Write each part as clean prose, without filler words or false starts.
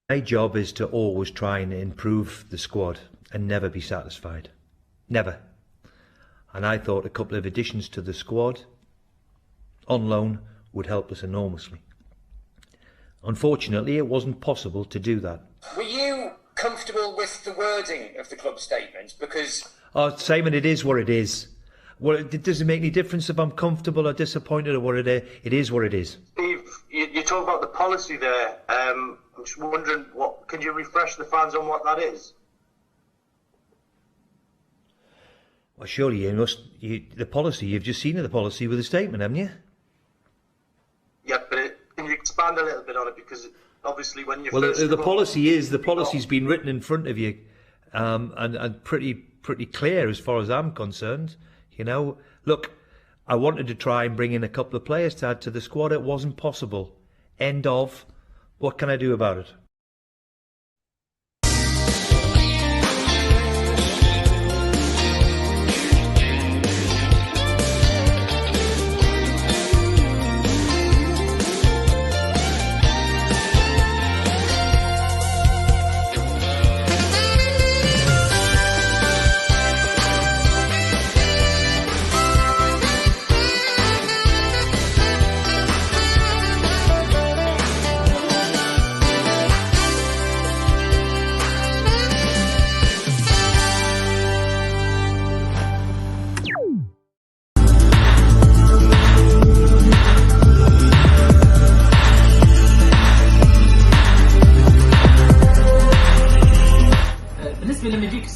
My job is to always try and improve the squad and never be satisfied. Never. And I thought a couple of additions to the squad on loan would help us enormously. Unfortunately, it wasn't possible to do that. Were you comfortable with the wording of the club statement? Because... Oh, Simon, it is what it is. Well, it doesn't make any difference if I'm comfortable or disappointed or what it is. It is what it is. Steve, you talk about the policy there. I'm just wondering, can you refresh the fans on what that is? Well, surely the policy, you've just seen the policy with the statement, haven't you? Yeah, but can you expand a little bit on it? Because obviously when you the policy's been written in front of you, and pretty clear as far as I'm concerned. You know, look, I wanted to try and bring in a couple of players to add to the squad. It wasn't possible. End of. What can I do about it?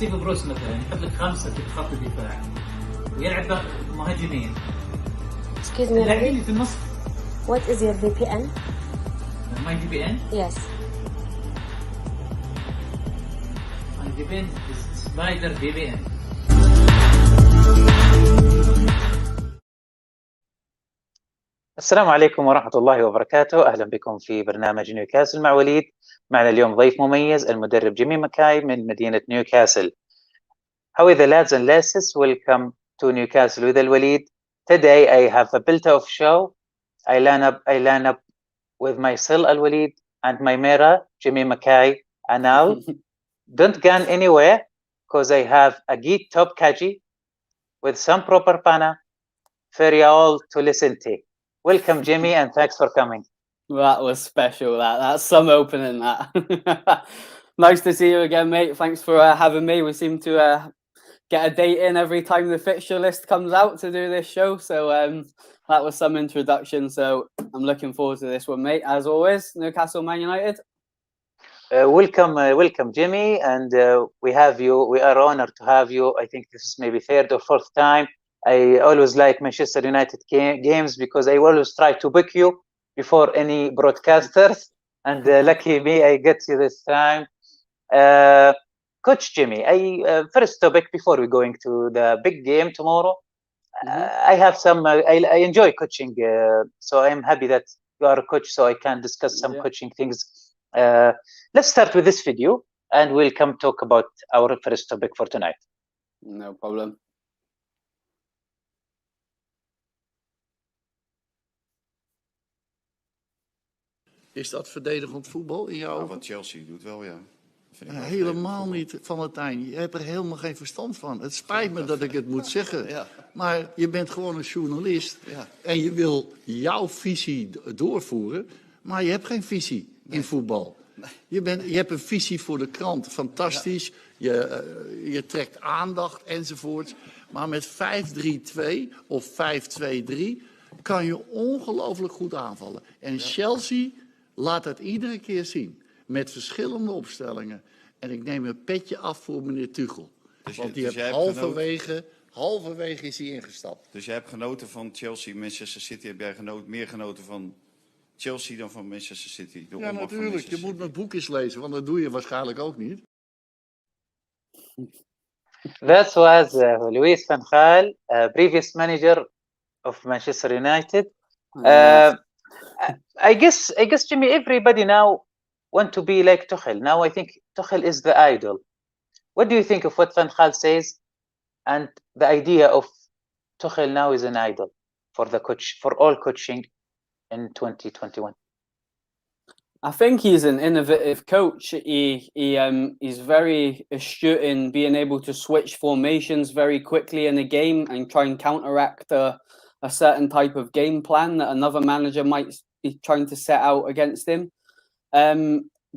ستيف بروس مثلا يحط لك 5 في خط الدفاع ويلعب مهاجمين. Excuse me. اللاعبين اللي في النص. What is your VPN? My VPN? Yes. My VPN is Spider VPN. السلام عليكم ورحمة الله وبركاته. أهلا بكم في برنامج نيوكاسل مع وليد. معنا اليوم ضيف مميز المدرب جيمي ماكاي من مدينة نيوكاسل. How are the lads and lasses? Welcome to Newcastle with وليد. Today I have a built-up show. I line up with my son وليد and my mirror Jamie Mackay. And now don't go anywhere because I have a good top kaji with some proper pana for you all to listen to. Welcome, Jamie, and thanks for coming. That was special. That's some opening. That. Nice to see you again, mate. Thanks for having me. We seem to get a date in every time the fixture list comes out to do this show. So that was some introduction. So I'm looking forward to this one, mate. As always, Newcastle Man United. Welcome, Jimmy, and we have you. We are honored to have you. I think this is maybe third or fourth time. I always like Manchester United games because I always try to book you before any broadcasters, and lucky me, I get you this time. Coach Jimmy, first topic before we going to the big game tomorrow. I have some. I enjoy coaching, so I'm happy that you are a coach, so I can discuss some coaching things. Let's start with this video, and we'll come talk about our first topic for tonight. No problem. Is dat verdedigend voetbal in jouw ogen? Wat Chelsea doet wel, ja. Helemaal niet, Valentijn. Je hebt er helemaal geen verstand van. Het spijt me dat ik het moet zeggen. Ja. Maar je bent gewoon een journalist. Ja. En je wil jouw visie doorvoeren. Maar je hebt geen visie in voetbal. Nee. Je hebt een visie voor de krant. Fantastisch. Ja. Je trekt aandacht enzovoort. Maar met 5-3-2 of 5-2-3 kan je ongelooflijk goed aanvallen. En Chelsea laat dat iedere keer zien. Met verschillende opstellingen. En ik neem een petje af voor meneer Tuchel. Want die heeft halverwege is hij ingestapt. Dus jij hebt genoten van Chelsea, Manchester City. Heb jij meer genoten van Chelsea dan van Manchester City? Ja, natuurlijk. Je moet mijn boekjes lezen, want dat doe je waarschijnlijk ook niet. That was Luis van Gaal, previous manager of Manchester United. I guess Jimmy, everybody now want to be like Tuchel. Now I think Tuchel is the idol. What do you think of what Van Gaal says and the idea of Tuchel now is an idol for the coach, for all coaching in 2021? I think he's an innovative coach. He's very astute in being able to switch formations very quickly in a game and try and counteract a certain type of game plan that another manager might be trying to set out against him.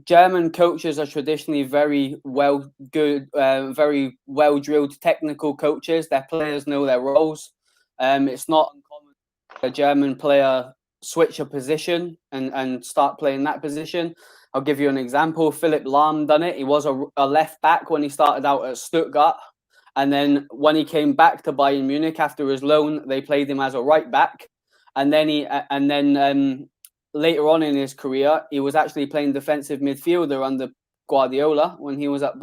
German coaches are traditionally very well drilled technical coaches. Their players know their roles. It's not uncommon for a German player switch a position and start playing that position. I'll give you an example. Philipp Lahm done it. He was a left back when he started out at Stuttgart. And then when he came back to Bayern Munich after his loan, they played him as a right back. And then later on in his career, he was actually playing defensive midfielder under Guardiola when he was at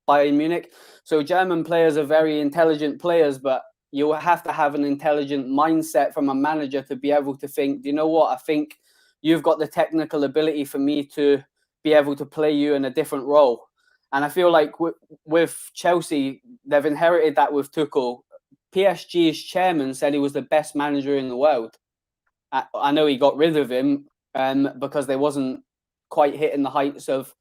Bayern Munich. So German players are very intelligent players, but you have to have an intelligent mindset from a manager to be able to think, do you know what? I think you've got the technical ability for me to be able to play you in a different role. And I feel like with Chelsea, they've inherited that with Tuchel. PSG's chairman said he was the best manager in the world. I know he got rid of him because they wasn't quite hitting the heights of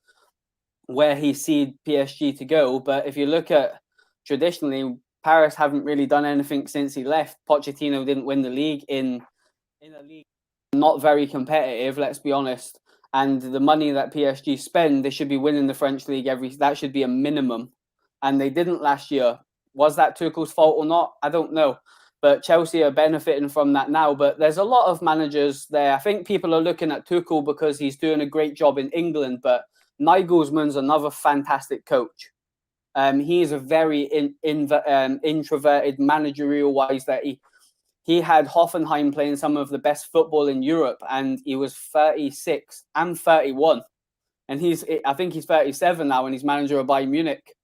where he seed PSG to go. But if you look at traditionally, Paris haven't really done anything since he left. Pochettino didn't win the league in a league not very competitive, let's be honest. And the money that PSG spend, they should be winning the French league that should be a minimum. And they didn't last year. Was that Tuchel's fault or not? I don't know. But Chelsea are benefiting from that now. But there's a lot of managers there. I think people are looking at Tuchel because he's doing a great job in England. But Nagelsmann's another fantastic coach. He's a very introverted managerial-wise that he had Hoffenheim playing some of the best football in Europe, and he was 36. I'm 31, and I think he's 37 now, and he's manager of Bayern Munich.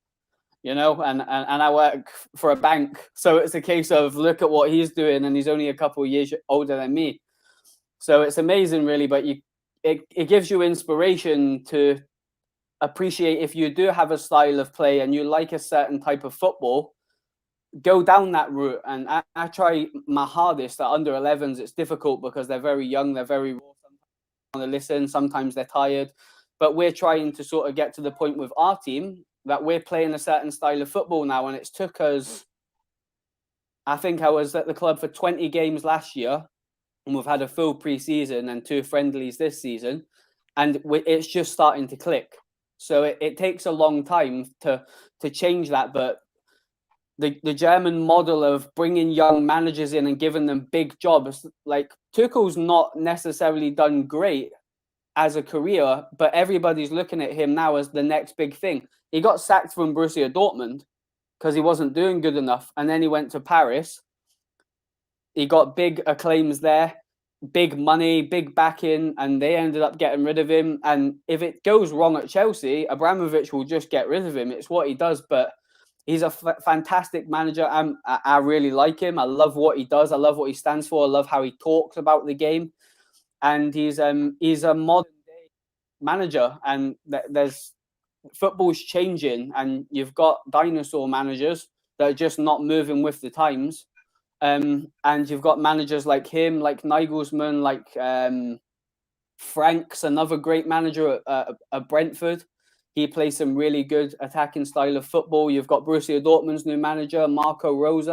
You know, and I work for a bank, so it's a case of look at what he's doing, and he's only a couple of years older than me. So it's amazing, really. But it gives you inspiration to appreciate if you do have a style of play and you like a certain type of football. Go down that route, and I try my hardest at under 11s. It's difficult because they're very young, they're very raw. Sometimes they want to listen, sometimes they're tired. But we're trying to sort of get to the point with our team that we're playing a certain style of football now, and it's took us. I think I was at the club for 20 games last year, and we've had a full pre-season and 2 friendlies this season, and it's just starting to click. So it takes a long time to change that, but. The German model of bringing young managers in and giving them big jobs, like Tuchel's not necessarily done great as a career, but everybody's looking at him now as the next big thing. He got sacked from Borussia Dortmund because he wasn't doing good enough, and then he went to Paris. He got big acclaims there, big money, big backing, and they ended up getting rid of him. And if it goes wrong at Chelsea, Abramovich will just get rid of him. It's what he does, but he's a fantastic manager. I really like him. I love what he does. I love what he stands for. I love how he talks about the game. And he's a modern day manager. And there's football's changing, and you've got dinosaur managers that are just not moving with the times. And you've got managers like him, like Nagelsmann, like Frank's another great manager at Brentford. He plays some really good attacking style of football. You've got Borussia Dortmund's new manager, Marco Rose.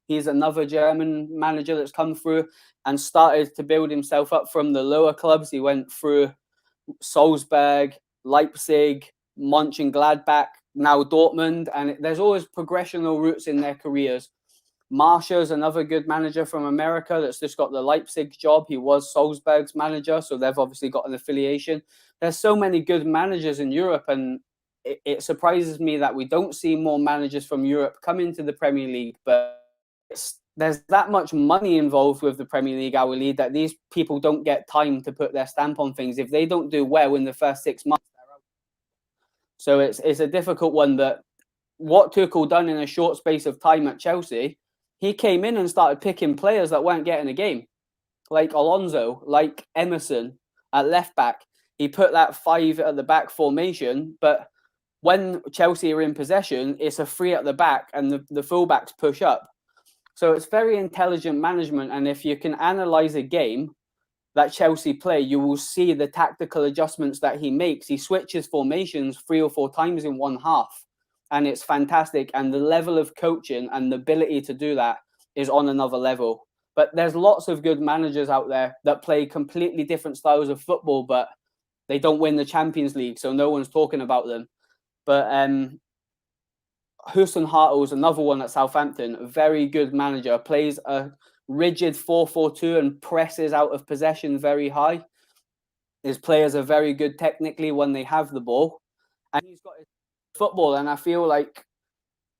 He's another German manager that's come through and started to build himself up from the lower clubs. He went through Salzburg, Leipzig, Mönchengladbach, now Dortmund. And there's always progressional routes in their careers. Marshall's another good manager from America that's just got the Leipzig job. He was Salzburg's manager, so they've obviously got an affiliation. There's so many good managers in Europe, and it surprises me that we don't see more managers from Europe come into the Premier League. But there's that much money involved with the Premier League, our league, that these people don't get time to put their stamp on things. If they don't do well in the first 6 months, they're out. So it's a difficult one. But what Tuchel done in a short space of time at Chelsea, he came in and started picking players that weren't getting a game, like Alonso, like Emerson at left back. He put that 5 at the back formation, but when Chelsea are in possession, it's a 3 at the back and the fullbacks push up. So it's very intelligent management. And if you can analyze a game that Chelsea play, you will see the tactical adjustments that he makes. He switches formations 3 or 4 times in one half, and it's fantastic. And the level of coaching and the ability to do that is on another level. But there's lots of good managers out there that play completely different styles of football, but they don't win the Champions League, so no one's talking about them. But Hussein Hartel's another one at Southampton, a very good manager, plays a rigid 4-4-2 and presses out of possession very high. His players are very good technically when they have the ball, and he's got his football. And I feel like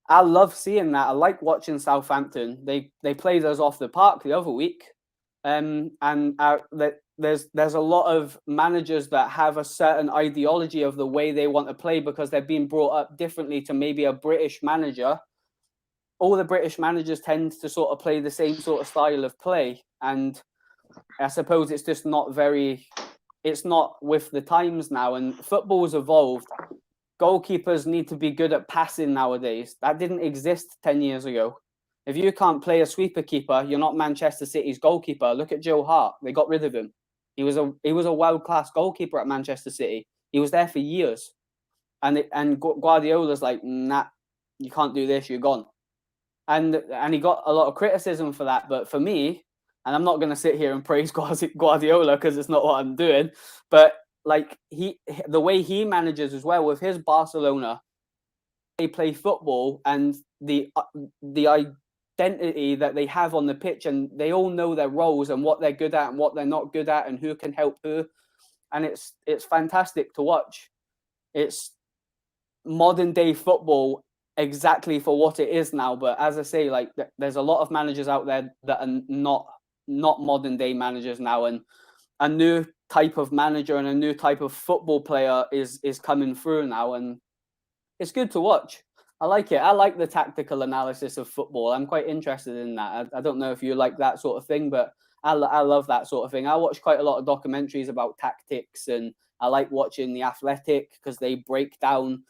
I love seeing that. I like watching Southampton. They played us off the park the other week, and there's a lot of managers that have a certain ideology of the way they want to play because they've been brought up differently to maybe a British manager. All the British managers tend to sort of play the same sort of style of play. And I suppose it's just it's not with the times now. And football's evolved. Goalkeepers need to be good at passing nowadays. That didn't exist 10 years ago. If you can't play a sweeper keeper, you're not Manchester City's goalkeeper. Look at Joe Hart. They got rid of him. He was a world-class goalkeeper at Manchester City. He was there for years. And Guardiola's like, nah, you can't do this, you're gone. And he got a lot of criticism for that. But for me, and I'm not going to sit here and praise Guardiola because it's not what I'm doing, but like the way he manages as well with his Barcelona, they play football and the identity that they have on the pitch, and they all know their roles and what they're good at and what they're not good at and who can help who. And it's fantastic to watch. It's modern day football exactly for what it is now. But as I say, like there's a lot of managers out there that are not modern day managers now, and a new type of manager and a new type of football player is coming through now, and it's good to watch. I like it. I like the tactical analysis of football. I'm quite interested in that. I don't know if you like that sort of thing, but I love that sort of thing. I watch quite a lot of documentaries about tactics, and I like watching The Athletic because they break down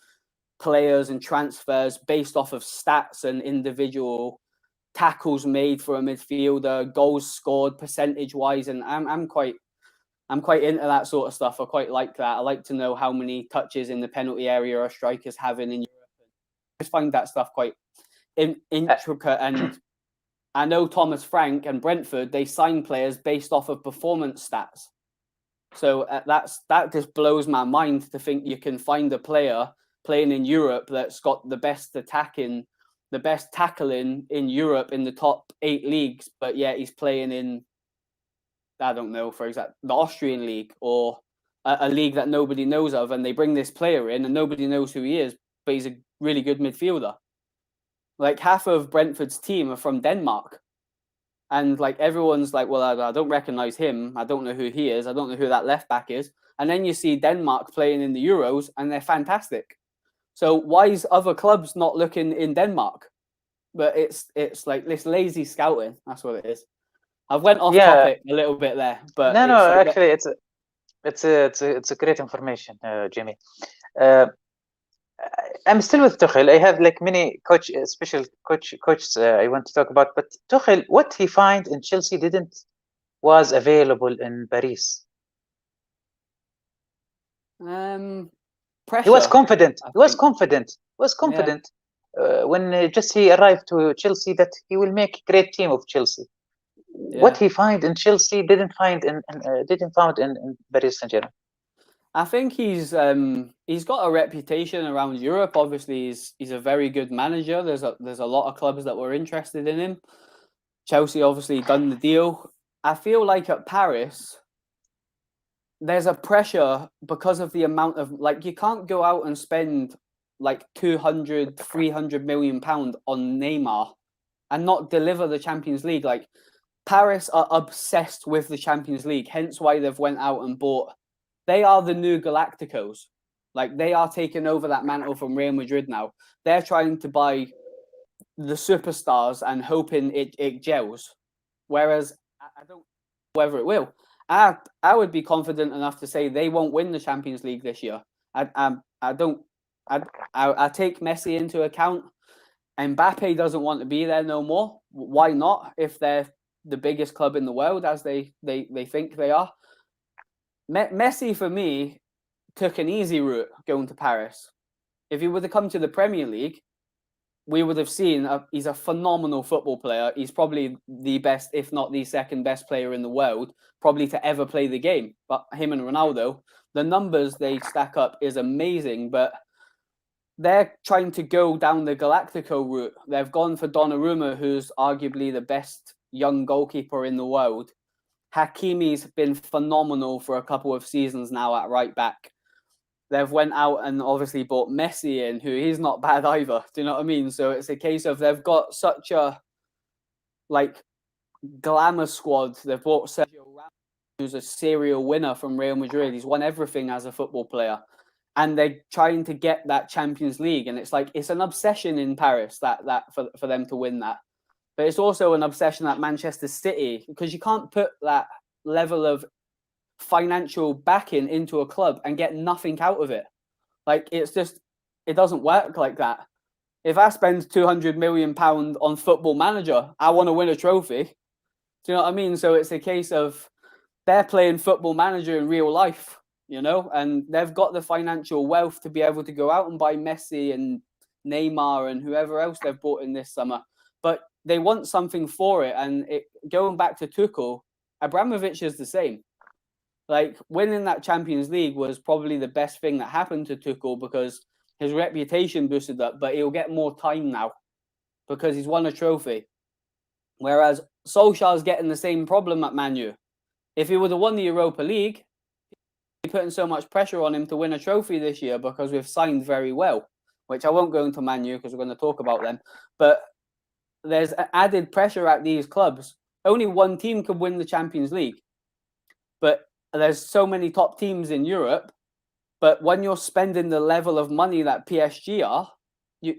players and transfers based off of stats and individual tackles made for a midfielder, goals scored percentage wise, and I'm quite into that sort of stuff. I quite like that. I like to know how many touches in the penalty area our strikers having in Europe. I just find that stuff quite intricate. And I know Thomas Frank and Brentford, they sign players based off of performance stats. So that just blows my mind to think you can find a player playing in Europe that's got the best tackling in Europe in the top 8 leagues, but yet he's playing in, I don't know, for example, the Austrian league or a league that nobody knows of, and they bring this player in and nobody knows who he is, but he's a really good midfielder. Like half of Brentford's team are from Denmark, and like everyone's like, well, I don't recognize him. I don't know who he is. I don't know who that left back is. And then you see Denmark playing in the Euros, and they're fantastic. So why is other clubs not looking in Denmark? But it's like this lazy scouting. That's what it is. I went off topic a little bit there, but no, actually, it's a great information, Jamie. I'm still with Tuchel. I have like many special coaches I want to talk about, but Tuchel, what he find in Chelsea was available in Paris. Pressure. He was confident. When just he arrived to Chelsea that he will make a great team of Chelsea. Yeah. What he find in Chelsea didn't found in Paris Saint-Germain. I think he's got a reputation around Europe. Obviously, he's a very good manager. There's a lot of clubs that were interested in him. Chelsea obviously done the deal. I feel like at Paris, there's a pressure because of the amount of, like, you can't go out and spend like 200, 300 million pound on Neymar and not deliver the Champions League. Like, Paris are obsessed with the Champions League, hence why they've went out and bought. They are the new Galacticos. Like, they are taking over that mantle from Real Madrid now. They're trying to buy the superstars and hoping it gels. Whereas I don't know whether it will. I would be confident enough to say they won't win the Champions League this year. I take Messi into account. Mbappe doesn't want to be there no more. Why not? If they're the biggest club in the world, as they think they are. Messi, for me, took an easy route going to Paris. If he would have come to the Premier League, we would have seen he's a phenomenal football player. He's probably the best, if not the second best player in the world, probably to ever play the game. But him and Ronaldo, the numbers they stack up is amazing. But they're trying to go down the Galactico route. They've gone for Donnarumma, who's arguably the best young goalkeeper in the world. Hakimi's been phenomenal for a couple of seasons now at right back. They've went out and obviously bought Messi in, who he's not bad either. Do you know what I mean? So it's a case of they've got such a glamour squad. They've bought Sergio Ramos, who's a serial winner from Real Madrid. He's won everything as a football player. And they're trying to get that Champions League. And it's an obsession in Paris that for them to win that. But it's also an obsession at Manchester City, because you can't put that level of financial backing into a club and get nothing out of it. It doesn't work like that. If I spend £200 million on Football Manager, I want to win a trophy. Do you know what I mean? So it's a case of they're playing Football Manager in real life, and they've got the financial wealth to be able to go out and buy Messi and Neymar and whoever else they've bought in this summer. But they want something for it. And going back to Tuchel, Abramovich is the same. Winning that Champions League was probably the best thing that happened to Tuchel, because his reputation boosted up, but he'll get more time now because he's won a trophy. Whereas Solskjaer's getting the same problem at Man U. If he would have won the Europa League, he'd be putting so much pressure on him to win a trophy this year, because we've signed very well, which I won't go into Man U because we're going to talk about them. But there's added pressure at these clubs. Only one team could win the Champions League. But there's so many top teams in Europe. But when you're spending the level of money that PSG are, it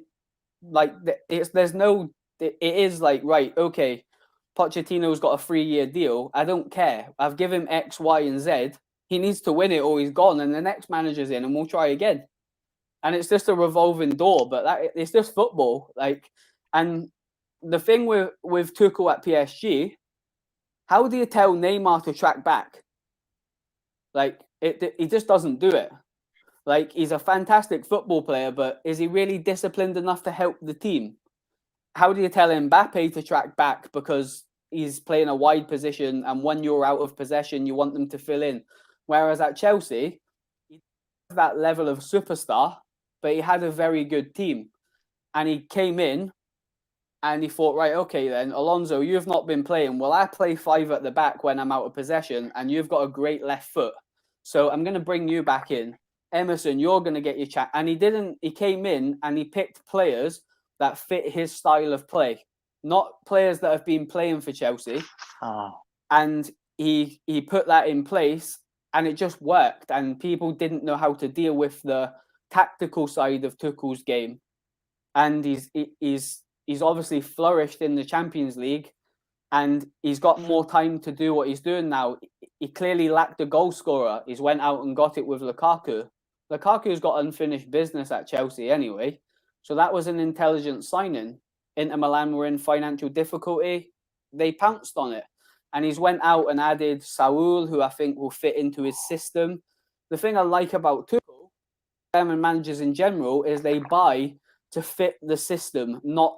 is right, okay, Pochettino's got a 3-year deal. I don't care. I've given him X, Y, and Z. He needs to win it or he's gone, and the next manager's in, and we'll try again. And it's just a revolving door, but it's just football. And the thing with Tuchel at PSG, how do you tell Neymar to track back? He just doesn't do it. He's a fantastic football player, but is he really disciplined enough to help the team? How do you tell Mbappe to track back because he's playing a wide position, and when you're out of possession, you want them to fill in? Whereas at Chelsea, he has that level of superstar, but he had a very good team. And he came in and he thought, right, okay then, Alonso, you've not been playing. Well, I play 5 at the back when I'm out of possession, and you've got a great left foot. So I'm going to bring you back in. Emerson, you're going to get your chat. And he came in and he picked players that fit his style of play, not players that have been playing for Chelsea. And he put that in place, and it just worked. And people didn't know how to deal with the tactical side of Tuchel's game. And he's obviously flourished in the Champions League, and he's got more time to do what he's doing now. He clearly lacked a goal scorer. He's went out and got it with Lukaku. Lukaku's got unfinished business at Chelsea anyway. So that was an intelligent signing. Inter Milan were in financial difficulty. They pounced on it. And he's went out and added Saul, who I think will fit into his system. The thing I like about Tuchel, German managers in general, is they buy to fit the system, not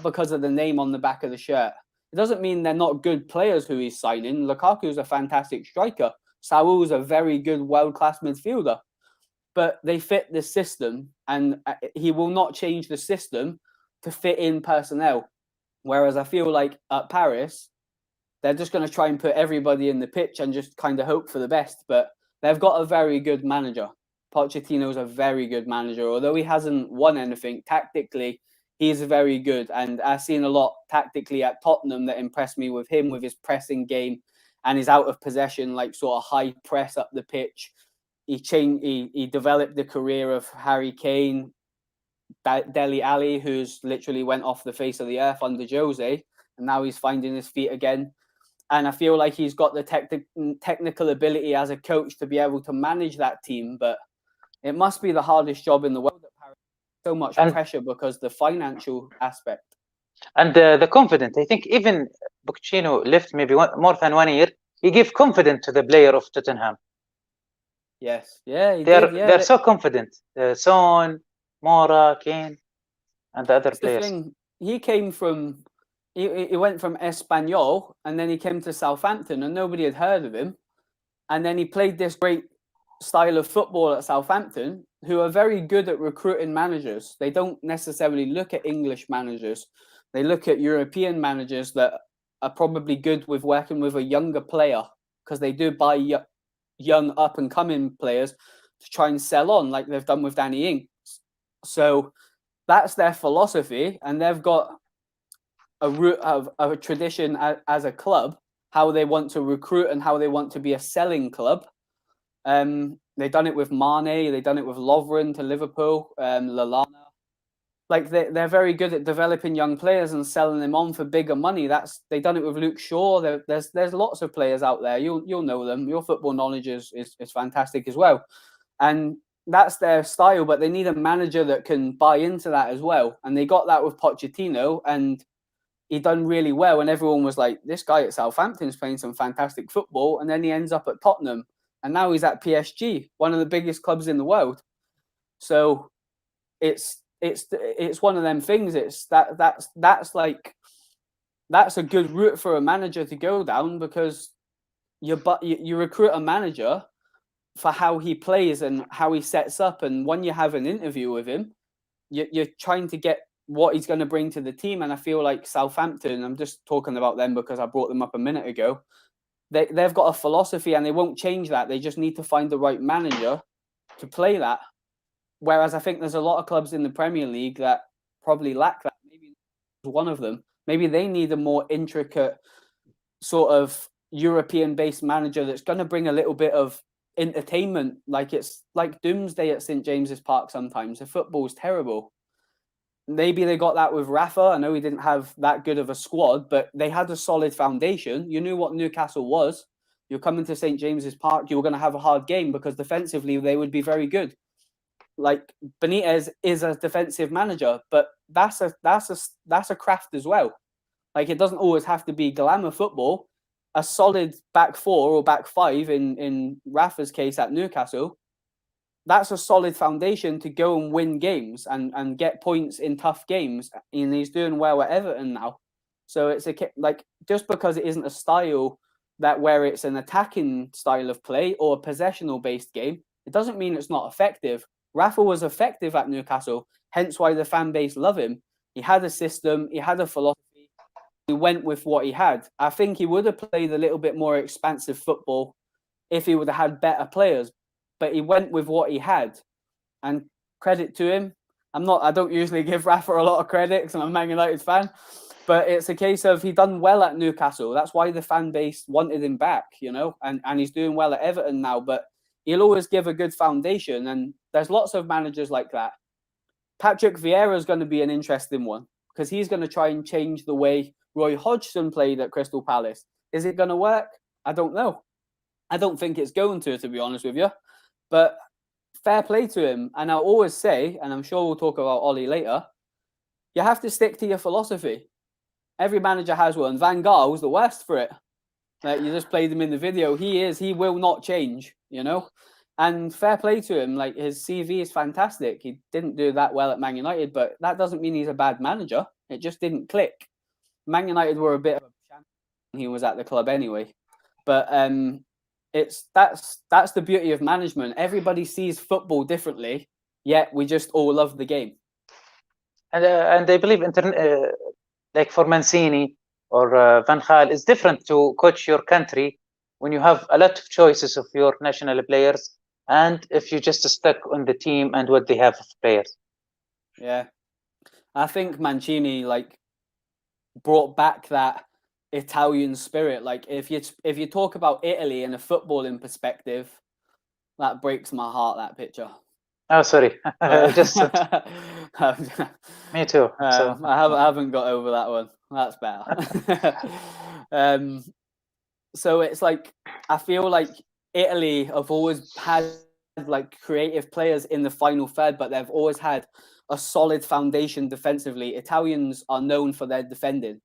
because of the name on the back of the shirt. It doesn't mean they're not good players who he's signing. Lukaku's a fantastic striker. Saul's a very good world-class midfielder. But they fit the system, and he will not change the system to fit in personnel. Whereas I feel like at Paris, they're just going to try and put everybody in the pitch and just kind of hope for the best. But they've got a very good manager. Pochettino's a very good manager. Although he hasn't won anything, tactically, he's very good. And I've seen a lot tactically at Tottenham that impressed me with him, with his pressing game and his out of possession, sort of high press up the pitch. He developed the career of Harry Kane, Dele Alli, who's literally went off the face of the earth under Jose, and now he's finding his feet again. And I feel like he's got the technical ability as a coach to be able to manage that team, but it must be the hardest job in the world at Paris. So much pressure because the financial aspect. And the confident, I think even Pochettino left maybe more than 1 year, he gave confidence to the player of Tottenham. Yes, yeah, he They're did. Yeah, they're so confident. Son, Mora, Kane, and the other that's players. the thing. He came from, he went from Espanyol, and then he came to Southampton, and nobody had heard of him. And then he played this great style of football at Southampton, who are very good at recruiting managers. They don't necessarily look at English managers. They look at European managers that are probably good with working with a younger player, because they do buy young up-and-coming players to try and sell on, like they've done with Danny Ings. So that's their philosophy, and they've got a root of a tradition as a club, how they want to recruit and how they want to be a selling club. They've done it with Mane, they've done it with Lovren to Liverpool, Lallana. Like they're very good at developing young players and selling them on for bigger money. They've done it with Luke Shaw. There's lots of players out there. You'll know them. Your football knowledge is fantastic as well, and that's their style. But they need a manager that can buy into that as well. And they got that with Pochettino, and he done really well. And everyone was like, "This guy at Southampton is playing some fantastic football." And then he ends up at Tottenham, and now he's at PSG, one of the biggest clubs in the world. So it's one of them things. That's a good route for a manager to go down, because you recruit a manager for how he plays and how he sets up, and when you have an interview with him, you're trying to get what he's going to bring to the team. And I feel like Southampton, I'm just talking about them because I brought them up a minute ago, they've got a philosophy and they won't change that. They just need to find the right manager to play that. Whereas I think there's a lot of clubs in the Premier League that probably lack that. Maybe one of them. Maybe they need a more intricate sort of European-based manager that's going to bring a little bit of entertainment. Like it's like Doomsday at St James's Park sometimes. The football's terrible. Maybe they got that with Rafa. I know he didn't have that good of a squad, but they had a solid foundation. You knew what Newcastle was. You're coming to St James's Park, you were going to have a hard game because defensively they would be very good. Like Benitez is a defensive manager, but that's a craft as well. Like it doesn't always have to be glamour football. A solid back four or back five in Rafa's case at Newcastle, that's a solid foundation to go and win games and get points in tough games. And he's doing well at Everton now. So it's like just because it isn't a style that where it's an attacking style of play or a possessional based game, it doesn't mean it's not effective. Rafa was effective at Newcastle, hence why the fan base love him. He had a system, he had a philosophy, he went with what he had. I think he would have played a little bit more expansive football if he would have had better players, but he went with what he had. And credit to him. I don't usually give Rafa a lot of credit because I'm a Man United fan, but it's a case of he done well at Newcastle. That's why the fan base wanted him back, and he's doing well at Everton now, but he'll always give a good foundation, and there's lots of managers like that. Patrick Vieira is going to be an interesting one because he's going to try and change the way Roy Hodgson played at Crystal Palace. Is it going to work? I don't know. I don't think it's going to be honest with you. But fair play to him. And I'll always say, and I'm sure we'll talk about Ollie later, you have to stick to your philosophy. Every manager has one. Van Gaal was the worst for it. You just played him in the video. He will not change, And fair play to him. Like his CV is fantastic. He didn't do that well at Man United, but that doesn't mean he's a bad manager. It just didn't click. Man United were a bit of a champion when he was at the club anyway. But that's the beauty of management. Everybody sees football differently, yet we just all love the game. And I believe like for Mancini or Van Gaal, it's different to coach your country when you have a lot of choices of your national players, and if you just stuck on the team and what they have of players. Yeah, I think Mancini brought back that Italian spirit. Like if you talk about Italy in a footballing perspective, that breaks my heart, that picture. Oh, sorry. Just me too. So I haven't got over that one. That's better. So it's like I feel like Italy have always had creative players in the final third, but they've always had a solid foundation defensively. Italians are known for their defending,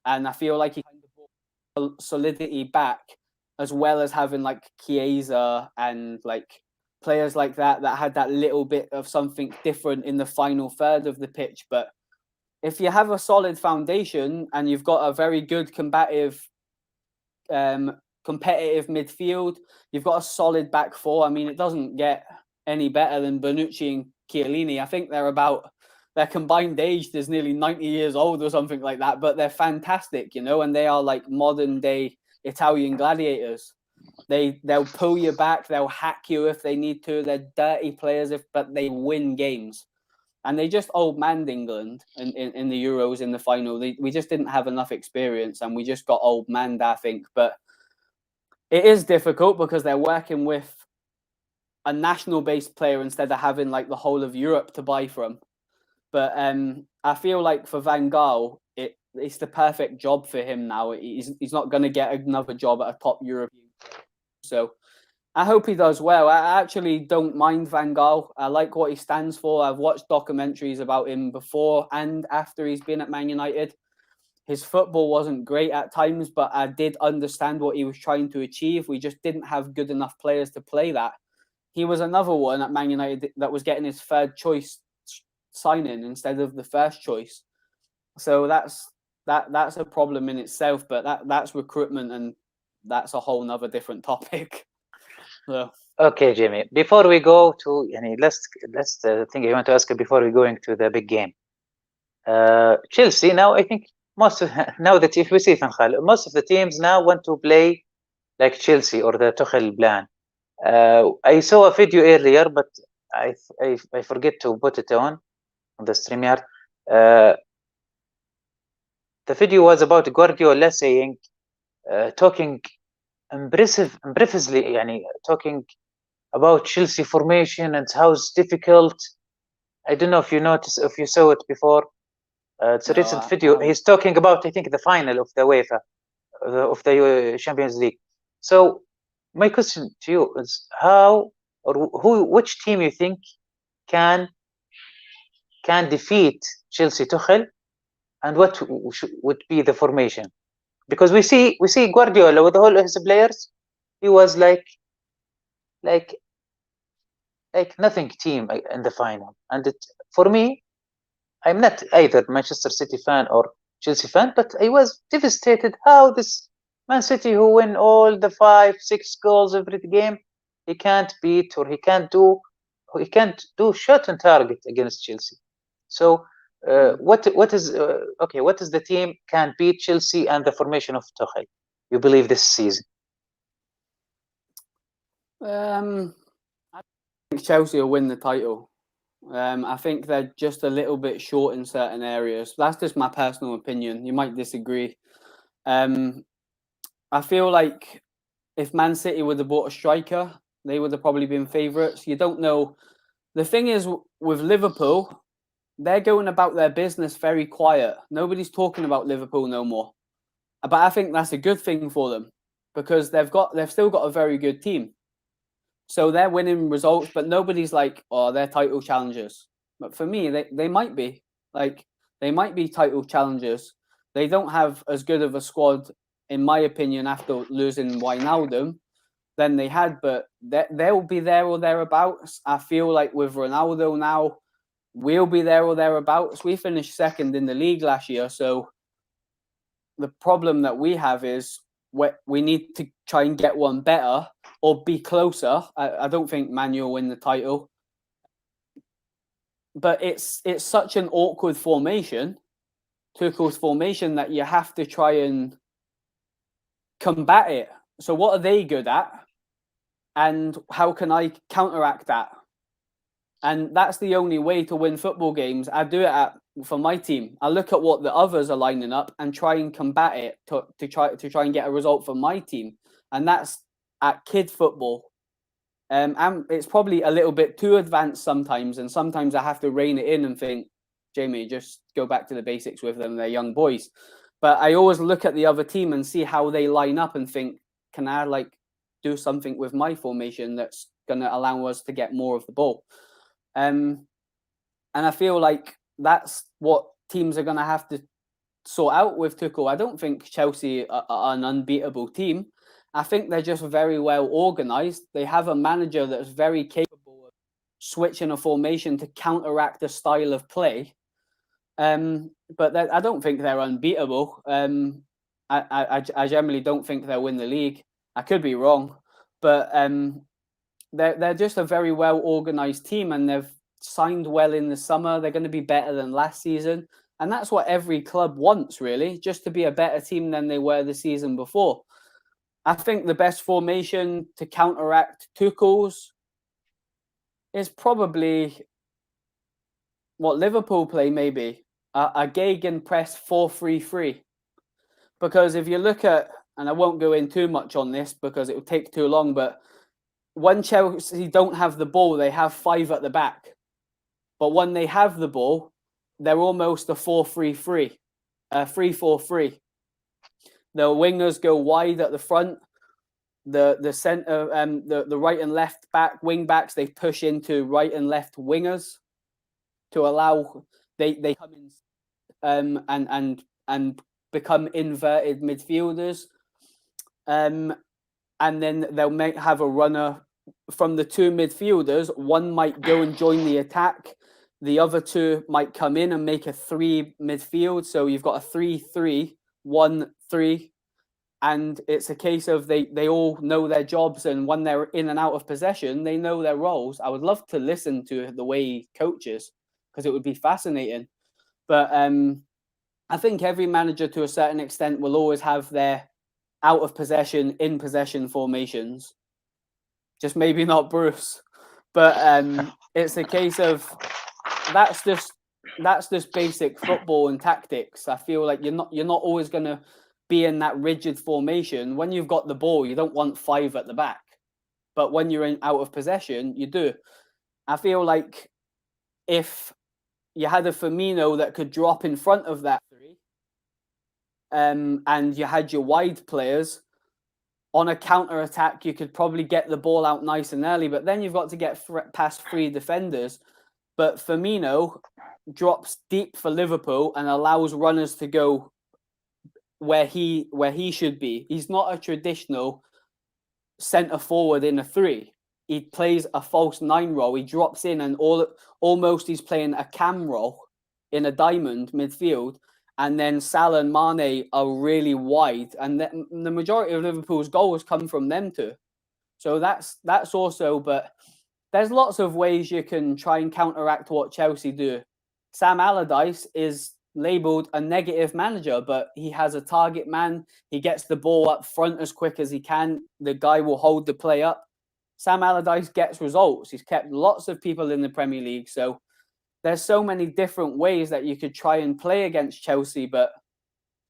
and I feel like he kind of brought solidity back, as well as having like Chiesa and like players like that had that little bit of something different in the final third of the pitch. But if you have a solid foundation and you've got a very good competitive midfield, you've got a solid back four. I mean, it doesn't get any better than Bonucci and Chiellini. I think their combined age is nearly 90 years old or something like that, but they're fantastic, you know, and they are like modern day Italian gladiators. They'll pull you back, they'll hack you if they need to. They're dirty players, but they win games. And they just old manned England in the Euros in the final. We just didn't have enough experience, and we just got old manned, I think. But it is difficult because they're working with a national-based player instead of having like the whole of Europe to buy from. But I feel like for Van Gaal, it's the perfect job for him now. He's not going to get another job at a top European. So I hope he does well. I actually don't mind Van Gaal. I like what he stands for. I've watched documentaries about him before and after he's been at Man United. His football wasn't great at times, but I did understand what he was trying to achieve. We just didn't have good enough players to play that. He was another one at Man United that was getting his third choice signing instead of the first choice. So that's a problem in itself, but that's recruitment, and that's a whole nother different topic. So. Okay, Jamie. Before we go to last thing I want to ask you before we go into the big game. Chelsea now, I think most of the teams now want to play like Chelsea or the Tuchel plan. I saw a video earlier, but I forget to put it on the StreamYard. The video was about Guardiola saying, talking impressively, talking about Chelsea formation and how it's difficult. I don't know if you saw it before. It's a recent video. He's talking about, I think, the final of the UEFA, of the Champions League. So my question to you is which team you think can defeat Chelsea Tuchel, and what would be the formation? Because we see Guardiola with all his players, he was like nothing team in the final. And for me, I'm not either Manchester City fan or Chelsea fan, but I was devastated how this Man City, who win all the 5-6 goals every game, he can't beat, or he can't do shot on target against Chelsea. So what is the team can beat Chelsea and the formation of Tuchel, you believe, this season? I think Chelsea will win the title. I think they're just a little bit short in certain areas. That's just my personal opinion. You might disagree. I feel like if Man City would have bought a striker, they would have probably been favourites. You don't know. The thing is, with Liverpool, they're going about their business very quiet. Nobody's talking about Liverpool no more. But I think that's a good thing for them, because they've still got a very good team. So they're winning results, but nobody's like, oh, they're title challengers. But for me, they might be. Like, they might be title challengers. They don't have as good of a squad, in my opinion, after losing Wijnaldum than they had, but they'll be there or thereabouts. I feel like with Ronaldo now, we'll be there or thereabouts. We finished second in the league last year, so the problem that we have is we need to try and get one better or be closer. I don't think Man U will win the title, but it's such an awkward formation, Tuchel's formation, that you have to try and combat it. So what are they good at, and how can I counteract that? And that's the only way to win football games. I do it for my team. I look at what the others are lining up and try and combat it to try and get a result for my team. And that's at kid football. And it's probably a little bit too advanced sometimes, and sometimes I have to rein it in and think, Jamie, just go back to the basics with them. They're young boys. But I always look at the other team and see how they line up and think, can I do something with my formation that's going to allow us to get more of the ball? And I feel like that's what teams are going to have to sort out with Tuchel. I don't think Chelsea are an unbeatable team. I think they're just very well organised. They have a manager that's very capable of switching a formation to counteract the style of play. But I don't think they're unbeatable. I generally don't think they'll win the league. I could be wrong, but they're just a very well organised team, and they've signed well in the summer. They're going to be better than last season, and that's what every club wants, really, just to be a better team than they were the season before. I think the best formation to counteract Tuchel's is probably what Liverpool play, maybe a Gegenpress 4-3-3. Because if you look at, and I won't go in too much on this because it would take too long, but when Chelsea don't have the ball, they have 5 at the back. But when they have the ball, they're almost a 4-3-3, 3-4-3. The wingers go wide at the front. The centre, the right and left back wing backs, they push into right and left wingers to allow they come in and become inverted midfielders. And then they'll have a runner from the 2 midfielders. One might go and join the attack. The other 2 might come in and make a 3 midfield. So you've got a 3-3, 1-3. And it's a case of they all know their jobs. And when they're in and out of possession, they know their roles. I would love to listen to the way he coaches because it would be fascinating. But I think every manager to a certain extent will always have their out of possession, in possession formations. Just maybe not Bruce. But it's a case of that's just basic football and tactics. I feel like you're not always going to be in that rigid formation. When you've got the ball, you don't want 5 at the back. But when you're in out of possession, you do. I feel like if you had a Firmino that could drop in front of that 3, and you had your wide players on a counter attack, you could probably get the ball out nice and early. But then you've got to get past 3 defenders. But Firmino drops deep for Liverpool and allows runners to go where he should be. He's not a traditional centre forward in a 3. He plays a false 9 role. He drops in and almost he's playing a cam role in a diamond midfield. And then Salah and Mane are really wide. And the majority of Liverpool's goals come from them 2. So that's also, but there's lots of ways you can try and counteract what Chelsea do. Sam Allardyce is labelled a negative manager, but he has a target man. He gets the ball up front as quick as he can. The guy will hold the play up. Sam Allardyce gets results. He's kept lots of people in the Premier League. So there's so many different ways that you could try and play against Chelsea, but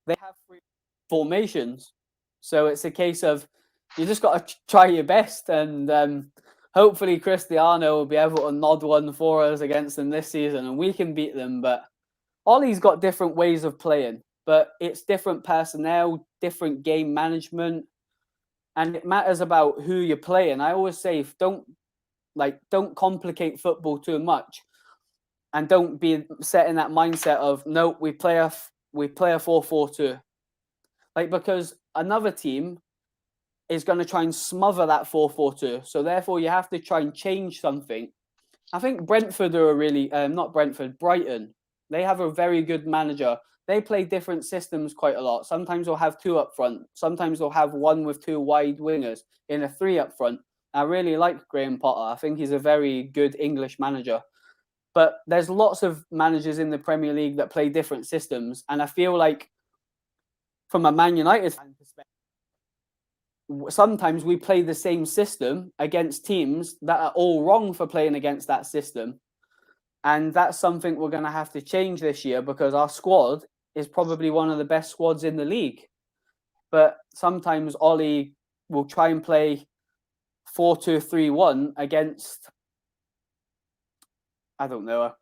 they have 3 formations. So it's a case of you just got to try your best. And hopefully Cristiano will be able to nod one for us against them this season and we can beat them. But Ollie's got different ways of playing, but it's different personnel, different game management, and it matters about who you're playing. I always say, don't complicate football too much, and don't be set in that mindset of no, we play a 4-4-2, because another team is going to try and smother that 4-4-2. So therefore, you have to try and change something. I think Brentford are Brighton. They have a very good manager. They play different systems quite a lot. Sometimes they'll have 2 up front. Sometimes they'll have 1 with 2 wide wingers in a 3 up front. I really like Graham Potter. I think he's a very good English manager. But there's lots of managers in the Premier League that play different systems. And I feel like from a Man United fan perspective, sometimes we play the same system against teams that are all wrong for playing against that system. And that's something we're going to have to change this year because our squad is probably one of the best squads in the league. But sometimes Ollie will try and play 4-2-3-1 against, I don't know, a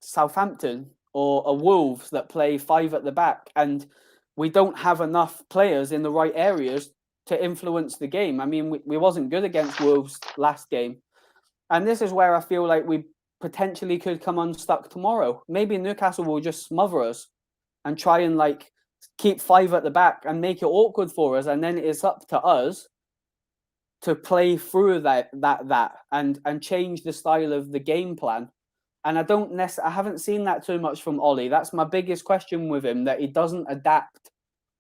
Southampton or a Wolves that play 5 at the back. And we don't have enough players in the right areas to influence the game. I mean, we wasn't good against Wolves last game. And this is where I feel like we potentially could come unstuck tomorrow. Maybe Newcastle will just smother us and try and like keep 5 at the back and make it awkward for us, and then it's up to us to play through that and change the style of the game plan. And I haven't seen that too much from Ollie. That's my biggest question with him, that he doesn't adapt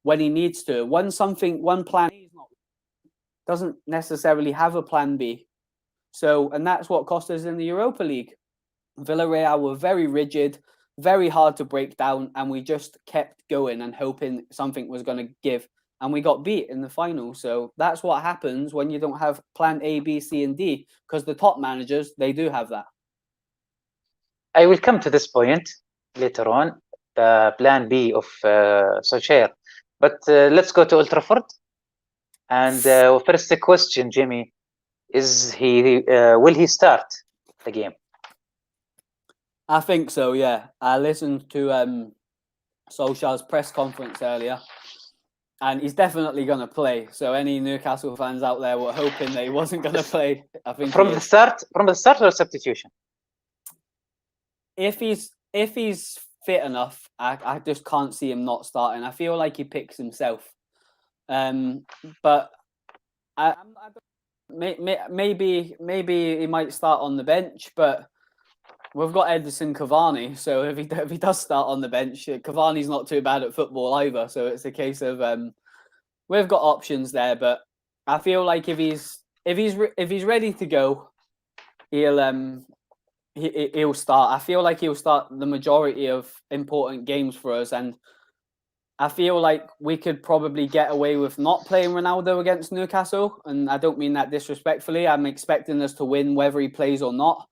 when he needs to. When plan A is not, doesn't necessarily have a plan B. So, and that's what cost us in the Europa League. Villarreal were very rigid, very hard to break down, and we just kept going and hoping something was going to give. And we got beat in the final. So that's what happens when you don't have plan A, B, C, and D, because the top managers, they do have that. I will come to this point later on, the plan B of Solskjaer. But let's go to Old Trafford. And first the question, Jimmy, will he start the game? I think so, yeah. I listened to Solskjaer's press conference earlier, and he's definitely going to play. So any Newcastle fans out there were hoping that he wasn't going to play. I think from the start or substitution. If he's fit enough, I just can't see him not starting. I feel like he picks himself, but maybe he might start on the bench, but. We've got Edison Cavani, so if he does start on the bench, Cavani's not too bad at football either. So it's a case of we've got options there, but I feel like if he's ready to go, he'll start. I feel like he'll start the majority of important games for us, and I feel like we could probably get away with not playing Ronaldo against Newcastle, and I don't mean that disrespectfully. I'm expecting us to win whether he plays or not.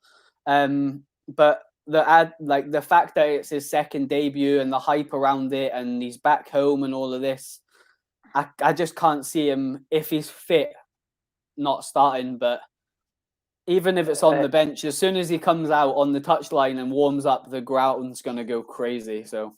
But the fact that it's his second debut and the hype around it, and he's back home and all of this, I just can't see him, if he's fit, not starting. But even if it's on the bench, as soon as he comes out on the touchline and warms up, the ground's gonna go crazy. So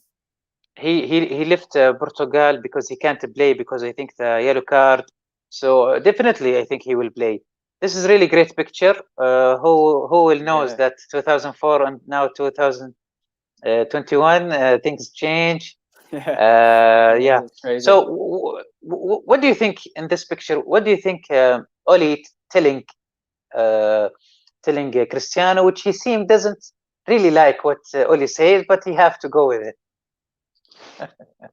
he left Portugal because he can't play because I think the yellow card. So definitely, I think he will play. This is really great picture. Who will knows that 2004 and now 2021 things change. Yeah. So what do you think in this picture? What do you think Oli telling Cristiano, which he seemed doesn't really like what Oli says, but he have to go with it?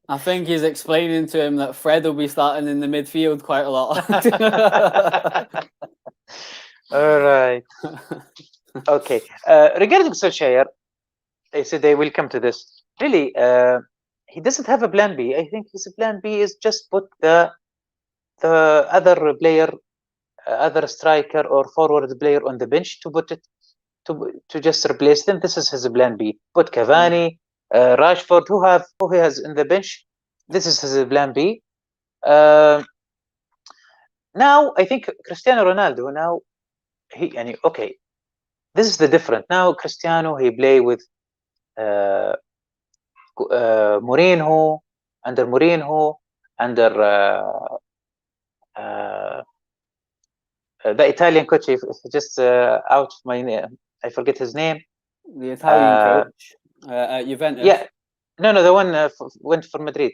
I think he's explaining to him that Fred will be starting in the midfield quite a lot. All right. Okay. Regarding Solskjaer, I said they will come to this. Really, he doesn't have a plan B. I think his plan B is just put the other player, other striker or forward player on the bench to put it to just replace them. This is his plan B. Put Cavani, Rashford, who he has in the bench. This is his plan B. Now I think Cristiano Ronaldo. Now okay. This is the difference. Now Cristiano he play with Mourinho, under the Italian coach. Just out of my name, I forget his name. The Italian coach at Juventus. Yeah, no, the one went for Madrid.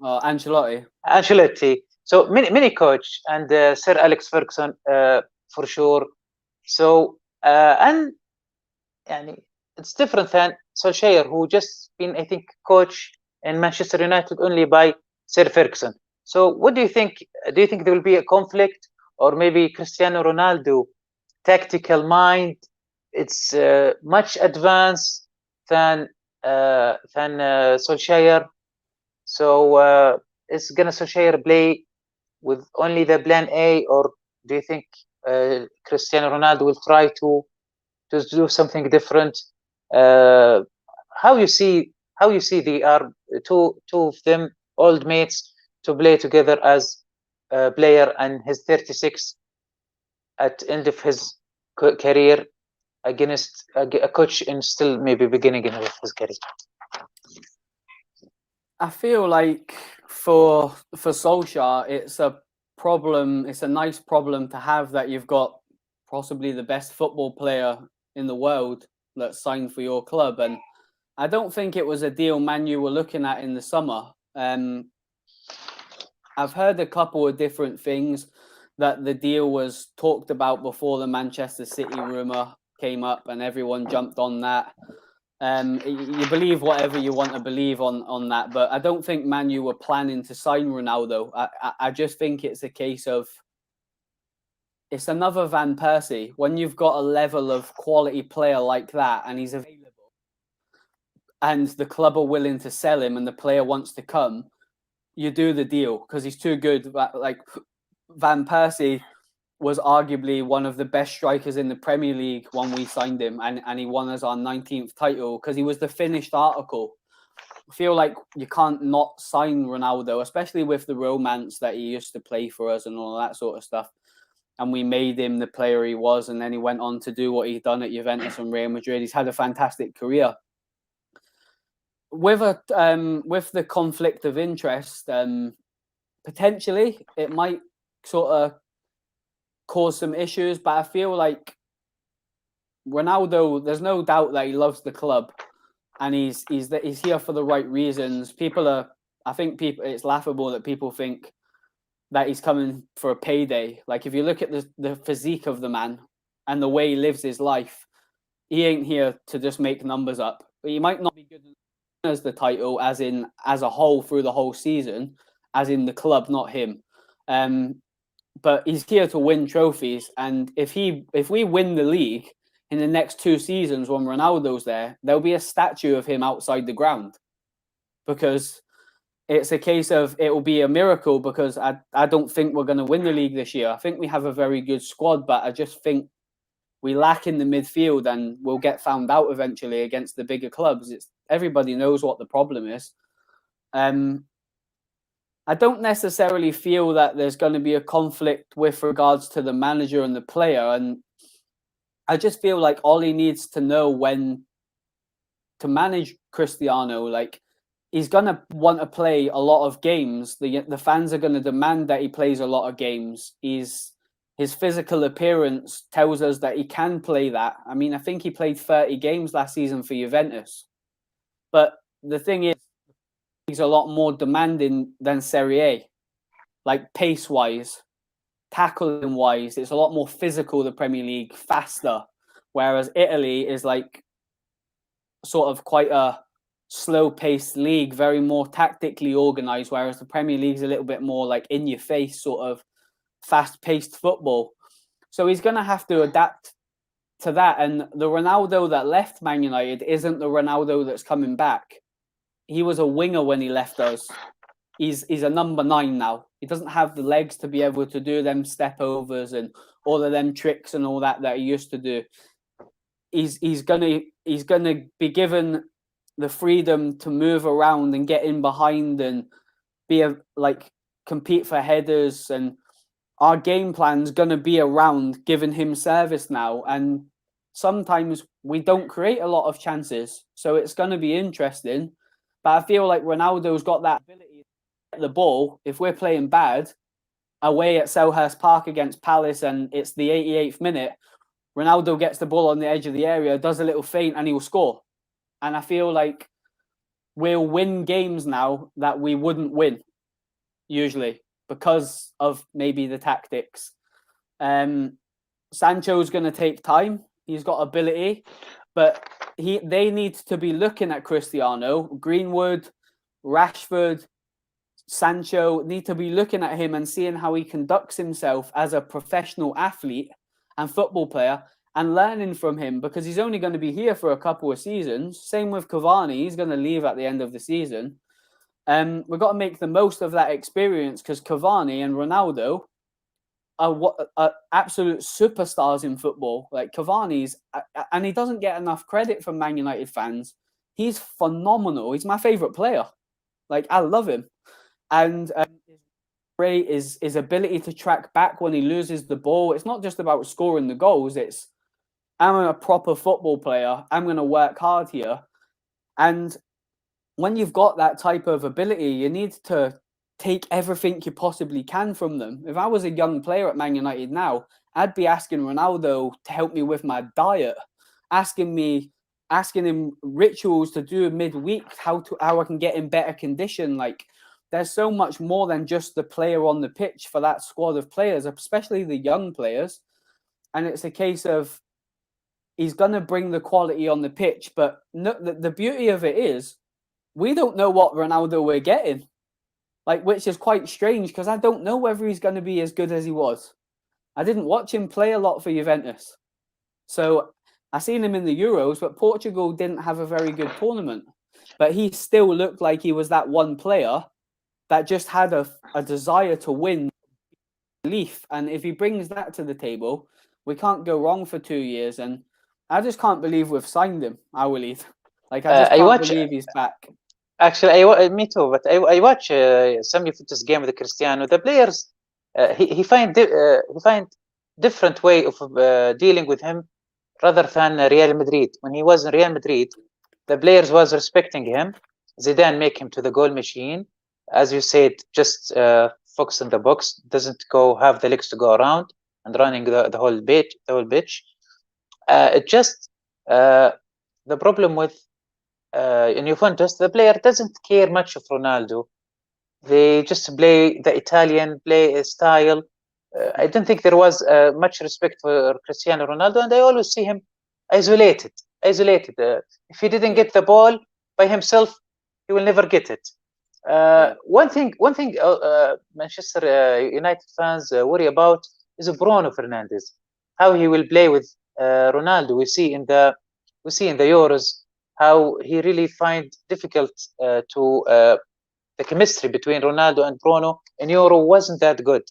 Ancelotti. So many coach and Sir Alex Ferguson for sure. So and it's different than Solskjaer, who just been, I think, coach in Manchester United only by Sir Ferguson. So what do you think? Do you think there will be a conflict, or maybe Cristiano Ronaldo tactical mind? It's much advanced than Solskjaer. So is gonna Solskjaer play with only the plan A, or do you think Cristiano Ronaldo will try to do something different? How you see they are two of them old mates to play together as a player and his 36 at end of his career against a coach in still maybe beginning of his career? I feel like for Solskjaer, it's a problem. It's a nice problem to have that you've got possibly the best football player in the world that signed for your club. And I don't think it was a deal Man U were looking at in the summer. I've heard a couple of different things that the deal was talked about before the Manchester City rumour came up and everyone jumped on that. You believe whatever you want to believe on that, but I don't think Man U were planning to sign Ronaldo. I just think it's a case of it's another Van Persie. When you've got a level of quality player like that and he's available and the club are willing to sell him and the player wants to come, you do the deal because he's too good. Like Van Persie was arguably one of the best strikers in the Premier League when we signed him, and he won us our 19th title because he was the finished article. I feel like you can't not sign Ronaldo, especially with the romance that he used to play for us and all that sort of stuff. And we made him the player he was, and then he went on to do what he's done at Juventus and Real Madrid. He's had a fantastic career. With the conflict of interest, potentially it might sort of cause some issues, but I feel like Ronaldo, there's no doubt that he loves the club and he's here for the right reasons. I think it's laughable that people think that he's coming for a payday. Like if you look at the physique of the man and the way he lives his life, he ain't here to just make numbers up. But he might not be good as the title as a whole through the whole season, as in the club, not him. But he's here to win trophies, and if we win the league in the next 2 seasons when Ronaldo's there, there'll be a statue of him outside the ground, because it's a case of it will be a miracle. Because I don't think we're going to win the league this year. I think we have a very good squad, but I just think we lack in the midfield, and we'll get found out eventually against the bigger clubs. Everybody knows what the problem is. I don't necessarily feel that there's going to be a conflict with regards to the manager and the player. And I just feel like Ollie needs to know when to manage Cristiano. Like, he's going to want to play a lot of games. The fans are going to demand that he plays a lot of games. His physical appearance tells us that he can play that. I mean, I think he played 30 games last season for Juventus. But the thing is, he's a lot more demanding than Serie A, like pace-wise, tackling-wise. It's a lot more physical, the Premier League, faster. Whereas Italy is like sort of quite a slow-paced league, very more tactically organised, whereas the Premier League is a little bit more like in-your-face, sort of fast-paced football. So he's going to have to adapt to that. And the Ronaldo that left Man United isn't the Ronaldo that's coming back. He was a winger when he left us. He's a number 9 now. He doesn't have the legs to be able to do them step overs and all of them tricks and all that he used to do. He's gonna be given the freedom to move around and get in behind and compete for headers, and our game plan's gonna be around giving him service now. And sometimes we don't create a lot of chances, so it's gonna be interesting. But I feel like Ronaldo's got that ability to get the ball. If we're playing bad away at Selhurst Park against Palace and it's the 88th minute, Ronaldo gets the ball on the edge of the area, does a little feint, and he will score. And I feel like we'll win games now that we wouldn't win usually because of maybe the tactics. Sancho's going to take time. He's got ability, but they need to be looking at Cristiano. Greenwood, Rashford, Sancho need to be looking at him and seeing how he conducts himself as a professional athlete and football player and learning from him, because he's only going to be here for a couple of seasons. Same with Cavani. He's going to leave at the end of the season. We've got to make the most of that experience, because Cavani and Ronaldo are absolute superstars in football. Like Cavani's, and he doesn't get enough credit from Man United fans. He's phenomenal. He's my favourite player. Like, I love him. And great is his ability to track back when he loses the ball. It's not just about scoring the goals. It's, I'm a proper football player. I'm going to work hard here. And when you've got that type of ability, you need to take everything you possibly can from them. If I was a young player at Man United now, I'd be asking Ronaldo to help me with my diet, asking me asking him rituals to do midweek, how I can get in better condition. Like, there's so much more than just the player on the pitch for that squad of players, especially the young players. And it's a case of he's going to bring the quality on the pitch. But the beauty of it is we don't know what Ronaldo we're getting, like, which is quite strange because I don't know whether he's going to be as good as he was. I didn't watch him play a lot for Juventus. So I seen him in the Euros, but Portugal didn't have a very good tournament. But he still looked like he was that one player that just had a desire to win. And if he brings that to the table, we can't go wrong for 2 years. And I just can't believe we've signed him, وليد. Like, I just can't believe he's back. Actually, me too. But I watch some Juventus game with Cristiano. The players, he find different way of dealing with him rather than Real Madrid. When he was in Real Madrid, the players was respecting him. Zidane make him to the goal machine. As you said, just focus on the box. Doesn't have the legs to go around and running the whole pitch. It just the problem with in Juventus, the player doesn't care much of Ronaldo. They just play the Italian play style. I don't think there was much respect for Cristiano Ronaldo, and I always see him isolated. If he didn't get the ball by himself, he will never get it. One thing Manchester United fans worry about is Bruno Fernandes. How he will play with Ronaldo. We see in the Euros how he really find difficult to the chemistry between Ronaldo and Bruno in Euro wasn't that good,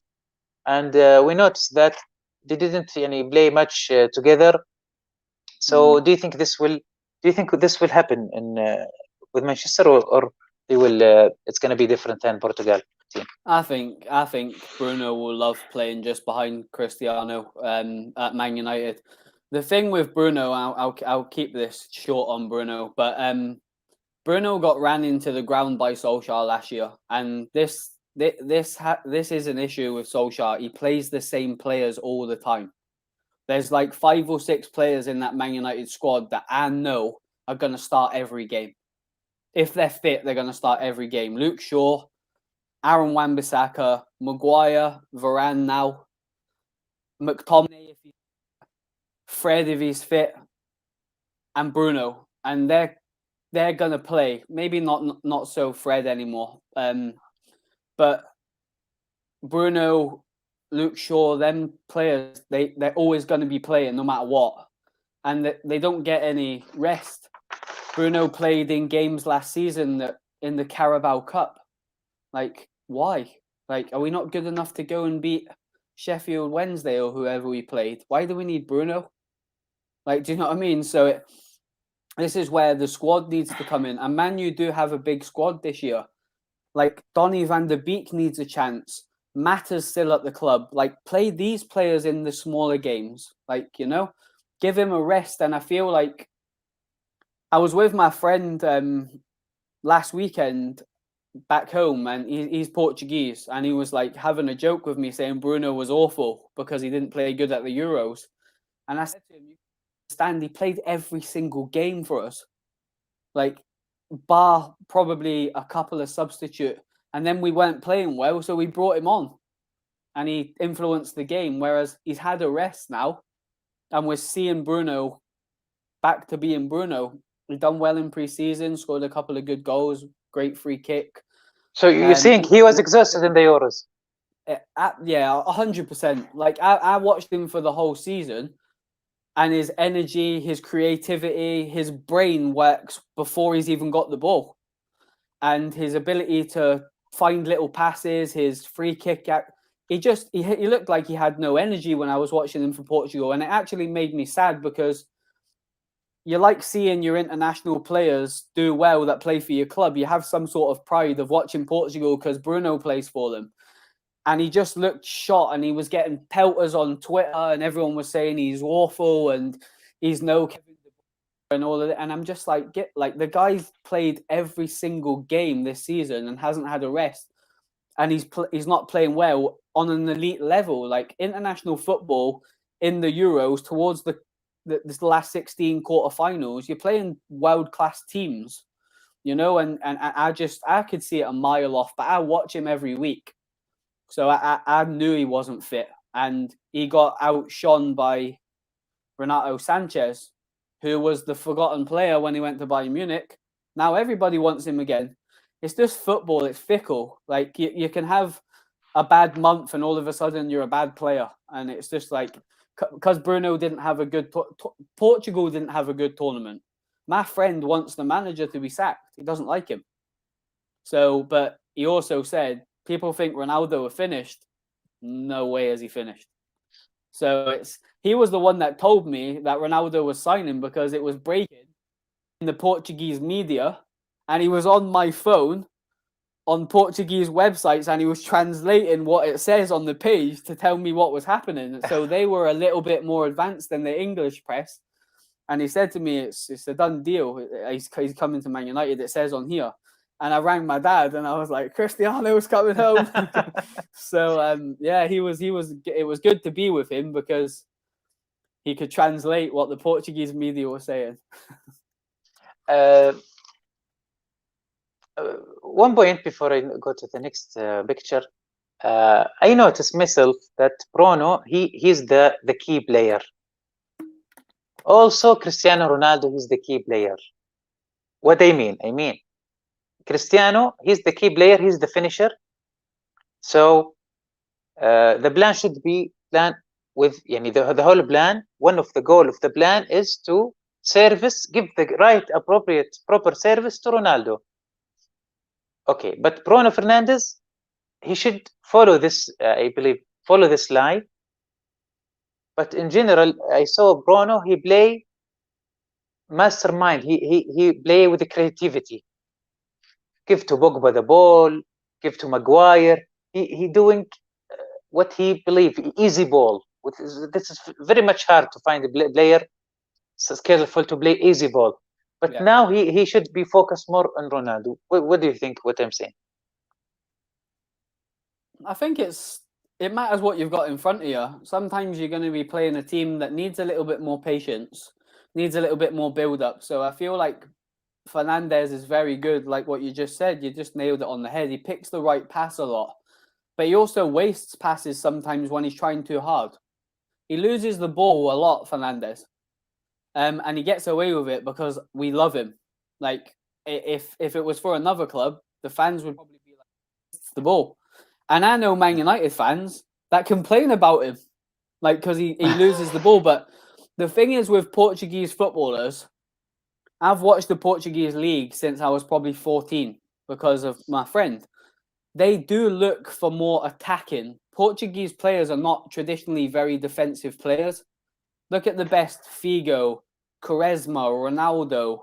and we noticed that they didn't play much together. So do you think this will happen in with Manchester, or they will it's going to be different than Portugal team? I think Bruno will love playing just behind Cristiano at Man United. The thing with Bruno, I'll keep this short on Bruno, but Bruno got ran into the ground by Solskjaer last year, and this is an issue with Solskjaer. He plays the same players all the time. There's like 5 or 6 players in that Man United squad that I know are going to start every game. If they're fit, they're going to start every game. Luke Shaw, Aaron Wan-Bissaka, Maguire, Varane now, McTominay if he's Fred if he's fit, and Bruno, and they're gonna play. Maybe not so Fred anymore, but Bruno, Luke Shaw, them players, they're always going to be playing no matter what, and they don't get any rest. Bruno played in games last season in the Carabao Cup. Like, why? Like, are we not good enough to go and beat Sheffield Wednesday or whoever we played? Why do we need Bruno? Like, do you know what I mean? So this is where the squad needs to come in. And Man U do have a big squad this year. Like, Donny van der Beek needs a chance. Mata's still at the club. Like, play these players in the smaller games. Like, give him a rest. And I feel like I was with my friend last weekend back home, and he's Portuguese, and he was like having a joke with me saying Bruno was awful because he didn't play good at the Euros. And I said to him, you understand, he played every single game for us, like, bar probably a couple of substitute, and then we weren't playing well, so we brought him on and he influenced the game, whereas he's had a rest now and we're seeing Bruno back to being Bruno. He done well in pre-season, scored a couple of good goals, great free kick. So you think he was exhausted in the Euros? Yeah, 100%. Like, I watched him for the whole season, and his energy, his creativity, his brain works before he's even got the ball. And his ability to find little passes, his free kick, he looked like he had no energy when I was watching him for Portugal. And it actually made me sad, because you like seeing your international players do well that play for your club. You have some sort of pride of watching Portugal because Bruno plays for them. And he just looked shot, and he was getting pelters on Twitter, and everyone was saying he's awful and he's no Kevin De Bruyne and all of it. And I'm just like, the guy's played every single game this season and hasn't had a rest. And he's not playing well on an elite level. Like, international football in the Euros towards the this last 16 quarterfinals, you're playing world-class teams, you know, and I could see it a mile off, but I watch him every week. So I knew he wasn't fit, and he got outshone by Renato Sanchez, who was the forgotten player when he went to Bayern Munich. Now everybody wants him again. It's just football. It's fickle. Like you can have a bad month and all of a sudden you're a bad player. And it's just like, because Bruno didn't have a good, Portugal didn't have a good tournament. My friend wants the manager to be sacked. He doesn't like him. So, but he also said, people think Ronaldo are finished. No way has he finished. So he was the one that told me that Ronaldo was signing because it was breaking in the Portuguese media, and he was on my phone on Portuguese websites and he was translating what it says on the page to tell me what was happening. So they were a little bit more advanced than the English press. And he said to me, it's a done deal. He's coming to Man United, it says on here. And I rang my dad and I was like, Cristiano's coming home. So, yeah, it was good to be with him because he could translate what the Portuguese media were saying. One point before I go to the next picture, I noticed myself that Bruno, he's the key player. Also, Cristiano Ronaldo, he's the key player. What I mean, Cristiano, he's the key player, he's the finisher. So the plan should be planned with, the whole plan. One of the goal of the plan is to give the right, appropriate, proper service to Ronaldo. Okay, but Bruno Fernandes, he should follow this, I believe, follow this line. But in general, I saw Bruno, he play mastermind. He play with the creativity. Give to Pogba the ball, give to Maguire. He doing what he believe, easy ball. This is very much hard to find a player skillful to play easy ball. But now he should be focused more on Ronaldo. What do you think what I'm saying? I think it matters what you've got in front of you. Sometimes you're going to be playing a team that needs a little bit more patience, needs a little bit more build-up. So I feel like Fernandes is very good, like what you just said. You just nailed it on the head. He picks the right pass a lot, but he also wastes passes sometimes when he's trying too hard. He loses the ball a lot, Fernandes. And he gets away with it because we love him. Like, if it was for another club, the fans would probably be like, it's the ball. And I know Man United fans that complain about him, like, because he loses the ball. But the thing is with Portuguese footballers, I've watched the Portuguese league since I was probably 14 because of my friend. They do look for more attacking. Portuguese players are not traditionally very defensive players. Look at the best: Figo, Quaresma, Ronaldo.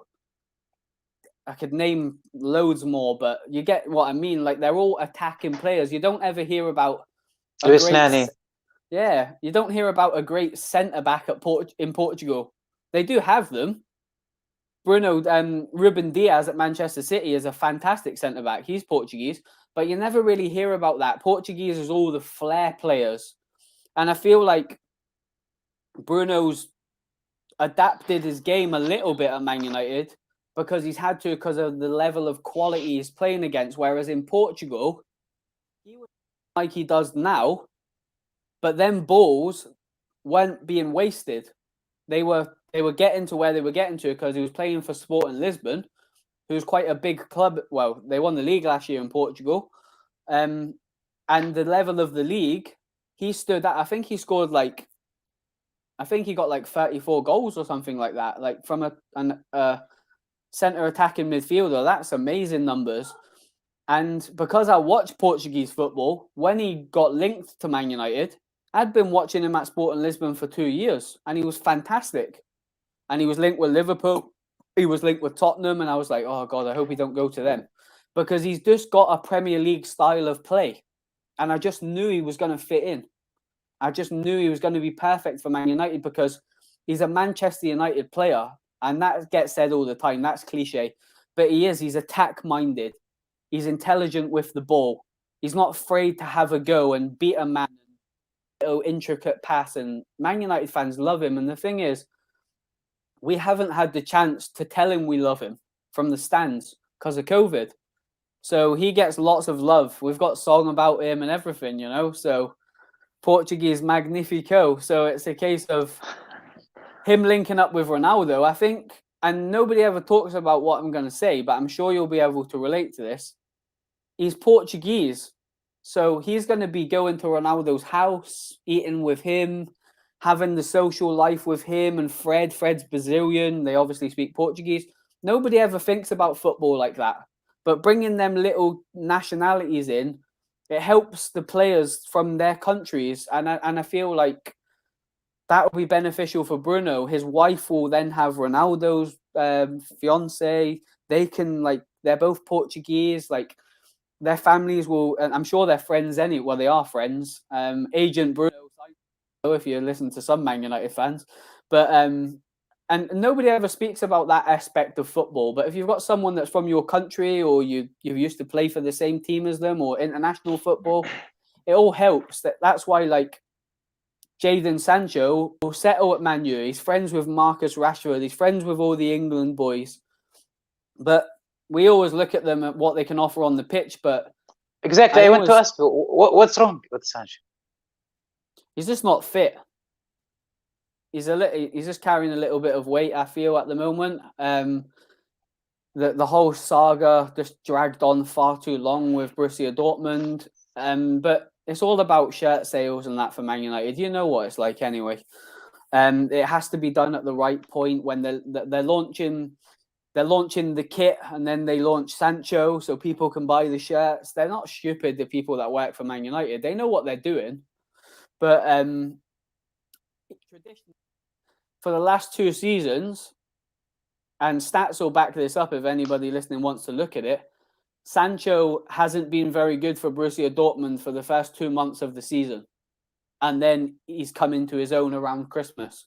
I could name loads more, but you get what I mean. Like, they're all attacking players. You don't ever hear about Luis Nani. Yeah, you don't hear about a great centre-back in Portugal. They do have them. Ruben Diaz at Manchester City is a fantastic centre-back. He's Portuguese, but you never really hear about that. Portuguese is all the flair players. And I feel like Bruno's adapted his game a little bit at Man United because he's had to, because of the level of quality he's playing against. Whereas in Portugal, he was like he does now, but them balls weren't being wasted. They were getting to where they were getting to because he was playing for Sporting Lisbon, who's quite a big club. Well, they won the league last year in Portugal. And the level of the league, he stood at, I think he got like 34 goals or something like that, like from a centre attacking midfielder. That's amazing numbers. And because I watch Portuguese football, when he got linked to Man United, I'd been watching him at Sporting Lisbon for 2 years, and he was fantastic. And he was linked with Liverpool, he was linked with Tottenham, and I was like, oh God, I hope he don't go to them. Because he's just got a Premier League style of play. And I just knew he was going to fit in. I just knew he was going to be perfect for Man United because he's a Manchester United player. And that gets said all the time. That's cliche. But he's attack-minded. He's intelligent with the ball. He's not afraid to have a go and beat a man. Intricate pass. And Man United fans love him. And the thing is, we haven't had the chance to tell him we love him from the stands because of COVID. So he gets lots of love. We've got song about him and everything, you know. So Portuguese magnifico. So it's a case of him linking up with Ronaldo, I think. And nobody ever talks about what I'm going to say, but I'm sure you'll be able to relate to this. He's Portuguese. So he's going to be going to Ronaldo's house, eating with him, having the social life with him and Fred. Fred's Brazilian. They obviously speak Portuguese. Nobody ever thinks about football like that. But bringing them little nationalities in, it helps the players from their countries. And I feel like that will be beneficial for Bruno. His wife will then have Ronaldo's fiance. They can, like, they're both Portuguese. Like, their families will, and I'm sure they're friends anyway. Well, they are friends. Agent Bruno, if you listen to some Man United fans. But, and nobody ever speaks about that aspect of football. But if you've got someone that's from your country or you used to play for the same team as them or international football, it all helps. That's why, like, Jadon Sancho will settle at Man U. He's friends with Marcus Rashford. He's friends with all the England boys. But we always look at them at what they can offer on the pitch. But exactly, I want to ask you, what's wrong with Sancho? He's just not fit. He's just carrying a little bit of weight, I feel, at the moment. The whole saga just dragged on far too long with Borussia Dortmund. But it's all about shirt sales and that for Man United. You know what it's like anyway. It has to be done at the right point when they're launching the kit and then they launch Sancho so people can buy the shirts. They're not stupid, the people that work for Man United. They know what they're doing. But traditionally, for the last 2 seasons, and stats will back this up if anybody listening wants to look at it, Sancho hasn't been very good for Borussia Dortmund for the first 2 months of the season. And then he's come into his own around Christmas.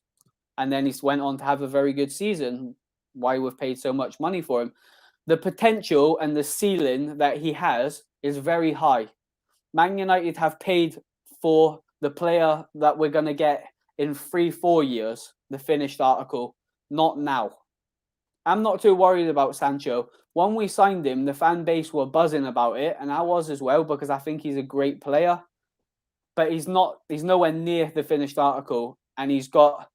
And then he's went on to have a very good season. Why we've paid so much money for him. The potential and the ceiling that he has is very high. Man United have paid for the player that we're going to get in 3-4 years, the finished article, not now. I'm not too worried about Sancho. When we signed him, the fan base were buzzing about it, and I was as well because I think he's a great player. But he's nowhere near the finished article, and he's got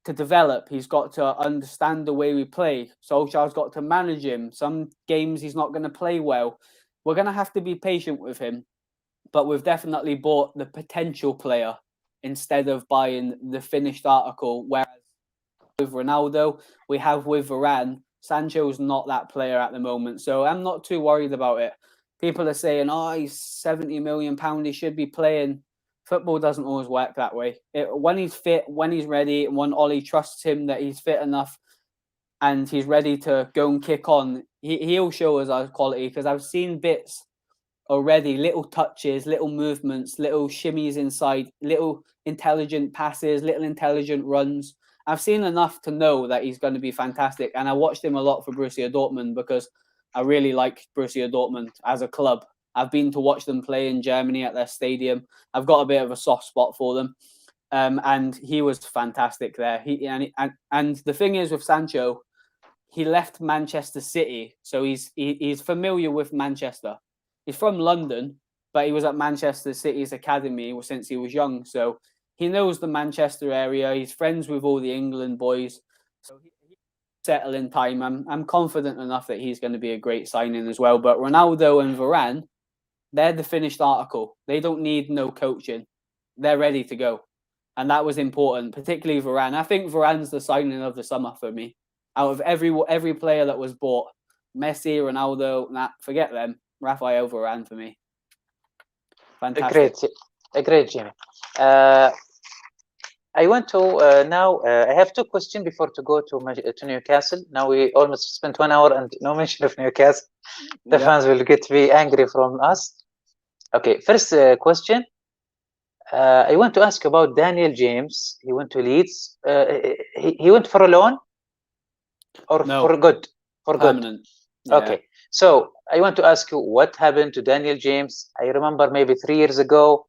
to develop. He's got to understand the way we play. Solskjaer's got to manage him. Some games he's not going to play well. We're going to have to be patient with him. But we've definitely bought the potential player instead of buying the finished article. Whereas with Ronaldo, we have with Varane, Sancho's not that player at the moment. So I'm not too worried about it. People are saying, oh, he's £70 million, he should be playing. Football doesn't always work that way. When he's fit, when he's ready, and when Ollie trusts him that he's fit enough and he's ready to go and kick on, he'll show us our quality because I've seen bits already, little touches, little movements, little shimmies inside, little intelligent passes, little intelligent runs. I've seen enough to know that he's going to be fantastic. And I watched him a lot for Borussia Dortmund because I really like Borussia Dortmund as a club. I've been to watch them play in Germany at their stadium. I've got a bit of a soft spot for them. And he was fantastic there. And the thing is with Sancho, he left Manchester City. So he's familiar with Manchester. He's from London, but he was at Manchester City's academy since he was young. So he knows the Manchester area. He's friends with all the England boys. So he'll settle in time. I'm confident enough that he's going to be a great signing as well. But Ronaldo and Varane, they're the finished article. They don't need no coaching. They're ready to go. And that was important, particularly Varane. I think Varane's the signing of the summer for me. Out of every player that was bought, Messi, Ronaldo, forget them. Raphael Varane for me. Fantastic. Great, Jimmy. I want to now. I have 2 questions before to go to Newcastle. Now we almost spent 1 hour and no mention of Newcastle. The fans will get to be angry from us. Okay, first question. I want to ask about Daniel James. He went to Leeds. He went for a loan or for good? For permanent. Good. Yeah. Okay. So I want to ask you what happened to Daniel James. I remember maybe 3 years ago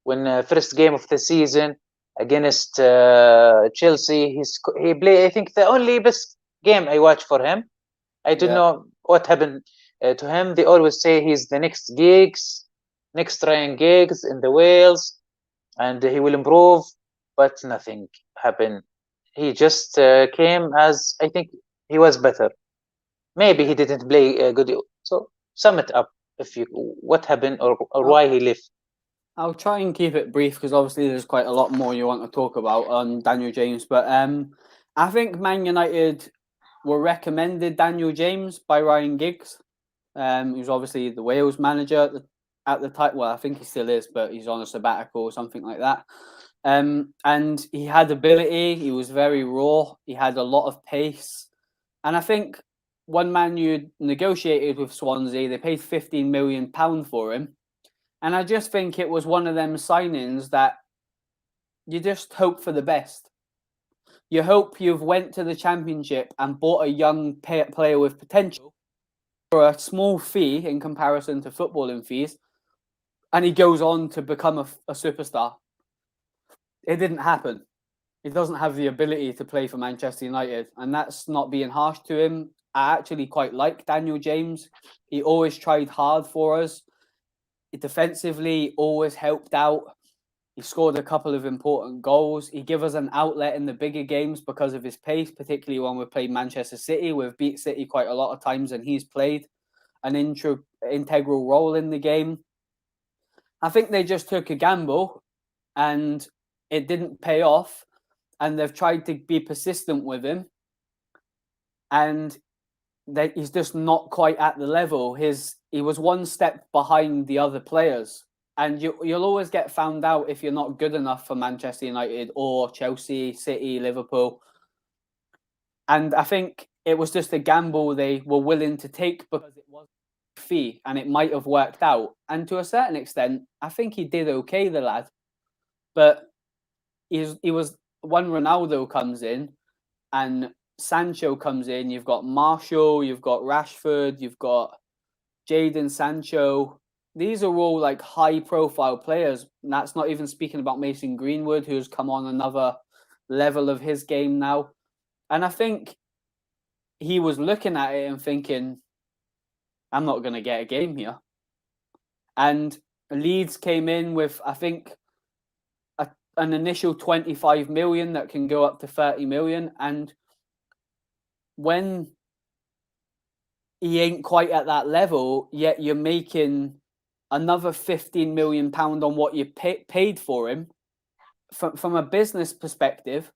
when first game of the season, against Chelsea. He played, I think, the only best game I watched for him. I don't know what happened to him. They always say he's the next Ryan Giggs in the Wales, and he will improve, but nothing happened. He just came as, I think he was better. Maybe he didn't play good. So sum it up, what happened or why he left. I'll try and keep it brief because obviously there's quite a lot more you want to talk about on Daniel James. But I think Man United were recommended Daniel James by Ryan Giggs. He was obviously the Wales manager at the time. Well, I think he still is, but he's on a sabbatical or something like that. And he had ability. He was very raw. He had a lot of pace. And I think when Man U negotiated with Swansea, they paid £15 million for him. And I just think it was one of them signings that you just hope for the best. You hope you've went to the Championship and bought a young player with potential for a small fee in comparison to footballing fees, and he goes on to become a superstar. It didn't happen. He doesn't have the ability to play for Manchester United, and that's not being harsh to him. I actually quite like Daniel James. He always tried hard for us. Defensively, always helped out. He scored a couple of important goals. He gave us an outlet in the bigger games because of his pace, particularly when we played Manchester City. We've beat City quite a lot of times, and he's played an integral role in the game. I think they just took a gamble, and it didn't pay off, and they've tried to be persistent with him, and he's just not quite at the level. He was one step behind the other players. And you'll always get found out if you're not good enough for Manchester United or Chelsea, City, Liverpool. And I think it was just a gamble they were willing to take because it was a fee and it might have worked out. And to a certain extent, I think he did okay, the lad. But he was when Ronaldo comes in and Sancho comes in, you've got Martial, you've got Rashford, you've got Jadon Sancho. These are all like high-profile players. And that's not even speaking about Mason Greenwood, who's come on another level of his game now. And I think he was looking at it and thinking, I'm not going to get a game here. And Leeds came in with, I think, an initial 25 million that can go up to 30 million. And when he ain't quite at that level, yet you're making another £15 million on what you paid for him. From a business perspective,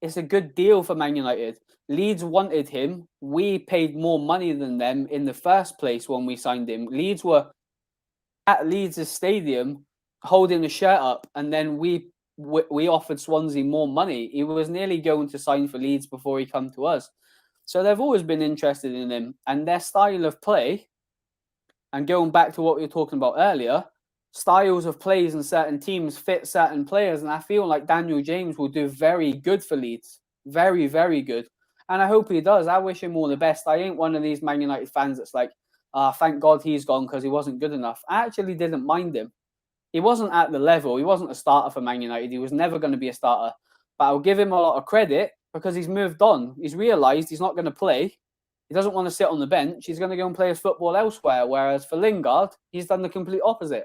it's a good deal for Man United. Leeds wanted him. We paid more money than them in the first place when we signed him. Leeds were at Leeds' stadium holding a shirt up, and then we offered Swansea more money. He was nearly going to sign for Leeds before he come to us. So they've always been interested in him, and their style of play, and going back to what we were talking about earlier, styles of plays in certain teams fit certain players, and I feel like Daniel James will do very good for Leeds. Very, very good. And I hope he does. I wish him all the best. I ain't one of these Man United fans that's like, thank God he's gone because he wasn't good enough. I actually didn't mind him. He wasn't at the level. He wasn't a starter for Man United. He was never going to be a starter. But I'll give him a lot of credit because he's moved on. He's realised he's not going to play. He doesn't want to sit on the bench. He's going to go and play his football elsewhere. Whereas for Lingard, he's done the complete opposite.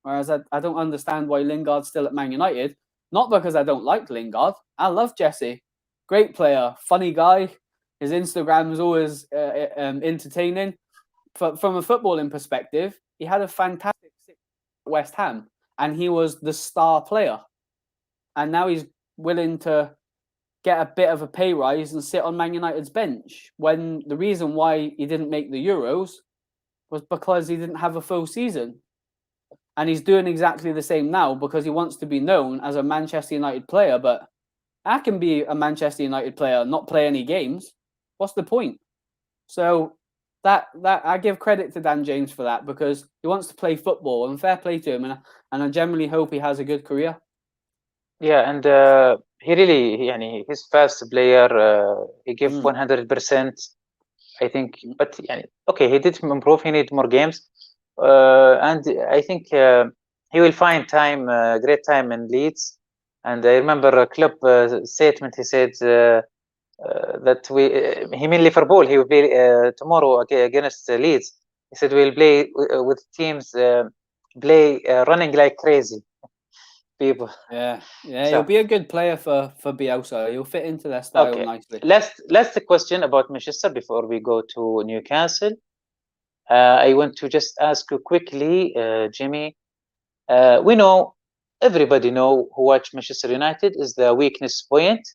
Whereas I don't understand why Lingard's still at Man United. Not because I don't like Lingard. I love Jesse. Great player. Funny guy. His Instagram is always entertaining. From a footballing perspective, he had a fantastic season at West Ham. And he was the star player. And now he's willing to get a bit of a pay rise and sit on Man United's bench, when the reason why he didn't make the Euros was because he didn't have a full season. And he's doing exactly the same now because he wants to be known as a Manchester United player. But I can be a Manchester United player, not play any games. What's the point? So that I give credit to Dan James for that, because he wants to play football, and fair play to him. And I generally hope he has a good career. Yeah, and he really, his first player, he gave 100%, I think. But okay, he did improve. He needs more games, and I think he will find great time in Leeds, And I remember a club statement. He said that he mean Liverpool. He will be tomorrow against Leeds. He said we'll play with teams play running like crazy. People. Yeah, So- he'll be a good player for Bielsa. He'll fit into their style nicely. Last question about Manchester before we go to Newcastle. I want to just ask you quickly, Jimmy. We know, everybody know who watch Manchester United is the weakness point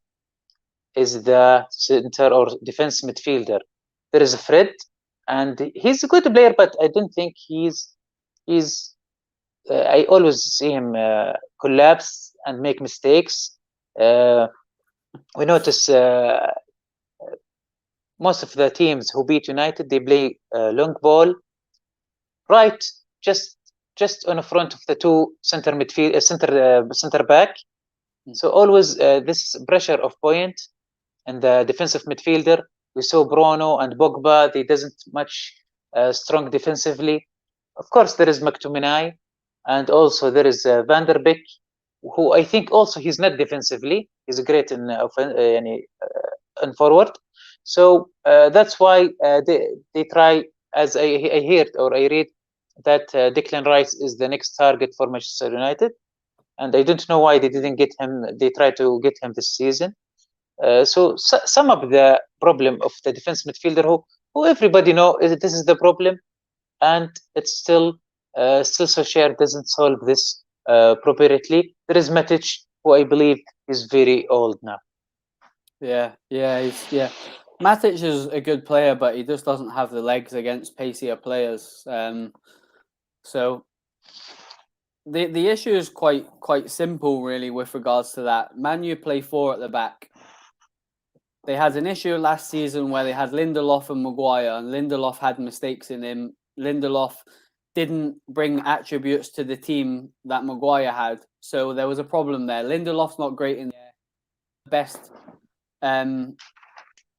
is the center or defense midfielder. There is Fred, and he's a good player, but I don't think he's. I always see him collapse and make mistakes. We notice most of the teams who beat United, they play long ball, right? Just on the front of the two center midfield, center back. So always this pressure of point and the defensive midfielder. We saw Bruno and Pogba. They doesn't much strong defensively. Of course, there is McTominay, and also there is Van der Beek, who I think also he's not defensively. He's great in forward. So that's why they try, as I heard or I read, that Declan Rice is the next target for Manchester United, and I don't know why they didn't get him. They tried to get him this season. So some of the problem of the defense midfielder, who everybody know this is the problem, and it's still Solskjaer doesn't solve this appropriately. There is Matic, who I believe is very old now. Yeah. Matic is a good player, but he just doesn't have the legs against pacier players. So the issue is quite simple, really, with regards to that. Man U play 4 at the back. They had an issue last season where they had Lindelof and Maguire, and Lindelof had mistakes in him. Lindelof didn't bring attributes to the team that Maguire had, so there was a problem there. Lindelof's not great in the best.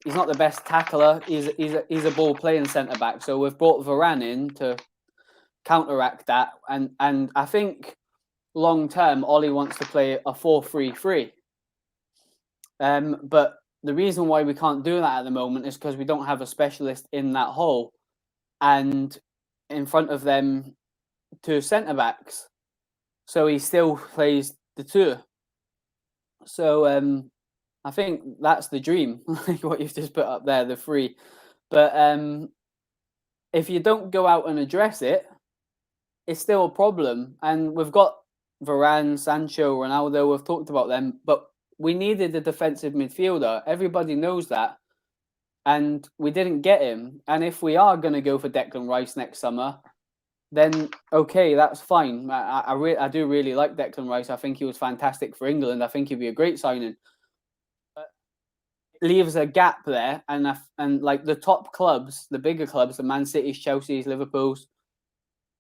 He's not the best tackler. He's a ball playing centre back. So we've brought Varane in to counteract that, and I think long term Ollie wants to play a 4-3-3. But the reason why we can't do that at the moment is because we don't have a specialist in that hole, and in front of them 2 centre backs. So he still plays the 2. So I think that's the dream, like what you've just put up there, the 3. But if you don't go out and address it, it's still a problem. And we've got Varane, Sancho, Ronaldo, we've talked about them, but we needed a defensive midfielder. Everybody knows that. And we didn't get him. And if we are going to go for Declan Rice next summer, then okay, that's fine. I do really like Declan Rice. I think he was fantastic for England. I think he'd be a great signing. But it leaves a gap there. And like the top clubs, the bigger clubs, the Man City's, Chelsea's, Liverpool's,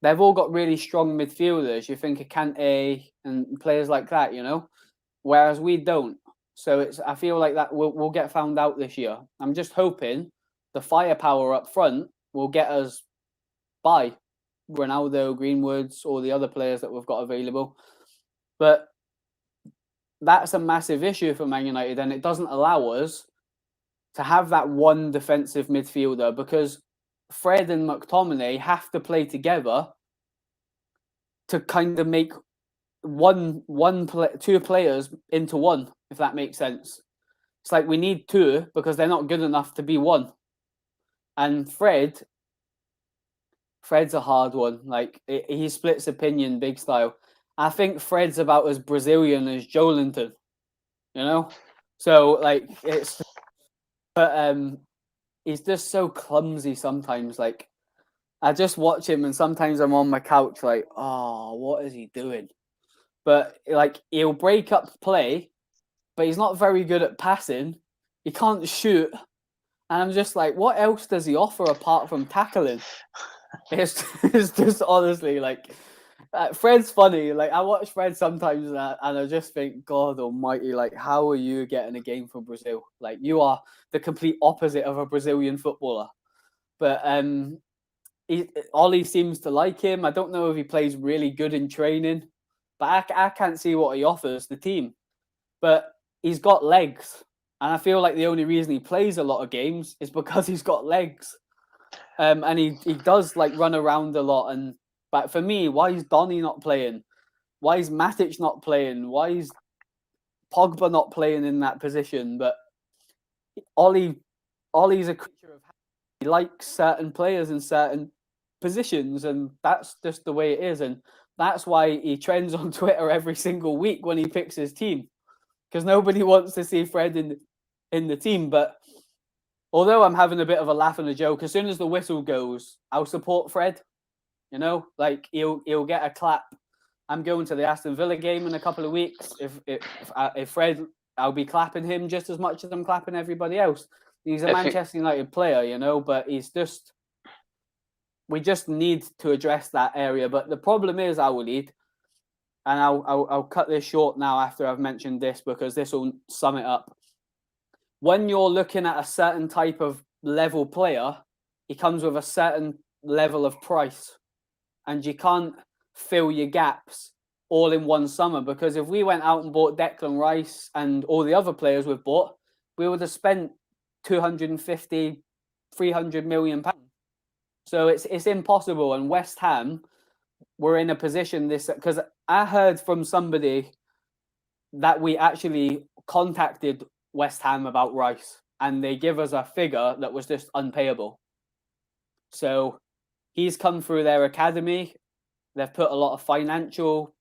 they've all got really strong midfielders. You think of Kante and players like that, you know, whereas we don't. So I feel like that we'll get found out this year. I'm just hoping the firepower up front will get us by Ronaldo, Greenwoods, or the other players that we've got available. But that's a massive issue for Man United, and it doesn't allow us to have that one defensive midfielder, because Fred and McTominay have to play together to kind of make two players into one, if that makes sense. It's like we need 2 because they're not good enough to be 1. And Fred's a hard one. Like he splits opinion big style. I think Fred's about as Brazilian as Joelinton, you know? So like but he's just so clumsy sometimes. Like I just watch him and sometimes I'm on my couch like, oh, what is he doing? But like he'll break up play, but he's not very good at passing. He can't shoot. And I'm just like, what else does he offer apart from tackling? It's just honestly like, Fred's funny. Like I watch Fred sometimes and I just think, God almighty, like how are you getting a game for Brazil? Like you are the complete opposite of a Brazilian footballer. But Ollie seems to like him. I don't know if he plays really good in training, but I can't see what he offers the team. but he's got legs. And I feel like the only reason he plays a lot of games is because he's got legs. And he does like run around a lot. But for me, why is Donny not playing? Why is Matic not playing? Why is Pogba not playing in that position? But Ollie's a creature of habit. He likes certain players in certain positions, and that's just the way it is. And that's why he trends on Twitter every single week when he picks his team, because nobody wants to see Fred in the team. But although I'm having a bit of a laugh and a joke, as soon as the whistle goes, I'll support Fred. You know, like he'll get a clap. I'm going to the Aston Villa game in a couple of weeks. If Fred, I'll be clapping him just as much as I'm clapping everybody else. He's a Manchester United player, you know, but we just need to address that area. But the problem is, وليد, and I'll cut this short now after I've mentioned this, because this will sum it up. When you're looking at a certain type of level player, he comes with a certain level of price, and you can't fill your gaps all in one summer, because if we went out and bought Declan Rice and all the other players we've bought, we would have spent 250, 300 million pounds. So it's impossible. And West Ham were in a position because I heard from somebody that we actually contacted West Ham about Rice, and they give us a figure that was just unpayable. So he's come through their academy. They've put a lot of financial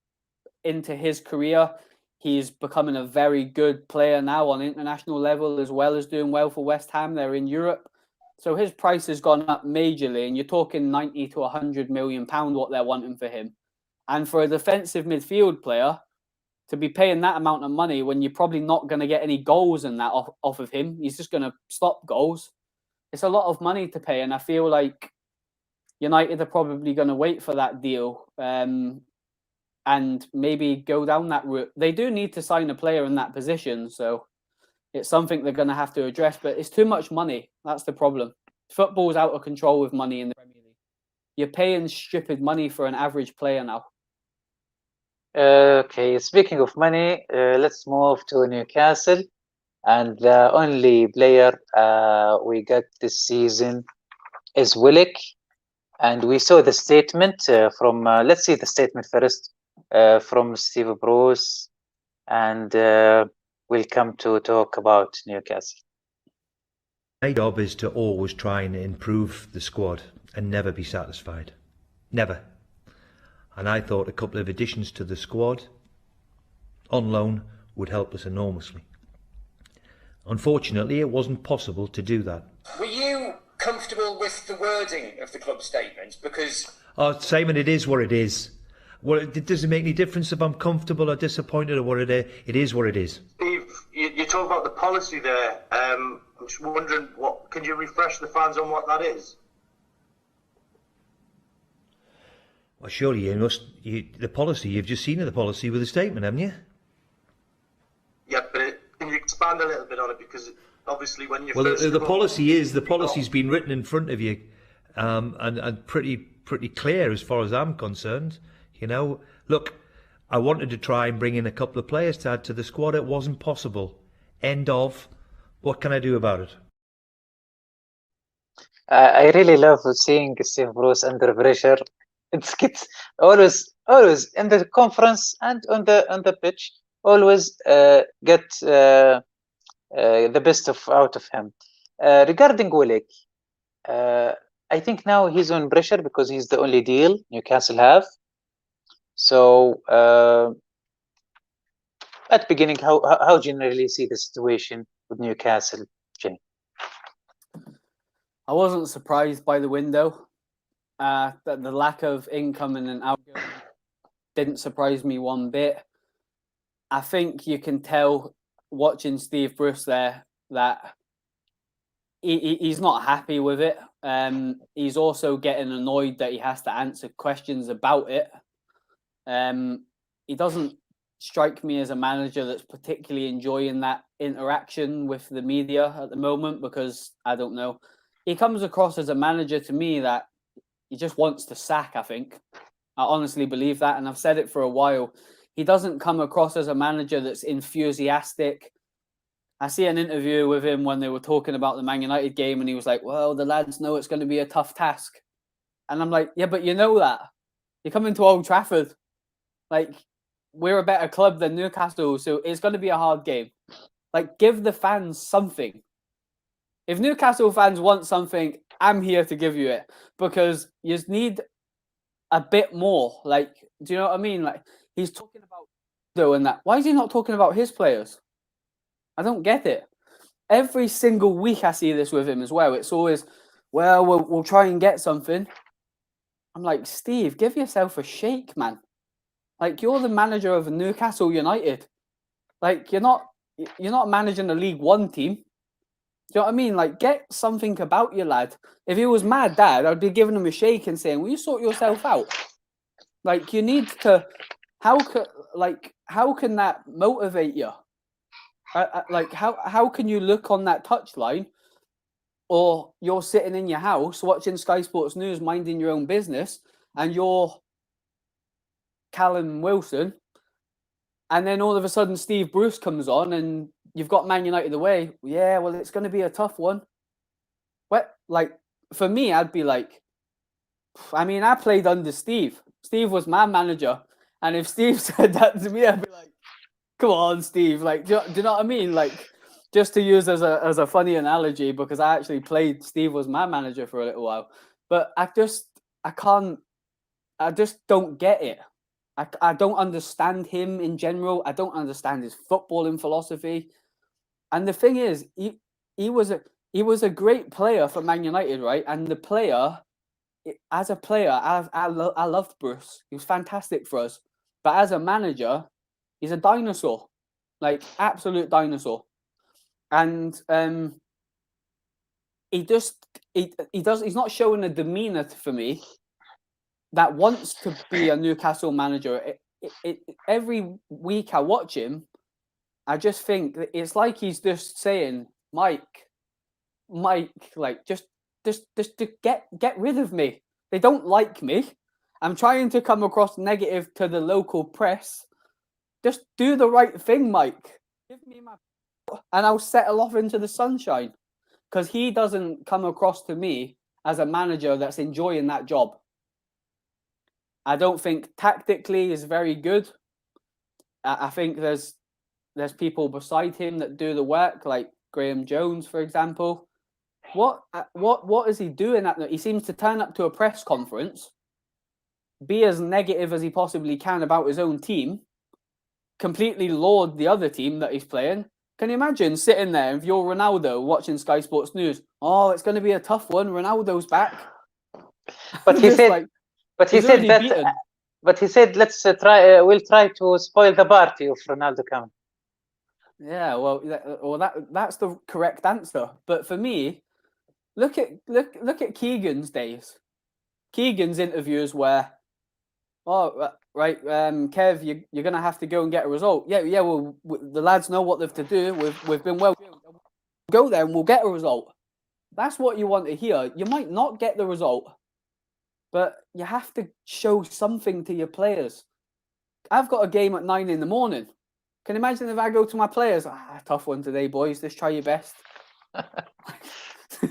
into his career. He's becoming a very good player now on international level, as well as doing well for West Ham. They're in Europe. So his price has gone up majorly, and you're talking 90 to 100 million pound what they're wanting for him. And for a defensive midfield player to be paying that amount of money when you're probably not going to get any goals in that off of him, he's just going to stop goals. It's a lot of money to pay, and I feel like United are probably going to wait for that deal and maybe go down that route. They do need to sign a player in that position, so it's something they're going to have to address, but it's too much money. That's the problem. Football's out of control with money in the Premier League. You're paying stupid money for an average player now. Okay, speaking of money, let's move to Newcastle. And the only player we got this season is Willock. And we saw the statement from, let's see the statement first, from Steve Bruce. And we'll come to talk about Newcastle. My job is to always try and improve the squad and never be satisfied. Never. And I thought a couple of additions to the squad on loan would help us enormously. Unfortunately, it wasn't possible to do that. Were you comfortable with the wording of the club statement? Because... Oh, Simon, it is what it is. Well, it doesn't make any difference if I'm comfortable or disappointed or what it is. It is what it is. Steve, you talk about the policy there. I'm just wondering, can you refresh the fans on what that is? Well, surely the policy, you've just seen the policy with the statement, haven't you? Yeah, but can you expand a little bit on it? Because obviously when you the policy's been written in front of you, and pretty clear as far as I'm concerned. You know, look, I wanted to try and bring in a couple of players to add to the squad. It wasn't possible. End of. What can I do about it? I really love seeing Steve Bruce under pressure. It's always in the conference and on the pitch. Always get the best out of him. Regarding Willock, I think now he's on pressure because he's the only deal Newcastle have. So at the beginning, how generally see the situation with Newcastle, Jamie? I wasn't surprised by the window. That the lack of incoming and outgoing didn't surprise me one bit. I think you can tell watching Steve Bruce there that he's not happy with it. He's also getting annoyed that he has to answer questions about it. He doesn't strike me as a manager that's particularly enjoying that interaction with the media at the moment, because I don't know. He comes across as a manager to me that he just wants to sack, I think. I honestly believe that, and I've said it for a while. He doesn't come across as a manager that's enthusiastic. I see an interview with him when they were talking about the Man United game, and he was like, well, the lads know it's going to be a tough task. And I'm like, yeah, but you know that. You're coming to Old Trafford. Like, we're a better club than Newcastle, so it's going to be a hard game. Like, give the fans something. If Newcastle fans want something, I'm here to give you it, because you just need a bit more. Like, do you know what I mean? Like, he's talking about doing that. Why is he not talking about his players? I don't get it. Every single week I see this with him as well. It's always, well, we'll try and get something. I'm like, Steve, give yourself a shake, man. Like, you're the manager of Newcastle United. Like, you're not managing a League One team. Do you know what I mean? Like, get something about you, lad. If he was my dad, I'd be giving him a shake and saying, will you sort yourself out? Like, you need to... How can that motivate you? Like, how can you look on that touchline, or you're sitting in your house watching Sky Sports News, minding your own business, and you're Callum Wilson, and then all of a sudden Steve Bruce comes on and you've got Man United away. Yeah, well, it's going to be a tough one. What? Like, for me, I'd be like, I mean, I played under Steve. Steve was my manager. And if Steve said that to me, I'd be like, come on, Steve. Like, do you know what I mean? Like, just to use as a funny analogy, because I actually played, Steve was my manager for a little while. But I just don't get it. I don't understand him in general. I don't understand his footballing philosophy. And the thing is, he was a great player for Man United, right? And the player, as a player, I loved Bruce. He was fantastic for us. But as a manager, he's a dinosaur, like absolute dinosaur. And he's not showing a demeanor for me that wants to be a Newcastle manager. Every week I watch him, I just think it's like he's just saying, Mike, like just to get rid of me. They don't like me. I'm trying to come across negative to the local press. Just do the right thing, Mike. Give me my... And I'll settle off into the sunshine. Because he doesn't come across to me as a manager that's enjoying that job. I don't think tactically is very good. I think there's people beside him that do the work, like Graham Jones, for example. What is he doing? He seems to turn up to a press conference, be as negative as he possibly can about his own team, completely laud the other team that he's playing. Can you imagine sitting there if you're Ronaldo watching Sky Sports News? Oh, it's going to be a tough one. Ronaldo's back. But he said, but he said, let's try. We'll try to spoil the party of Ronaldo coming. Yeah, that's the correct answer. But for me, look at Keegan's days. Keegan's interviews where, right, Kev, you're going to have to go and get a result. Yeah. Well, the lads know what they've to do. We've been well. Go there and we'll get a result. That's what you want to hear. You might not get the result, but you have to show something to your players. I've got a game at 9 a.m. Can you imagine if I go to my players? Tough one today, boys. Just try your best. Do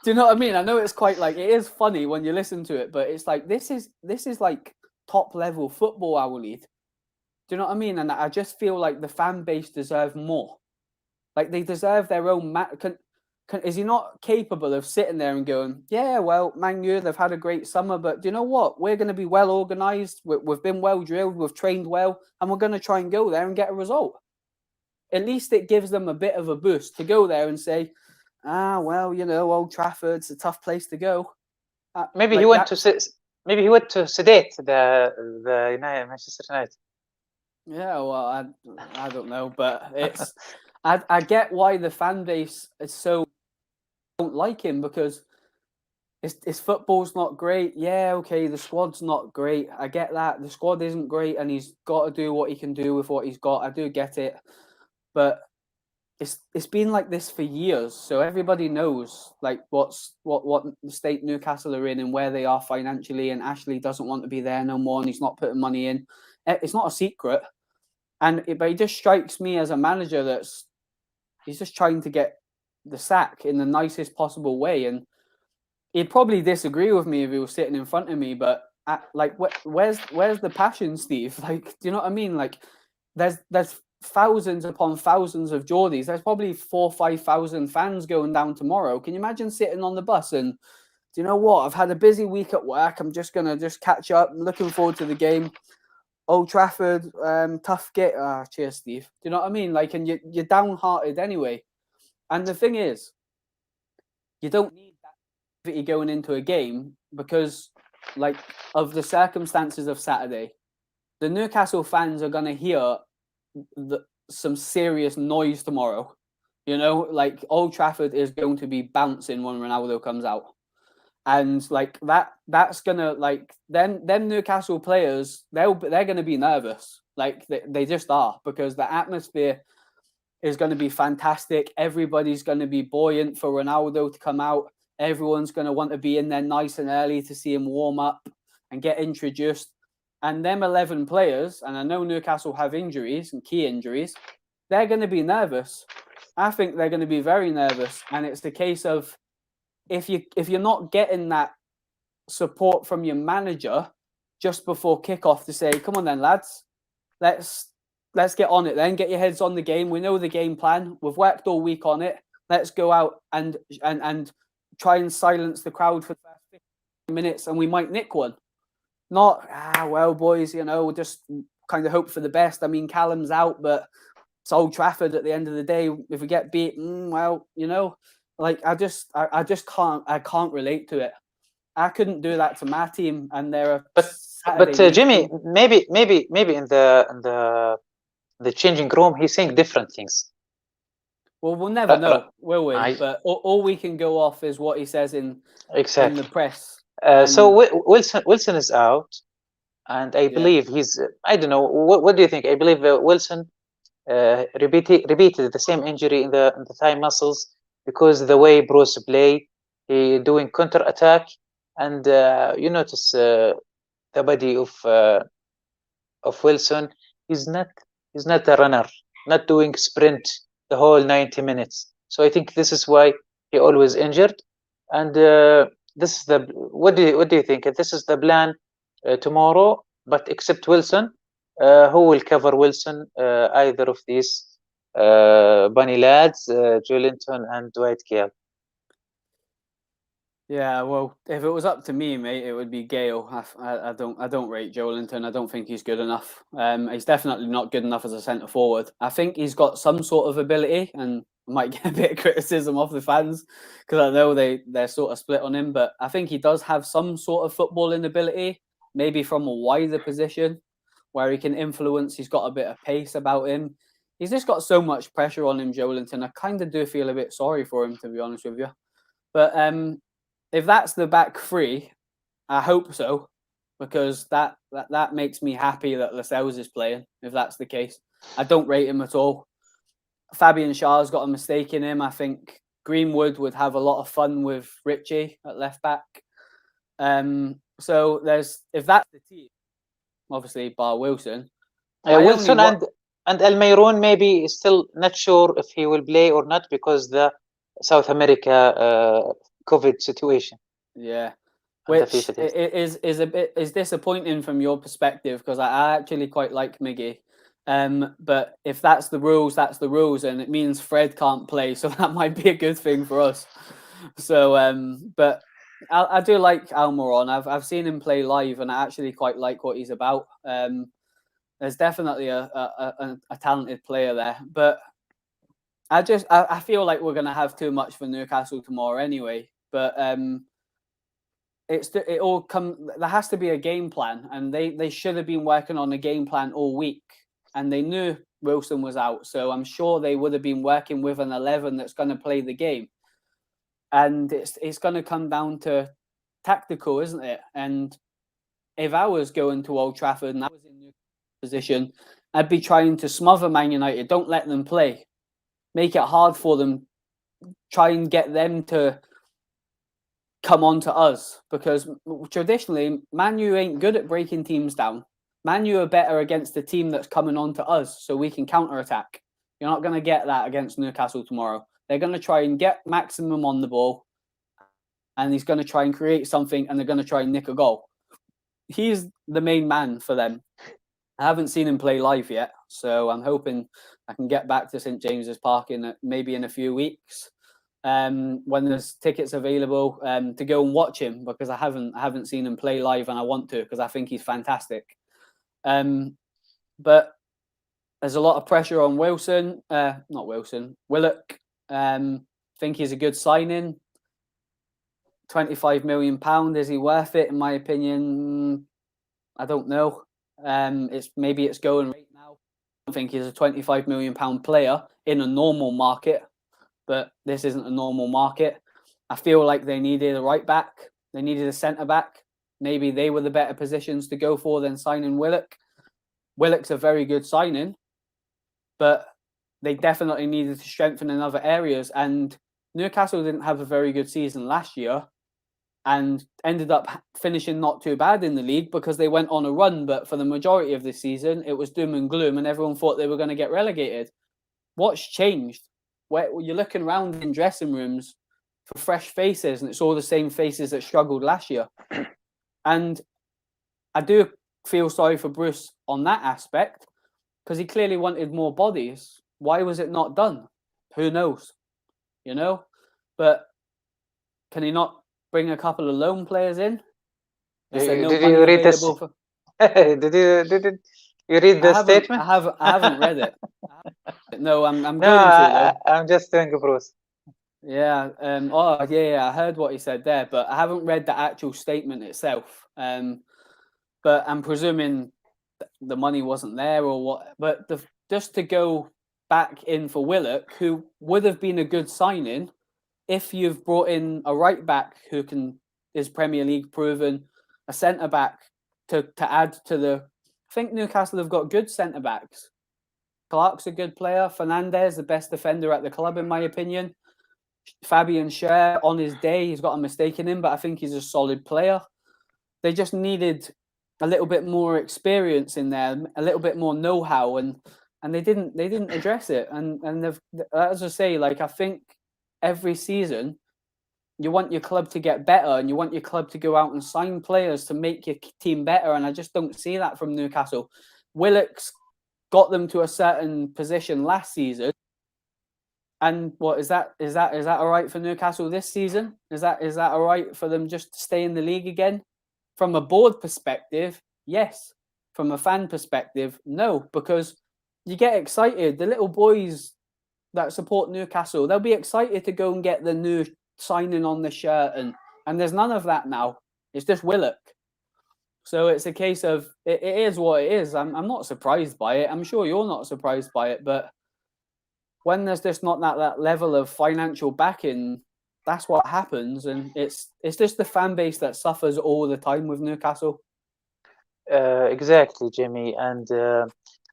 you know what I mean? I know it's quite like, it is funny when you listen to it, but it's like, this is like top level football, I will need. Do you know what I mean? And I just feel like the fan base deserve more. Like they deserve their own. Is he not capable of sitting there and going, yeah, well, Man U, they've had a great summer, but do you know what? We're going to be well organised. We've been well drilled. We've trained well, and we're going to try and go there and get a result. At least it gives them a bit of a boost to go there and say, well, you know, Old Trafford's a tough place to go. Maybe he went to sedate the United, Manchester United. Yeah, well, I don't know, but it's I get why the fan base is so don't like him, because his football's not great. Yeah, okay, the squad's not great. I get that. The squad isn't great, and he's got to do what he can do with what he's got. I do get it, but it's been like this for years, so everybody knows like what state Newcastle are in and where they are financially. And Ashley doesn't want to be there no more, and he's not putting money in. It's not a secret. But he just strikes me as a manager he's just trying to get the sack in the nicest possible way. And he'd probably disagree with me if he was sitting in front of me, but where's the passion, Steve? Like, do you know what I mean? Like, there's thousands upon thousands of Geordies. There's probably 4,000 or 5,000 fans going down tomorrow. Can you imagine sitting on the bus and, do you know what? I've had a busy week at work. I'm just gonna catch up. I'm looking forward to the game. Old Trafford, tough gig. Cheers, Steve. Do you know what I mean? Like, and you're downhearted anyway. And the thing is, you don't need that activity going into a game because, like, of the circumstances of Saturday, the Newcastle fans are going to hear some serious noise tomorrow. You know, like, Old Trafford is going to be bouncing when Ronaldo comes out. And like that's gonna, like, them Newcastle players, they're gonna be nervous. Like they just are, because the atmosphere is going to be fantastic. Everybody's going to be buoyant for Ronaldo to come out. Everyone's going to want to be in there nice and early to see him warm up and get introduced. And them 11 players, and I know Newcastle have injuries and key injuries, they're going to be nervous. I think they're going to be very nervous. And it's the case of, if you're not getting that support from your manager just before kickoff to say, come on then, lads, let's get on it then. Get your heads on the game. We know the game plan. We've worked all week on it. Let's go out and try and silence the crowd for 15 minutes, and we might nick one. Not, well, boys, you know, we'll just kind of hope for the best. I mean, Callum's out, but it's Old Trafford at the end of the day. If we get beaten, well, you know, like, I just can't relate to it. I couldn't do that to my team, and they're but Jimmy, maybe in the changing room, he's saying different things. Well, we'll never know, will we? But all we can go off is what he says in the press. So Wilson is out, and I believe he's. I don't know. What do you think? I believe Wilson repeated the same injury in the thigh muscles, because the way Bruce play, he doing counter attack, and you notice the body of Wilson. He's not a runner, not doing sprint the whole 90 minutes. So I think this is why he always injured. And this is what do you think? This is the plan tomorrow, but except Wilson, who will cover Wilson? Either of these bunny lads, Joelinton and Dwight Gale. Yeah, well, if it was up to me, mate, it would be Gale. I don't rate Joelinton. I don't think he's good enough. He's definitely not good enough as a centre forward. I think he's got some sort of ability, and might get a bit of criticism off the fans because I know they're sort of split on him. But I think he does have some sort of footballing ability, maybe from a wider position where he can influence. He's got a bit of pace about him. He's just got so much pressure on him, Joelinton. I kind of do feel a bit sorry for him, to be honest with you. But if that's the back three, I hope so, because that makes me happy that Lascelles is playing, if that's the case. I don't rate him at all. Fabian Schär's got a mistake in him. I think Greenwood would have a lot of fun with Richie at left back. So if that's the team, obviously bar Wilson. Wilson and Almiron maybe is still not sure if he will play or not, because the South America COVID situation. Yeah, which is disappointing from your perspective, because I actually quite like Miggy. But if that's the rules, that's the rules, and it means Fred can't play, so that might be a good thing for us. So, but I do like Almiron. I've seen him play live, and I actually quite like what he's about. There's definitely a talented player there, but I feel like we're going to have too much for Newcastle tomorrow anyway. But there has to be a game plan, and they should have been working on a game plan all week, and they knew Wilson was out, so I'm sure they would have been working with an 11 that's going to play the game. And it's going to come down to tactical, isn't it? And if I was going to Old Trafford and I was in Newcastle position, I'd be trying to smother Man United. Don't let them play. Make it hard for them. Try and get them to come on to us, because traditionally Man U ain't good at breaking teams down. Man U are better against the team that's coming on to us, so we can counter-attack. You're not going to get that against Newcastle tomorrow. They're going to try and get maximum on the ball, and he's going to try and create something, and they're going to try and nick a goal. He's the main man for them. I haven't seen him play live yet, so I'm hoping I can get back to St James's Park maybe in a few weeks when there's tickets available to go and watch him, because I haven't seen him play live, and I want to, because I think he's fantastic. But there's a lot of pressure on Willock. Think he's a good signing. £25 million, is he worth it? In my opinion, I don't know. It's going right now. I think he's a £25 million player in a normal market, but this isn't a normal market. I feel like they needed a right back. They needed a centre back. Maybe they were the better positions to go for than signing Willock. Willock's a very good signing, but they definitely needed to strengthen in other areas. And Newcastle didn't have a very good season last year and ended up finishing not too bad in the league because they went on a run. But for the majority of the season, it was doom and gloom, and everyone thought they were going to get relegated. What's changed? You're looking around in dressing rooms for fresh faces, and it's all the same faces that struggled last year. And I do feel sorry for Bruce on that aspect, because he clearly wanted more bodies. Why was it not done? Who knows? You know? But can he not bring a couple of loan players in? Did you read this? Did you read the statement? I haven't read it. No, I'm going to though. I'm just doing a Bruce. Yeah. I heard what he said there, but I haven't read the actual statement itself. But I'm presuming the money wasn't there or what. But just to go back in for Willock, who would have been a good signing if you've brought in a right back who is Premier League proven, a centre back to add to the. I think Newcastle have got good centre backs. Clark's a good player. Fernandez, the best defender at the club, in my opinion. Fabian Schär, on his day, he's got a mistake in him, but I think he's a solid player. They just needed a little bit more experience in there, a little bit more know-how, and they didn't address it. And they've, as I say, like, I think every season you want your club to get better, and you want your club to go out and sign players to make your team better, and I just don't see that from Newcastle. Willock's got them to a certain position last season, and what is that all right for Newcastle this season? Is that all right for them just to stay in the league again? From a board perspective, yes. From a fan perspective, no, because you get excited. The little boys that support Newcastle, they'll be excited to go and get the new signing on the shirt, and there's none of that now. It's just Willock. So it's a case of it is what it is. I'm not surprised by it. I'm sure you're not surprised by it, but when there's just not that level of financial backing, that's what happens, and it's just the fan base that suffers all the time with Newcastle. Exactly, Jamie, and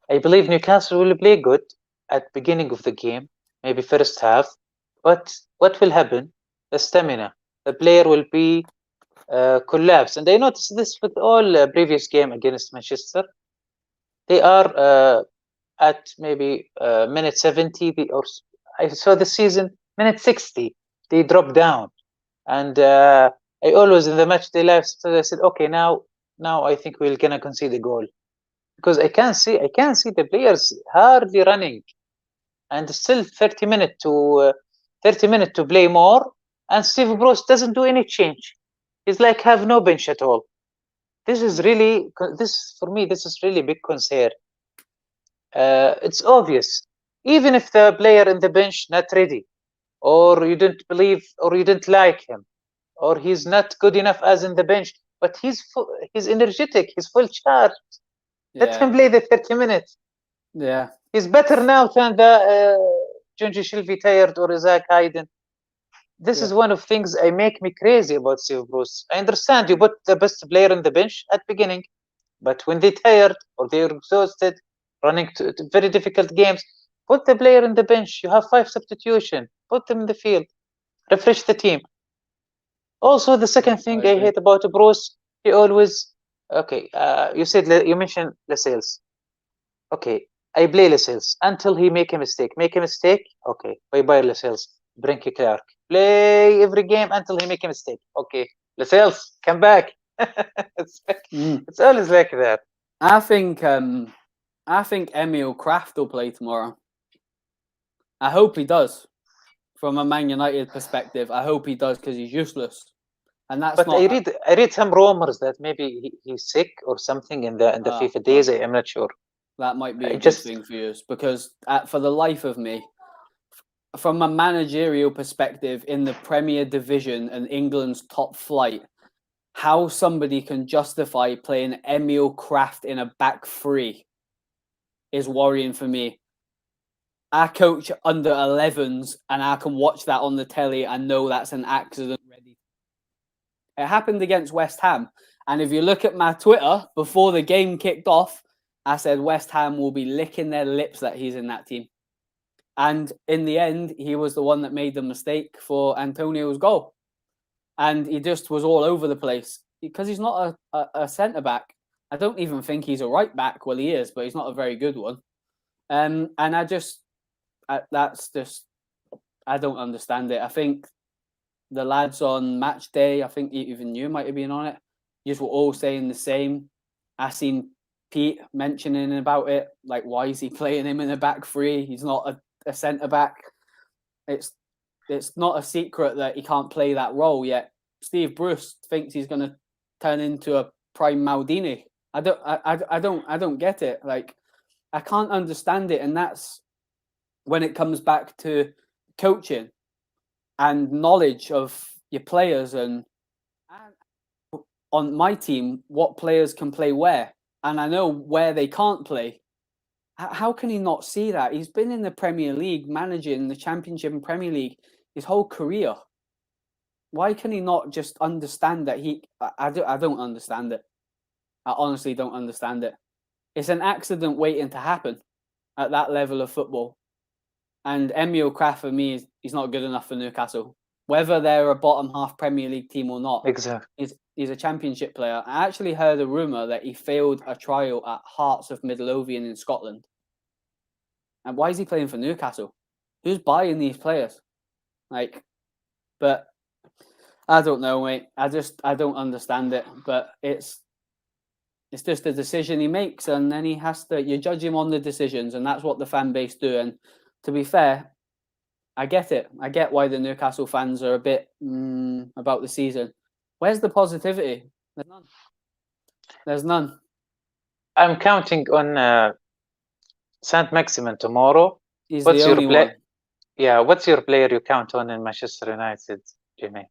I believe Newcastle will play good at the beginning of the game, maybe first half, but what will happen? The stamina. The player will be collapse, and I noticed this with all previous game against Manchester. They are at maybe minute 70, I saw the season minute 60. They dropped down, and I always in the match day live, so I said, okay, now I think we're gonna concede a goal, because I can't see the players hardly running, and still 30 minutes to play more, and Steve Bruce doesn't do any change. He's like have no bench at all. This is really big concern. It's obvious, even if the player in the bench not ready, or you didn't believe, or you didn't like him, or he's not good enough as in the bench, but he's energetic, he's full charge. Yeah. Let him play the 30 minutes. Yeah, he's better now than the Junji Shilvi tired or Isaac Hayden. This is one of things I make me crazy about Steve Bruce. I understand you put the best player in the bench at beginning, but when they're tired or they're exhausted, running to very difficult games, put the player in the bench. You have 5 substitutions. Put them in the field. Refresh the team. Also, the second thing I hate about Bruce, he always Okay, you mentioned Lascelles. Okay, I play Lascelles until he make a mistake. Okay, bye Lascelles. Brinky Clark. Play every game until he make a mistake. Okay, Lascelles, come back. It's always like that. I think Emil Kraft will play tomorrow. I hope he does. From a Man United perspective, I hope he does because he's useless. And that's But not. I read some rumors that maybe he's sick or something in the FIFA days. I'm not sure. That might be a good thing for you, because for the life of me, from a managerial perspective in the Premier Division and England's top flight, how somebody can justify playing Emil Kraft in a back three is worrying for me. I coach under 11s and I can watch that on the telly and know that's an accident ready. It happened against West Ham. And if you look at my Twitter, before the game kicked off, I said West Ham will be licking their lips that he's in that team. And in the end, he was the one that made the mistake for Antonio's goal. And he just was all over the place because he's not a centre-back. I don't even think he's a right-back. Well, he is, but he's not a very good one. And I don't understand it. I think the lads on match day, I think even you might have been on it, just were all saying the same. I seen Pete mentioning about it, like, why is he playing him in a back three? He's not a centre-back. It's not a secret that he can't play that role yet. Steve Bruce thinks he's going to turn into a prime Maldini. I don't get it. Like, I can't understand it, and that's when it comes back to coaching and knowledge of your players. And on my team, what players can play where, and I know where they can't play. How can he not see that? He's been in the Premier League, managing the Championship and Premier League his whole career. Why can he not just understand that I don't understand it. I honestly don't understand it. It's an accident waiting to happen at that level of football. And Emil Kraft, for me, he's not good enough for Newcastle. Whether they're a bottom half Premier League team or not, exactly. He's a Championship player. I actually heard a rumour that he failed a trial at Hearts of Midlothian in Scotland. And why is he playing for Newcastle? Who's buying these players? But I don't know, mate. I don't understand it. But it's just a decision he makes, and then he has to. You judge him on the decisions, and that's what the fan base do. And to be fair, I get it. I get why the Newcastle fans are a bit about the season. Where's the positivity? There's none. There's none. I'm counting on Saint-Maximin tomorrow. He's the only one. Yeah, what's your player you count on in Manchester United, Jimmy?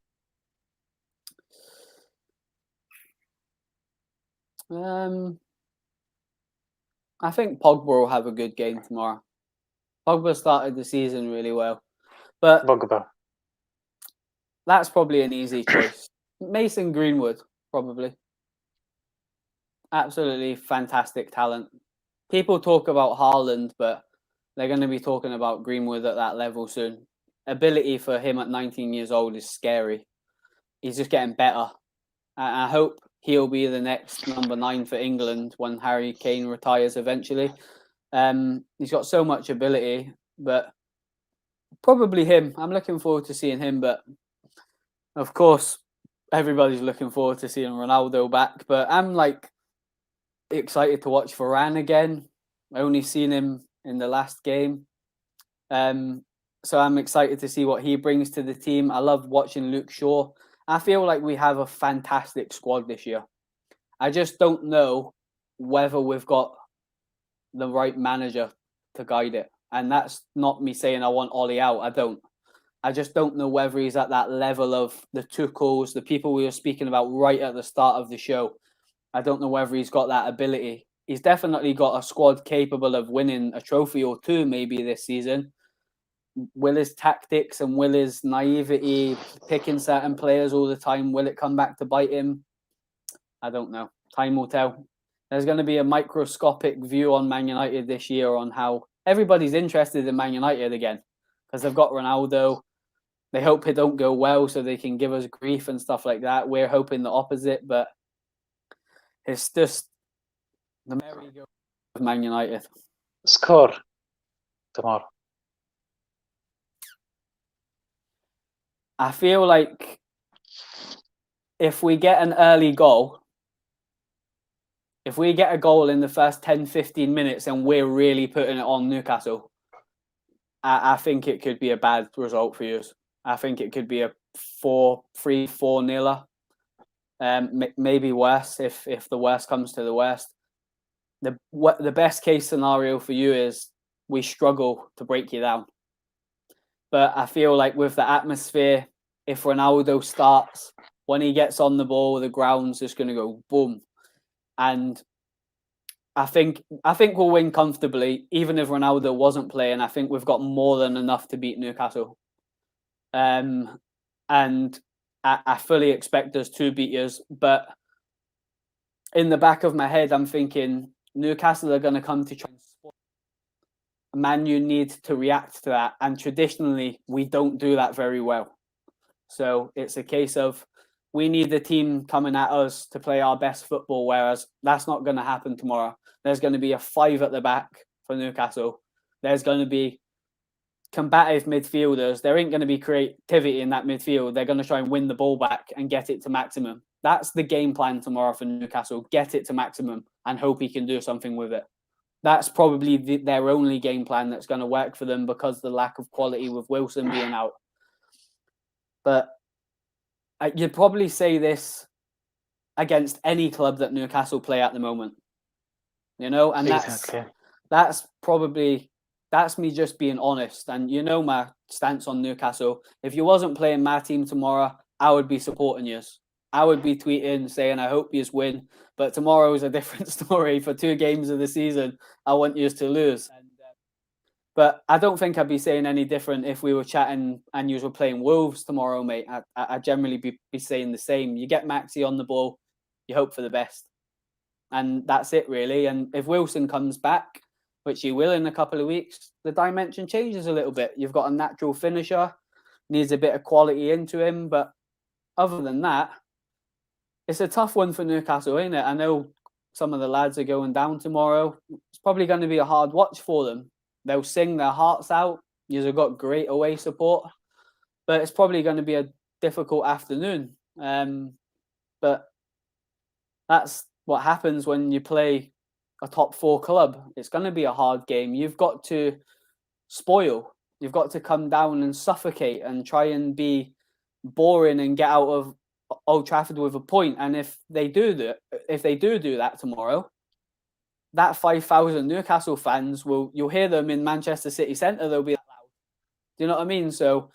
I think Pogba will have a good game tomorrow. Pogba started the season really well, but Pogba. That's probably an easy choice. Mason Greenwood, probably. Absolutely fantastic talent. People talk about Haaland, but they're going to be talking about Greenwood at that level soon. Ability for him at 19 years old is scary. He's just getting better. I hope he'll be the next number 9 for England when Harry Kane retires eventually. He's got so much ability, but probably him. I'm looking forward to seeing him, but of course, everybody's looking forward to seeing Ronaldo back. But I'm excited to watch Varane again. I only seen him in the last game. So I'm excited to see what he brings to the team. I love watching Luke Shaw. I feel like we have a fantastic squad this year. I just don't know whether we've got the right manager to guide it. And that's not me saying I want Ollie out. I don't. I just don't know whether he's at that level of the Tuchels, the people we were speaking about right at the start of the show. I don't know whether he's got that ability. He's definitely got a squad capable of winning a trophy or two maybe this season. Will his tactics and will his naivety, picking certain players all the time, will it come back to bite him? I don't know. Time will tell. There's going to be a microscopic view on Man United this year on how everybody's interested in Man United again because they've got Ronaldo. They hope it don't go well so they can give us grief and stuff like that. We're hoping the opposite, but It's just the merry-go of Man United. Score tomorrow. I feel like if we get an early goal, if we get a goal in the first 10, 15 minutes and we're really putting it on Newcastle, I think it could be a bad result for you. I think it could be a 4-3, 4-0. Maybe worse if the worst comes to the worst. The best case scenario for you is we struggle to break you down. But I feel like with the atmosphere, if Ronaldo starts, when he gets on the ball, the ground's just going to go boom. And I think we'll win comfortably, even if Ronaldo wasn't playing. I think we've got more than enough to beat Newcastle. And I fully expect us to beat us. But in the back of my head, I'm thinking Newcastle are going to come to try and spoil. Man U need to react to that. And traditionally, we don't do that very well. So it's a case of we need the team coming at us to play our best football, whereas that's not going to happen tomorrow. There's going to be a 5 at the back for Newcastle. There's going to be combative midfielders. There ain't going to be creativity in that midfield. They're going to try and win the ball back and get it to maximum. That's the game plan tomorrow for Newcastle. Get it to maximum and hope he can do something with it. That's probably their only game plan that's going to work for them because of the lack of quality with Wilson being out. But you'd probably say this against any club that Newcastle play at the moment, you know, and that's me just being honest. And you know my stance on Newcastle. If you wasn't playing my team tomorrow, I would be supporting you. I would be tweeting saying I hope you win, but tomorrow is a different story. For 2 games of the season, I want you to lose. But I don't think I'd be saying any different if we were chatting and you were playing Wolves tomorrow, mate. I'd generally be saying the same. You get Maxey on the ball, you hope for the best. And that's it, really. And if Wilson comes back, which he will in a couple of weeks, the dimension changes a little bit. You've got a natural finisher, needs a bit of quality into him. But other than that, it's a tough one for Newcastle, ain't it? I know some of the lads are going down tomorrow. It's probably going to be a hard watch for them. They'll sing their hearts out. You've got great away support. But it's probably going to be a difficult afternoon. But that's what happens when you play a top 4 club. It's going to be a hard game. You've got to spoil. You've got to come down and suffocate and try and be boring and get out of Old Trafford with a point. And if they do that tomorrow, that 5,000 Newcastle fans you'll hear them in Manchester City Centre. They'll be loud. Do you know what I mean? So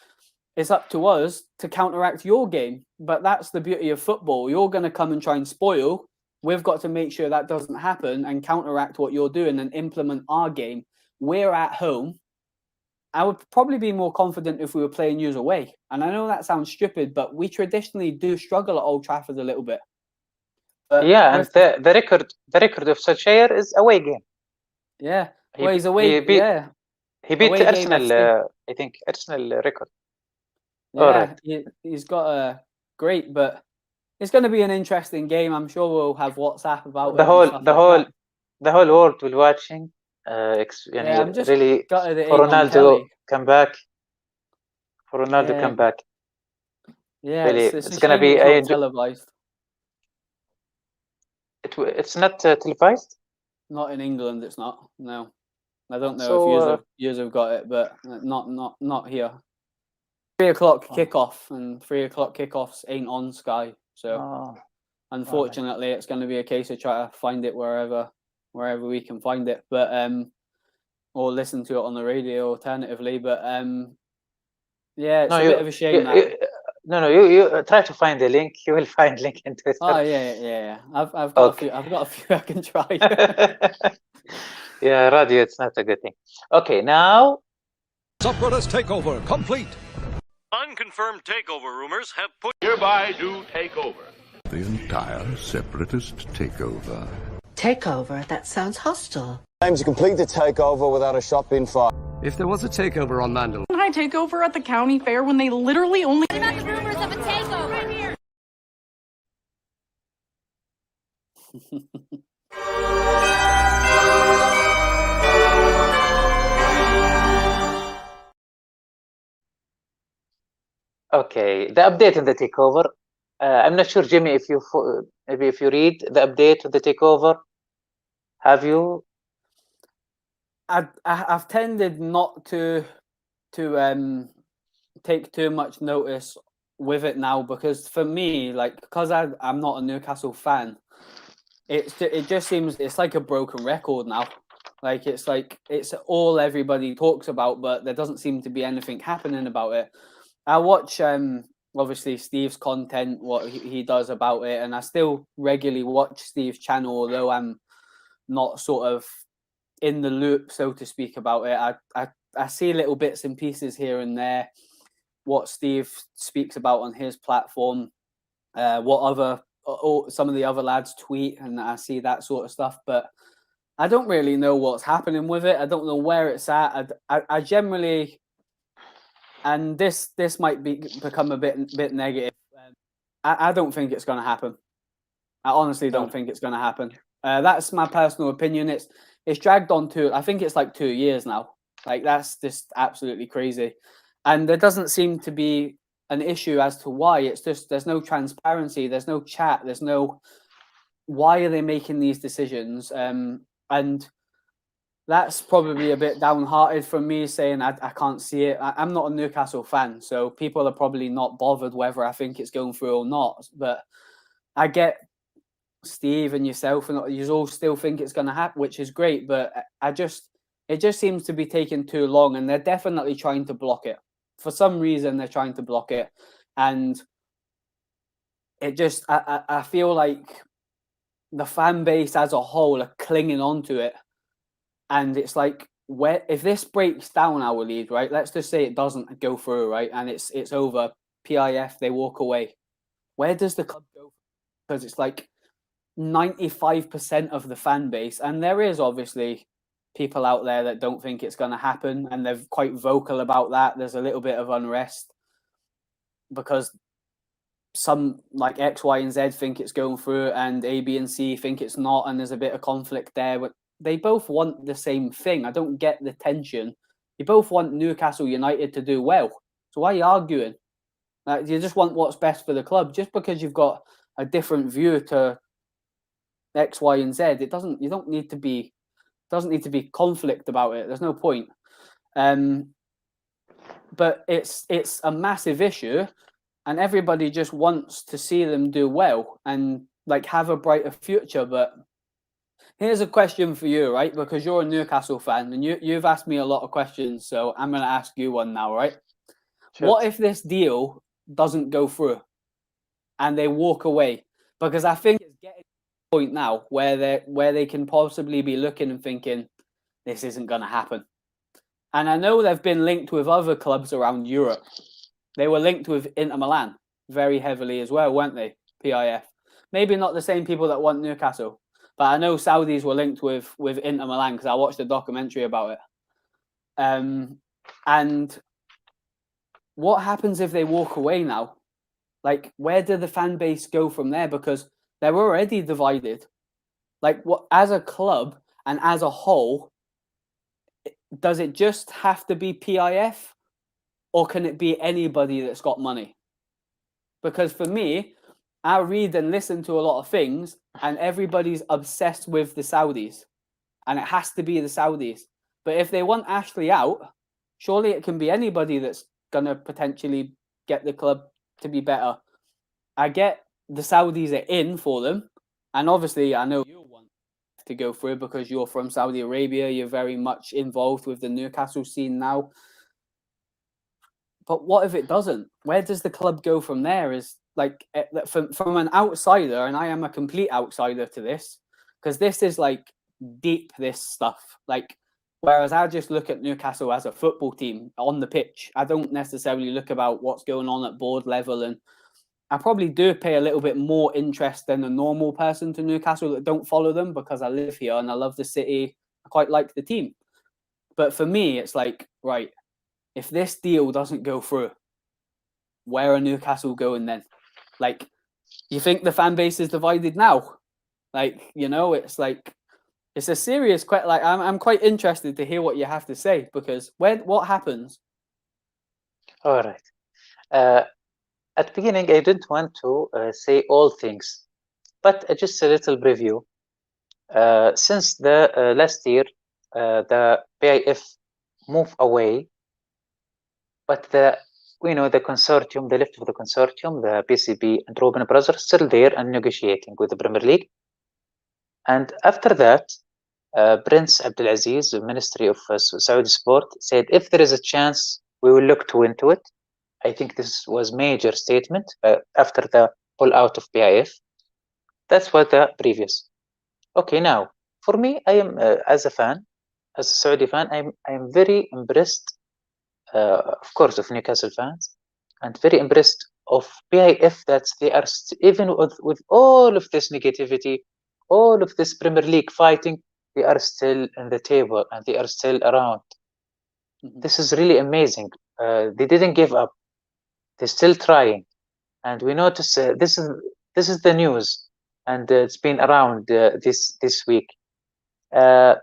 it's up to us to counteract your game. But that's the beauty of football. You're going to come and try and spoil. We've got to make sure that doesn't happen and counteract what you're doing and implement our game. We're at home. I would probably be more confident if we were playing you away. And I know that sounds stupid, but we traditionally do struggle at Old Trafford a little bit. But and the record of Solskjaer is away game. Yeah, well, he's away. He beat Arsenal. I think Arsenal record. Yeah, he's got a great, but it's going to be an interesting game. I'm sure we'll have WhatsApp about the whole world will watching. I'm just really for Ronaldo come back. Come back. Yeah, really, it's going to be televised. It's not televised? Not in England, it's not. No. I don't know if you have got it, but not here. 3 o'clock kickoff, and 3 o'clock kickoffs ain't on Sky. So unfortunately, it's going to be a case of trying to find it wherever we can find it, but or listen to it on the radio alternatively. But it's a bit of a shame. You try to find the link. You will find link in Twitter. Oh yeah. I've got a few I can try. Yeah, radio. It's not a good thing. Okay, now Separatist takeover complete. Unconfirmed takeover rumors have put hereby do take over the entire separatist takeover. Takeover? That sounds hostile. Aim to complete the takeover without a shot being fired. If there was a takeover on Mandalore. High takeover at the county fair when they literally only. What about the rumors of a takeover? Right here. Okay, the update on the takeover. I'm not sure, Jimmy, if you maybe if you read the update of the takeover. Have you? I've tended not to take too much notice with it now, because for me, like, because I'm not a Newcastle fan, it just seems it's like a broken record now. Like it's all everybody talks about, but there doesn't seem to be anything happening about it. I watch obviously Steve's content, what he does about it, and I still regularly watch Steve's channel, although I'm not sort of in the loop, so to speak, about it. I see little bits and pieces here and there, what Steve speaks about on his platform, what some of the other lads tweet, and I see that sort of stuff, but I don't really know what's happening with it. I don't know where it's at. I generally, and this might become a bit negative. I don't think it's going to happen. I honestly don't think it's going to happen. That's my personal opinion. It's dragged on I think it's like 2 years now. Like, that's just absolutely crazy. And there doesn't seem to be an issue as to why. It's just there's no transparency, there's no chat, there's no why are they making these decisions? And that's probably a bit downhearted from me, saying I can't see it. I'm not a Newcastle fan, so people are probably not bothered whether I think it's going through or not. But I get Steve and yourself, and you all still think it's going to happen, which is great. But it just seems to be taking too long, and they're definitely trying to block it. For some reason, they're trying to block it, and it just I feel like the fan base as a whole are clinging on to it, and it's like, if this breaks down our lead, right? Let's just say it doesn't go through, right, and it's over. PIF, they walk away. Where does the club go? Because it's like 95% of the fan base, and there is obviously people out there that don't think it's going to happen, and they're quite vocal about that. There's a little bit of unrest because some, like X, Y, and Z, think it's going through, and A, B, and C think it's not, and there's a bit of conflict there. But they both want the same thing. I don't get the tension. You both want Newcastle United to do well. So why are you arguing? Like, you just want what's best for the club. Just because you've got a different view to X, Y, and Z, it doesn't. You don't need to be. Doesn't need to be conflict about it. There's no point. But it's a massive issue, and everybody just wants to see them do well and like have a brighter future. But here's a question for you, right? Because you're a Newcastle fan, and you've asked me a lot of questions, so I'm going to ask you one now, right? Sure. What if this deal doesn't go through and they walk away? Because I think it's getting to the point now where they can possibly be looking and thinking, this isn't going to happen. And I know they've been linked with other clubs around Europe. They were linked with Inter Milan very heavily as well, weren't they? PIF. Maybe not the same people that want Newcastle, but I know Saudis were linked with Inter Milan because I watched a documentary about it. And what happens if they walk away now? Like, where do the fan base go from there? Because they're already divided. Like, what, as a club and as a whole, does it just have to be PIF, or can it be anybody that's got money? Because for me, I read and listen to a lot of things, and everybody's obsessed with the Saudis, and it has to be the Saudis. But if they want Ashley out, surely it can be anybody that's going to potentially get the club to be better. I get the Saudis are in for them, and obviously I know you want to go through because you're from Saudi Arabia, you're very much involved with the Newcastle scene now. But what if it doesn't? Where does the club go from there? Is like, from an outsider, and I am a complete outsider to this, because this is like deep, this stuff. Like, whereas I just look at Newcastle as a football team on the pitch, I don't necessarily look about what's going on at board level, and I probably do pay a little bit more interest than a normal person to Newcastle that don't follow them, because I live here and I love the city. I quite like the team. But for me, it's like, right, if this deal doesn't go through, where are Newcastle going then? Like, you think the fan base is divided now? Like, you know, it's like it's a serious question. Like, I'm quite interested to hear what you have to say, because what happens? All right. At the beginning, I didn't want to say all things, but just a little preview. Since the last year, the PIF moved away, but the consortium, the left of the consortium, the PCB and Robin Brothers, still there and negotiating with the Premier League. And after that, Prince Abdulaziz, the Ministry of Saudi Sport, said if there is a chance, we will look into it. I think this was major statement after the pull out of PIF. That's what the previous. Okay, now for me, I am as a fan, as a Saudi fan, I'm very impressed, of course, of Newcastle fans, and very impressed of PIF that they are even with all of this negativity, all of this Premier League fighting, they are still on the table and they are still around. This is really amazing. They didn't give up. They're still trying, and we notice this is the news, and it's been around this week. There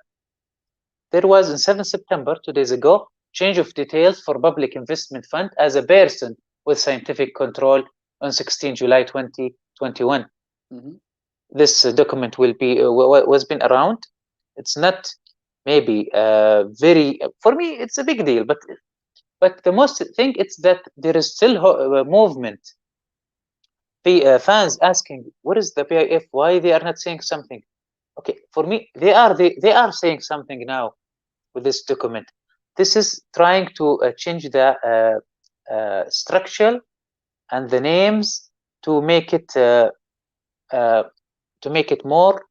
was on 7 September, 2 days ago, change of details for Public Investment Fund as a person with scientific control on 16 July 2021. This document will be was been around. It's not maybe very, for me it's a big deal, but the most thing it's that there is still a movement. Fans asking, what is the PIF? Why they are not saying something? Okay, for me, they are saying something now with this document. This is trying to change the structure and the names to make it more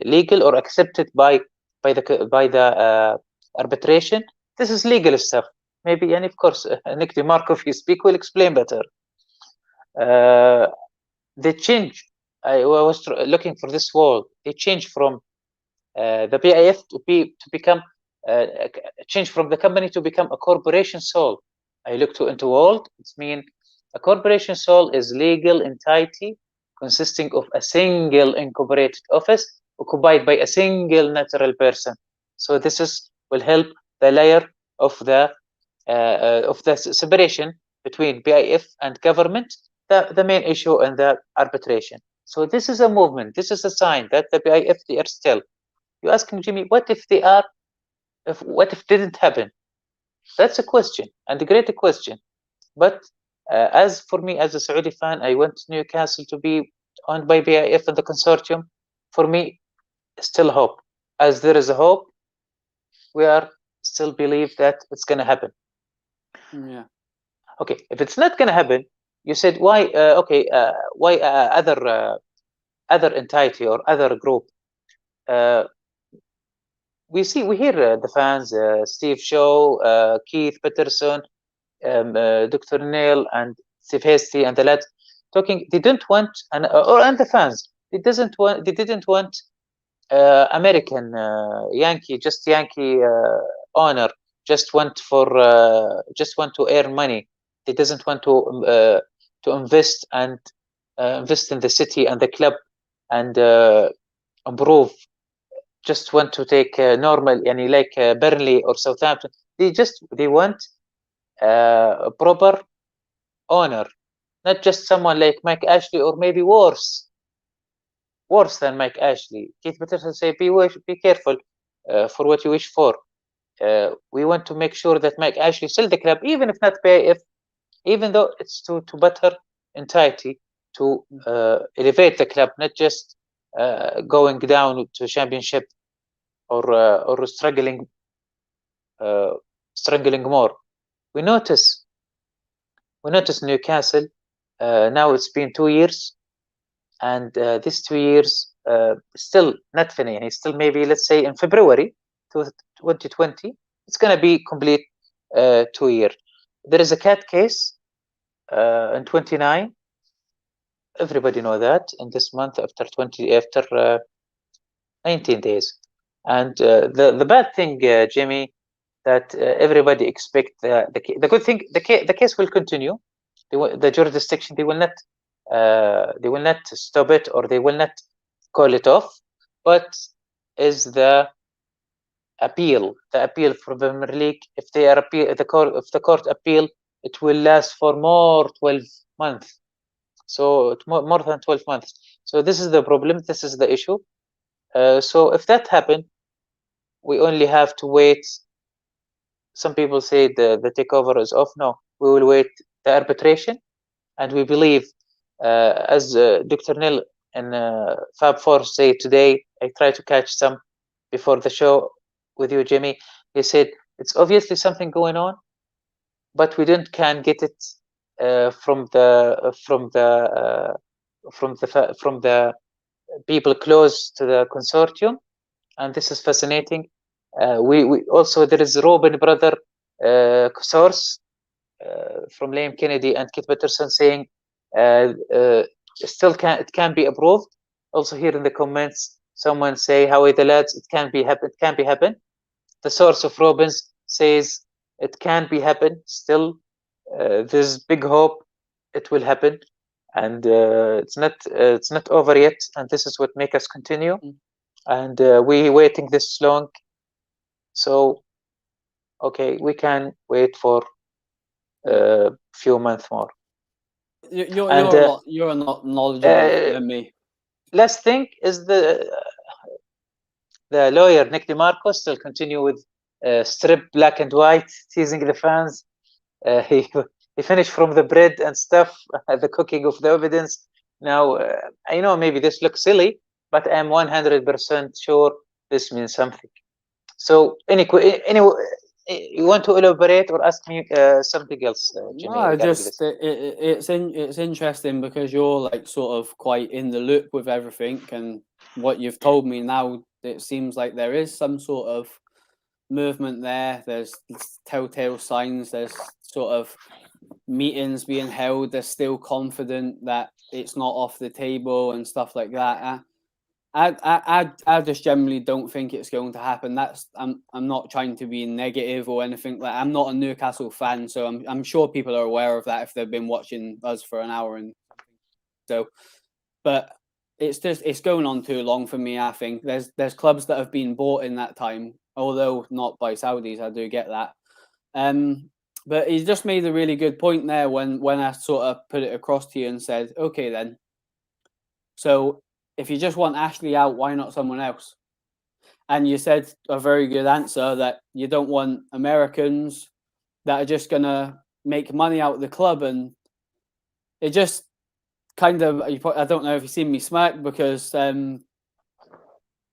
legal or accepted by the arbitration. This is legal stuff. Maybe, and of course, Nick DeMarco, if you speak, will explain better. They change. I was looking for this word. They change from the PIF to become change from the company to become a corporation sole. I looked into world. It means a corporation sole is legal entity consisting of a single incorporated office occupied by a single natural person. So this will help the layer of the separation between PIF and government, the main issue in the arbitration. So this is a movement. This is a sign that the PIF, they are still. You're asking, Jimmy, what if they are? What if didn't happen? That's a question, and a great question. But as for me, as a Saudi fan, I want Newcastle to be owned by PIF and the consortium. For me, still hope. As there is a hope, we are still believe that it's going to happen. Yeah. Okay, if it's not going to happen, you said why? Why other entity or other group? We hear the fans, Steve Shaw, Keith Peterson, Dr. Neil, and Steve Hasty, and the lads talking. They didn't want, and the fans. They didn't want American Yankee owner. Just want to earn money. They doesn't want to invest and invest in the city and the club and improve. Just want to take normal, like Burnley or Southampton. They want a proper owner, not just someone like Mike Ashley, or maybe worse than Mike Ashley. Keith Peterson say, be careful for what you wish for. We want to make sure that Mike Ashley sell the club, even if not PIF, even though it's to better entity, to elevate the club, not just going down to championship or struggling more. We notice Newcastle. Now it's been 2 years, and these 2 years still not finished. Still, maybe let's say in February 2020, it's gonna be complete 2 years. There is a cat case in 29. Everybody know that in this month after 19 days. And the bad thing, Jamie, that everybody expect the good thing. The case will continue. The jurisdiction, they will not they will not stop it, or they will not call it off, but is the appeal from the Premier League. If they are if the court appeal, it will last for more 12 months. So more than 12 months. So this is the problem. This is the issue. So if that happened, we only have to wait. Some people say the takeover is off. No, we will wait the arbitration, and we believe, as Dr. Nil and Fab Four say today, I tried to catch some before the show with you, Jimmy. He said it's obviously something going on, but we can't get it from the people close to the consortium, and this is fascinating. We also, there is Robin brother source from Liam Kennedy and Kit Patterson saying still it can be approved. Also here in the comments, someone say, how are the lads? It can be happen. The source of Robin's says it can be happen. Still, there's big hope it will happen, and it's not over yet. And this is what makes us continue. And we waiting this long, so okay, we can wait for a few months more. You're a lot knowledgeable than me. Last thing is the lawyer Nick DeMarco still continue with strip black and white, teasing the fans. He finished from the bread and stuff, the cooking of the evidence. Now I know maybe this looks silly, but I'm 100% sure this means something. So anyway, you want to elaborate or ask me something else, Jimmy? No, it's interesting because you're like sort of quite in the loop with everything, and what you've told me now, it seems like there is some sort of movement there. There's telltale signs. There's sort of meetings being held. They're still confident that it's not off the table and stuff like that. I just generally don't think it's going to happen. I'm not trying to be negative or anything. Like, I'm not a Newcastle fan, so I'm sure people are aware of that if they've been watching us for an hour and so. But it's going on too long for me. I think there's clubs that have been bought in that time, although not by Saudis. I do get that. But he just made a really good point there when I sort of put it across to you and said, okay then, so if you just want Ashley out, why not someone else? And you said a very good answer, that you don't want Americans that are just going to make money out of the club. And it just kind of, I don't know if you've seen me smirk, because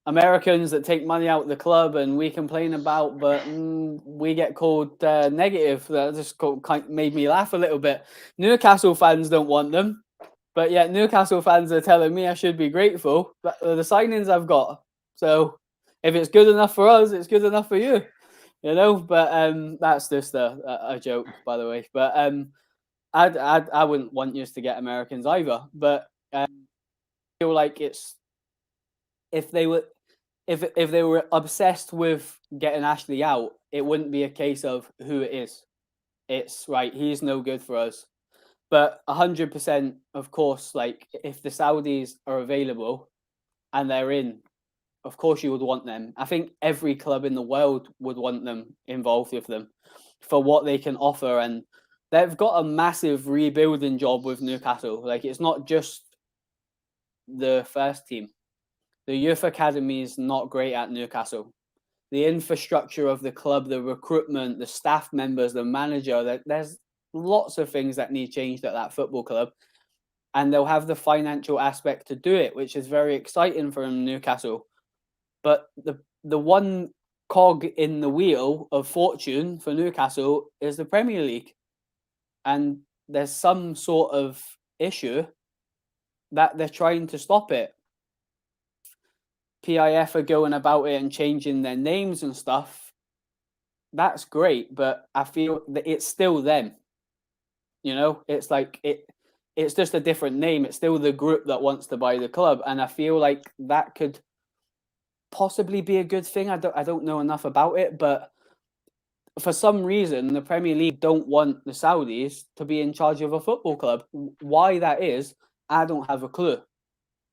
Americans that take money out of the club and we complain about, but we get called negative. That just made me laugh a little bit. Newcastle fans don't want them. But yet Newcastle fans are telling me I should be grateful for the signings I've got. So if it's good enough for us, it's good enough for you, you know. But that's just a joke, by the way. But I wouldn't want you to get Americans either. But I feel like it's if they were obsessed with getting Ashley out, it wouldn't be a case of who it is. It's right, he's no good for us. But 100%, of course, like if the Saudis are available and they're in, of course you would want them. I think every club in the world would want them involved with them for what they can offer. And they've got a massive rebuilding job with Newcastle. Like, it's not just the first team. The youth academy is not great at Newcastle. The infrastructure of the club, the recruitment, the staff members, the manager, there's lots of things that need changed at that football club, and they'll have the financial aspect to do it, which is very exciting for Newcastle. But the one cog in the wheel of fortune for Newcastle is the Premier League, and there's some sort of issue that they're trying to stop it. PIF are going about it and changing their names and stuff. That's great, but I feel that it's still them. You know, it's like it's just a different name. It's still the group that wants to buy the club, and I feel like that could possibly be a good thing. I don't know enough about it, but for some reason the Premier League don't want the Saudis to be in charge of a football club. Why that is, I don't have a clue.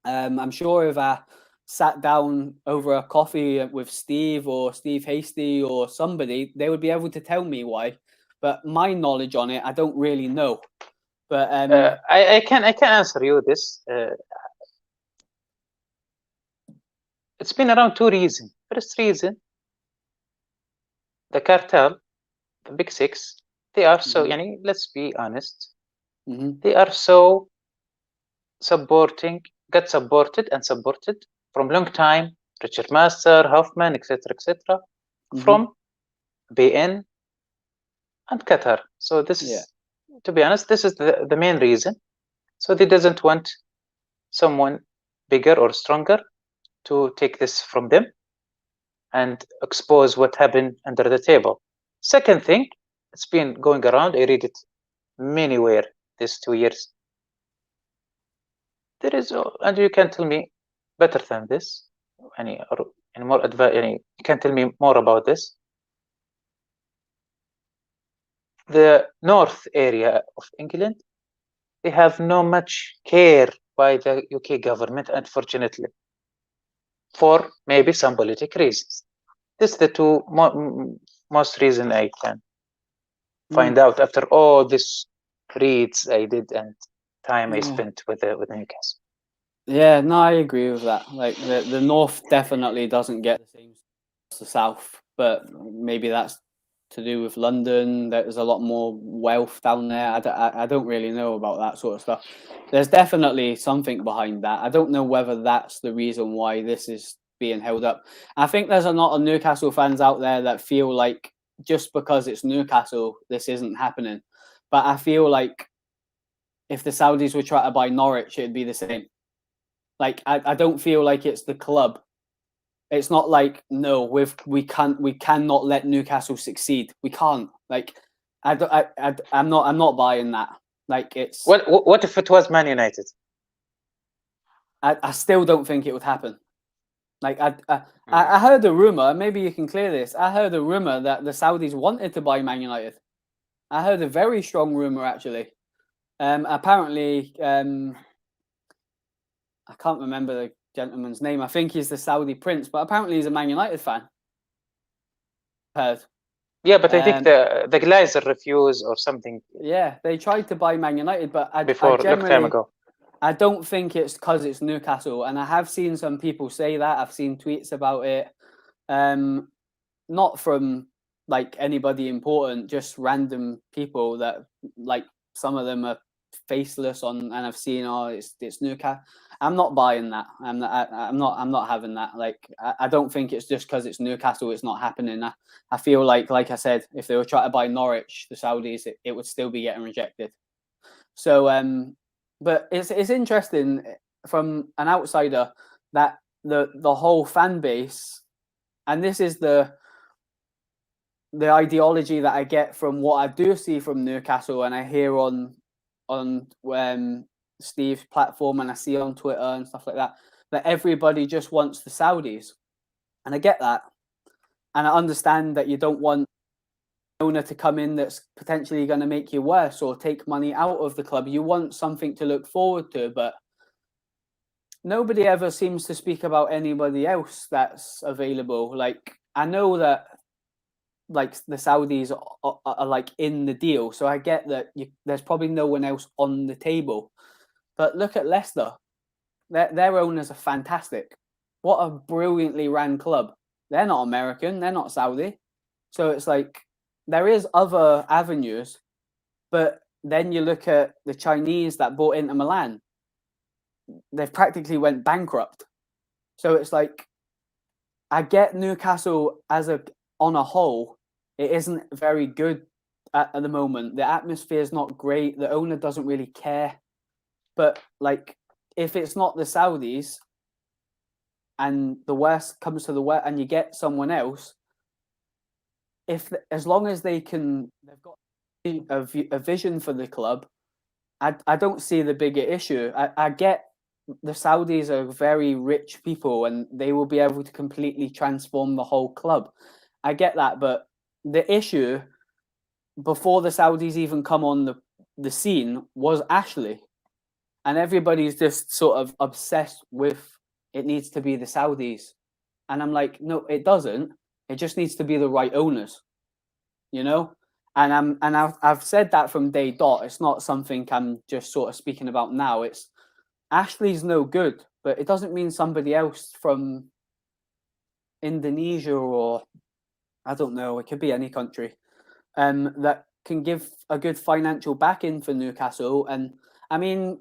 I'm sure if I sat down over a coffee with Steve or Steve Hasty or somebody, they would be able to tell me why. But my knowledge on it, I don't really know. But I can answer you this. It's been around two reasons. First reason, the cartel, the Big Six, they are so, let's be honest, they are so got supported from long time, Richard Master, Hoffman, etc., from BN and Qatar. So this is, to be honest, this is the main reason. So they doesn't want someone bigger or stronger to take this from them and expose what happened under the table. Second thing, it's been going around, I read it anywhere these 2 years. There is, and you can tell me better than this, any more you can tell me more about this. The north area of England, they have no much care by the UK government, unfortunately, for maybe some political reasons. This is the two most reason I can find out after all this reads I did and time I spent with Newcastle. Yeah, no, I agree with that. Like the north definitely doesn't get the same as the south, but maybe that's to do with London. There's a lot more wealth down there. I don't really know about that sort of stuff. There's definitely something behind that. I don't know whether that's the reason why this is being held up. I think there's a lot of Newcastle fans out there that feel like just because it's Newcastle, this isn't happening. But I feel like if the Saudis were trying to buy Norwich, it'd be the same. Like I don't feel like it's the club. It's not like no, we cannot let Newcastle succeed. We can't. Like I'm not buying that. Like it's what if it was Man United? I still don't think it would happen. Like I heard a rumor. Maybe you can clear this. I heard a rumor that the Saudis wanted to buy Man United. I heard a very strong rumor actually. Apparently, I can't remember the gentleman's name. I think he's the Saudi prince, but apparently he's a Man United fan. Heard. Yeah, but I think the Glazer refused or something. Yeah, they tried to buy Man United, but before long time ago. I don't think it's because it's Newcastle, and I have seen some people say that. I've seen tweets about it, not from like anybody important, just random people that like some of them are faceless on, and I've seen it's Newcastle. I'm not buying that. I'm not having that. Like I don't think it's just because it's Newcastle it's not happening. I feel like I said, if they were trying to buy Norwich, the Saudis, it would still be getting rejected. So but it's interesting from an outsider that the whole fan base, and this is the ideology that I get from what I do see from Newcastle and I hear on Steve's platform and I see on Twitter and stuff like that everybody just wants the Saudis. And I get that. And I understand that you don't want an owner to come in that's potentially going to make you worse or take money out of the club. You want something to look forward to, but nobody ever seems to speak about anybody else that's available. Like, I know that like the Saudis are like in the deal, so I get that there's probably no one else on the table. But look at Leicester. Their owners are fantastic. What a brilliantly ran club. They're not American. They're not Saudi. So it's like there is other avenues. But then you look at the Chinese that bought into Milan. They've practically went bankrupt. So it's like I get Newcastle on a whole. It isn't very good at the moment. The atmosphere is not great. The owner doesn't really care. But like, if it's not the Saudis, and the worst comes to the worst, and you get someone else, as long as they've got a vision for the club, I don't see the bigger issue. I get the Saudis are very rich people, and they will be able to completely transform the whole club. I get that, but the issue before the Saudis even come on the scene was Ashley. and everybody's just sort of obsessed with it needs to be the Saudis. And I'm like, no, it doesn't. It just needs to be the right owners, you know? And I've said that from day dot. It's not something I'm just sort of speaking about now. It's Ashley's no good, but it doesn't mean somebody else from Indonesia or I don't know, it could be any country, that can give a good financial backing for Newcastle. And I mean,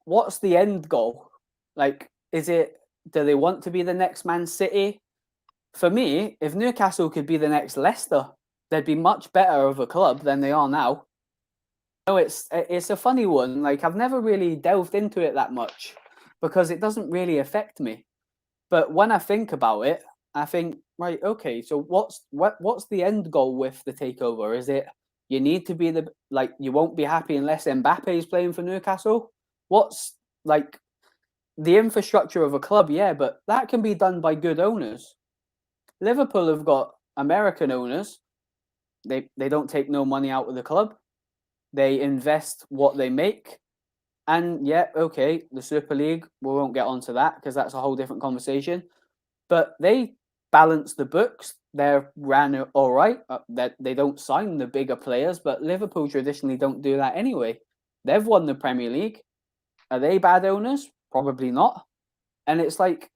what's the end goal? Like, do they want to be the next Man City? For me, if Newcastle could be the next Leicester, they'd be much better of a club than they are now. No, it's a funny one. Like, I've never really delved into it that much because it doesn't really affect me. But when I think about it, I think, right, okay, so what's the end goal with the takeover? Is it you need to be you won't be happy unless Mbappe is playing for Newcastle? What's like the infrastructure of a club? Yeah, but that can be done by good owners. Liverpool have got American owners. They don't take no money out of the club. They invest what they make. And yeah, okay, the Super League, we won't get onto that because that's a whole different conversation. But they balance the books. They're ran all right. That they don't sign the bigger players, but Liverpool traditionally don't do that anyway. They've won the Premier League. Are they bad owners? Probably not. And it's like,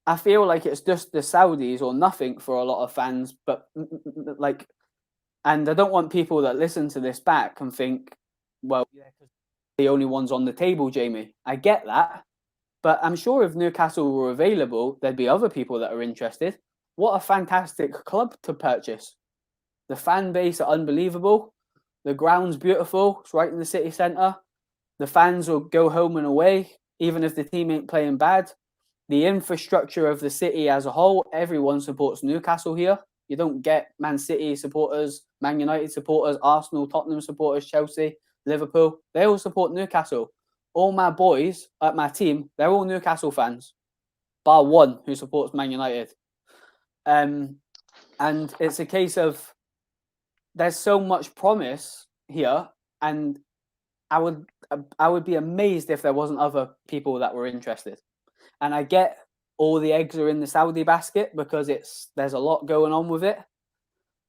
I feel like it's just the Saudis or nothing for a lot of fans. But like, and I don't want people that listen to this back and think, well, yeah, because the only ones on the table, Jamie. I get that. But I'm sure if Newcastle were available, there'd be other people that are interested. What a fantastic club to purchase. The fan base are unbelievable. The ground's beautiful. It's right in the city centre. The fans will go home and away, even if the team ain't playing bad. The infrastructure of the city as a whole, everyone supports Newcastle here. You don't get Man City supporters, Man United supporters, Arsenal, Tottenham supporters, Chelsea, Liverpool. They all support Newcastle. All my boys at my team, they're all Newcastle fans, bar one who supports Man United. And it's a case of there's so much promise here, and I would be amazed if there wasn't other people that were interested. And I get all the eggs are in the Saudi basket because there's a lot going on with it.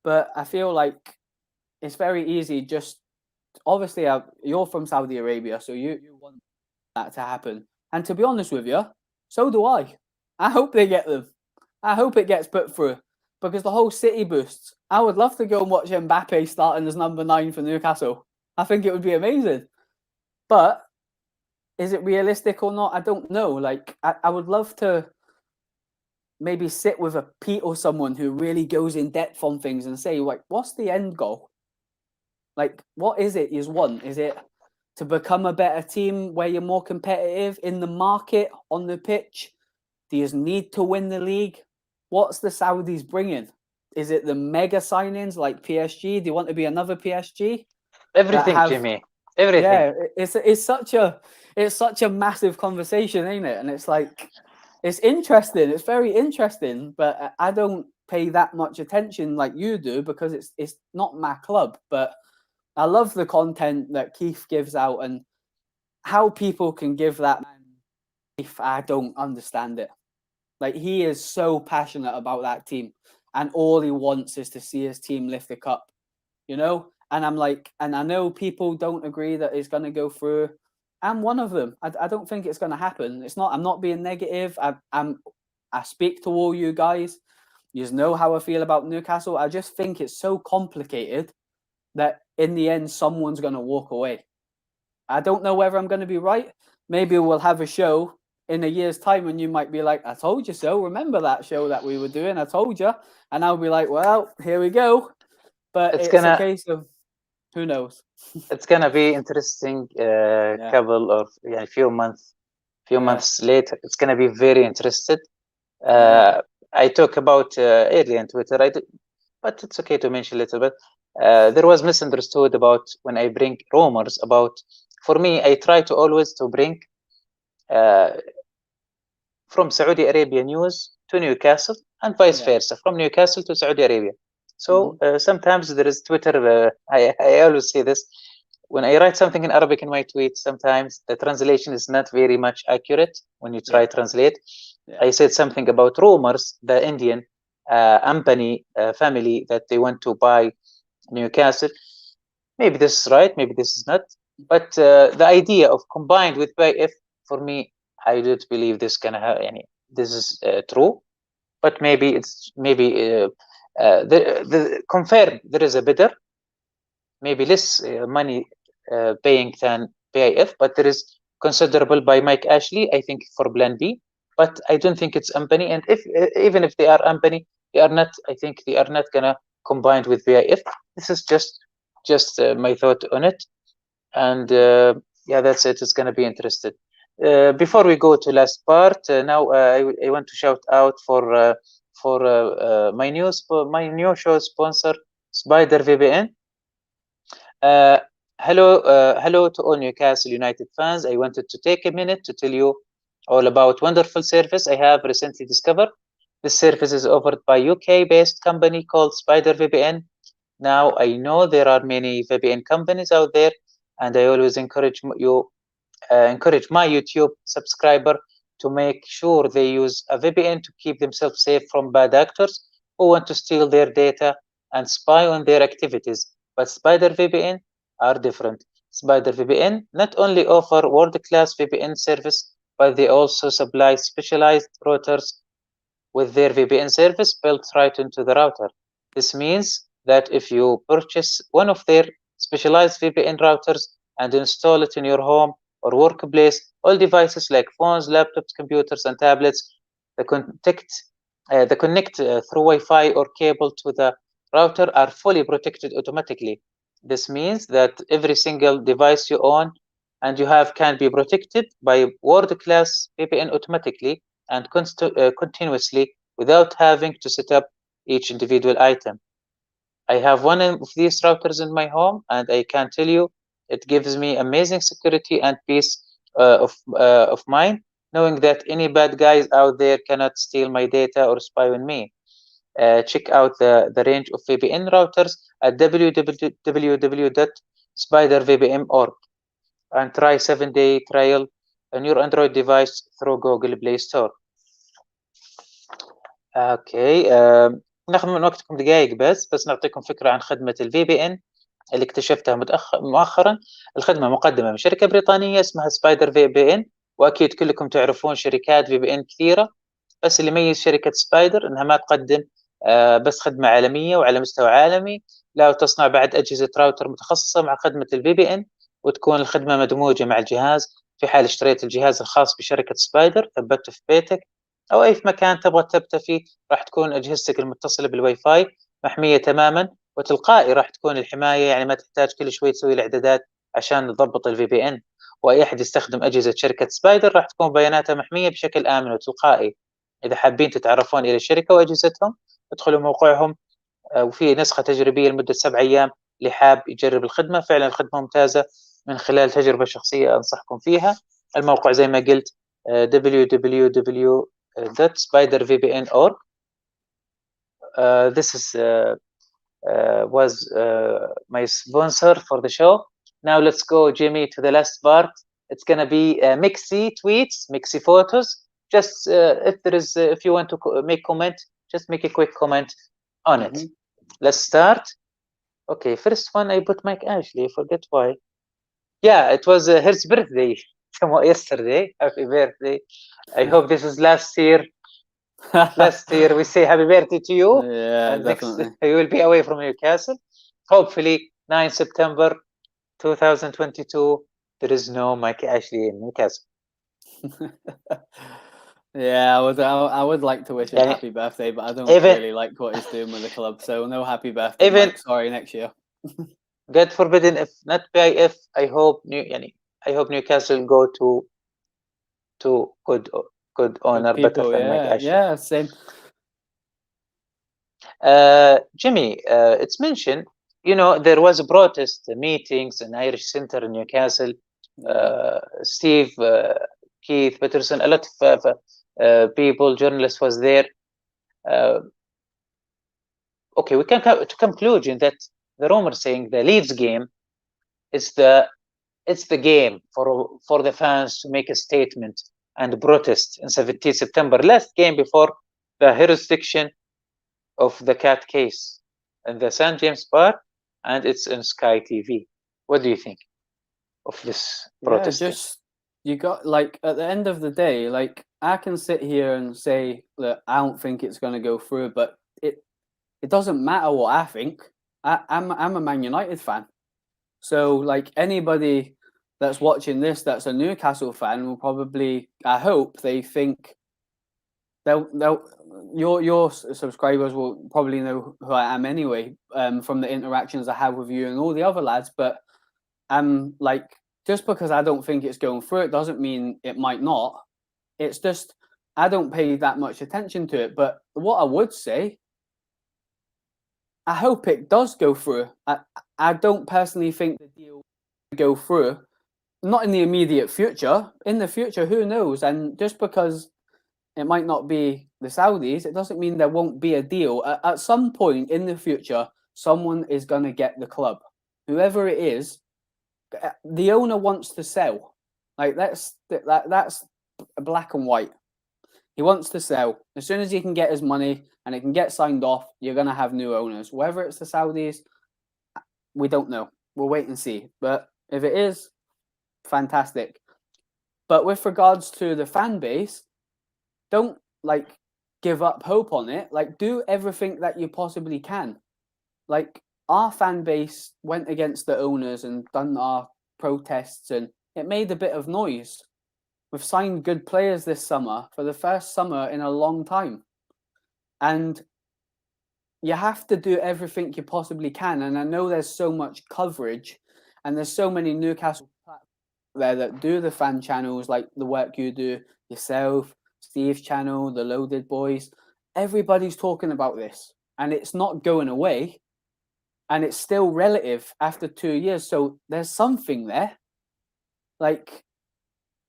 But I feel like it's very easy. Just obviously, you're from Saudi Arabia, so you want that to happen. And to be honest with you, so do I. I hope they get them. I hope it gets put through because the whole city boosts. I would love to go and watch Mbappe starting as number 9 for Newcastle. I think it would be amazing. But is it realistic or not? I don't know. Like, I would love to maybe sit with a Pete or someone who really goes in depth on things and say, like, what's the end goal? Like, what is it you want? Is it to become a better team where you're more competitive in the market, on the pitch? Do you need to win the league? What's the Saudis bringing? Is it the mega signings like PSG? Do you want to be another PSG? Everything, Jimmy. Everything. Yeah, it's such a massive conversation, ain't it? And it's like, it's interesting. It's very interesting, but I don't pay that much attention like you do because it's not my club. But I love the content that Keith gives out and how people can give that. If I don't understand it, like he is so passionate about that team, and all he wants is to see his team lift the cup, you know. And I'm like, and I know people don't agree that it's going to go through. I'm one of them. I don't think it's going to happen. It's not. I'm not being negative. I speak to all you guys. You know how I feel about Newcastle. I just think it's so complicated that in the end, someone's going to walk away. I don't know whether I'm going to be right. Maybe we'll have a show in a year's time and you might be like, I told you so. Remember that show that we were doing? I told you. And I'll be like, well, here we go. But it's a case of who knows. It's going to be interesting couple of few months later. It's going to be very interested. I talk about earlier on Twitter, but it's okay to mention a little bit. There was misunderstood about when I bring rumors about. For me, I try to always to bring from Saudi Arabia news to Newcastle and vice versa, from Newcastle to Saudi Arabia. So sometimes there is Twitter. I always say this. when I write something in Arabic in my tweets, sometimes the translation is not very much accurate when you try to translate. I said something about rumors, the Indian Ambani family, that they want to buy Newcastle. Maybe this is right, maybe this is not. But the idea of combined with BIF, for me, I don't believe this can this is true. But maybe it's the confirmed there is a bidder, maybe less money paying than BIF, but there is considerable by Mike Ashley, I think, for Plan B. But I don't think it's Ambani, and even if they are Ambani, they are not. I think they are not gonna combine with BIF. This is just my thought on it, and yeah, that's it. It's gonna be interesting. Before we go to last part, now I want to shout out for my new show sponsor, Spider VPN. Hello to all Newcastle United fans. I wanted to take a minute to tell you all about wonderful service I have recently discovered. This service is offered by UK-based company called Spider VPN. Now, I know there are many VPN companies out there, and I always encourage my YouTube subscriber to make sure they use a VPN to keep themselves safe from bad actors who want to steal their data and spy on their activities. But Spider VPN are different. Spider VPN not only offer world-class VPN service, but they also supply specialized routers with their VPN service built right into the router. This means that if you purchase one of their specialized VPN routers and install it in your home or workplace, all devices like phones, laptops, computers, and tablets, the connect through Wi-Fi or cable to the router are fully protected automatically. This means that every single device you own and you have can be protected by world-class VPN automatically and continuously without having to set up each individual item. I have one of these routers in my home, and I can tell you it gives me amazing security and peace of mind, knowing that any bad guys out there cannot steal my data or spy on me. Check out the range of VPN routers at www.spidervpn.org and try 7-day trial on your Android device through Google Play Store. اوكي ناخذ من وقتكم دقائق بس نعطيكم فكره عن خدمه الفي بي ان اللي اكتشفتها مؤخرا. الخدمه مقدمه من شركه بريطانيه اسمها سبايدر في بي ان، واكيد كلكم تعرفون شركات في بي ان كثيره، بس اللي يميز شركه سبايدر انها ما تقدم بس خدمه عالميه وعلى مستوى عالمي، لا تصنع بعد اجهزه راوتر متخصصه مع خدمه الفي بي ان، وتكون الخدمه مدموجه مع الجهاز. في حال اشتريت الجهاز الخاص بشركه سبايدر ثبته في بيتك او اي في مكان تبغى تثبته فيه، راح تكون اجهزتك المتصله بالواي فاي محميه تماما وتلقائي راح تكون الحمايه، يعني ما تحتاج كل شوي تسوي الاعدادات عشان تضبط الفي بي ان. واي احد يستخدم اجهزه شركه سبايدر راح تكون بياناتها محميه بشكل امن وتلقائي. اذا حابين تتعرفون الى الشركه واجهزتهم ادخلوا موقعهم، وفي نسخه تجريبيه لمده 7 ايام اللي حاب يجرب الخدمه. فعلا الخدمه ممتازه من خلال تجربه شخصيه انصحكم فيها. الموقع زي ما قلت www.spidervpn.org. This was my sponsor for the show. Now let's go, Jimmy, to the last part. It's gonna be mixy tweets, mixy photos. Just if you want to make comment, just make a quick comment on it. Let's start. Okay, first one I put Mike Ashley. I forget why. Yeah, it was his birthday yesterday. Happy birthday. I hope this is last year. Last year we say happy birthday to you. Yeah, and definitely. Next, you will be away from Newcastle. Hopefully 9 September 2022 there is no Mike Ashley in Newcastle. Yeah, I would like to wish him happy birthday, but I don't really like what he's doing with the club, so no happy birthday, Mike. Sorry, next year. God forbidden, if not PIF, I hope Newcastle go to good owner, people, better than Mike Ashley. Yeah, same. Jimmy, it's mentioned, there was a protest meetings in Irish Centre in Newcastle. Steve, Keith Peterson, a lot of people, journalists was there. Okay, we can come to conclusion that the rumor saying the Leeds game It's the game for the fans to make a statement and protest in 17 September, last game before the jurisdiction of the cat case in the St. James Park, and it's on Sky TV. What do you think of this protest? Yeah, you got, like, at the end of the day, like, I can sit here and say that I don't think it's going to go through, but it doesn't matter what I think. I'm a Man United fan, so like anybody that's watching this that's a Newcastle fan will probably, I hope they think your subscribers will probably know who I am anyway, from the interactions I have with you and all the other lads. But like, just because I don't think it's going through, it doesn't mean it might not. It's just I don't pay that much attention to it. But what I would say, I hope it does go through. I don't personally think the deal will go through. Not in the immediate future. In the future, who knows? And just because it might not be the Saudis, it doesn't mean there won't be a deal. At some point in the future, someone is going to get the club. Whoever it is, the owner wants to sell. Like, that's black and white. He wants to sell. As soon as he can get his money and it can get signed off, you're going to have new owners. Whether it's the Saudis, we don't know. We'll wait and see. But if it is, fantastic. But with regards to the fan base, don't like give up hope on it. Like, do everything that you possibly can. Like, our fan base went against the owners and done our protests, and it made a bit of noise. We've signed good players this summer for the first summer in a long time. And you have to do everything you possibly can. And I know there's so much coverage and there's so many Newcastle platforms there that do the fan channels, like the work you do, yourself, Steve's channel, the Loaded Boys. Everybody's talking about this and it's not going away. And it's still relative after 2 years. So there's something there. Like,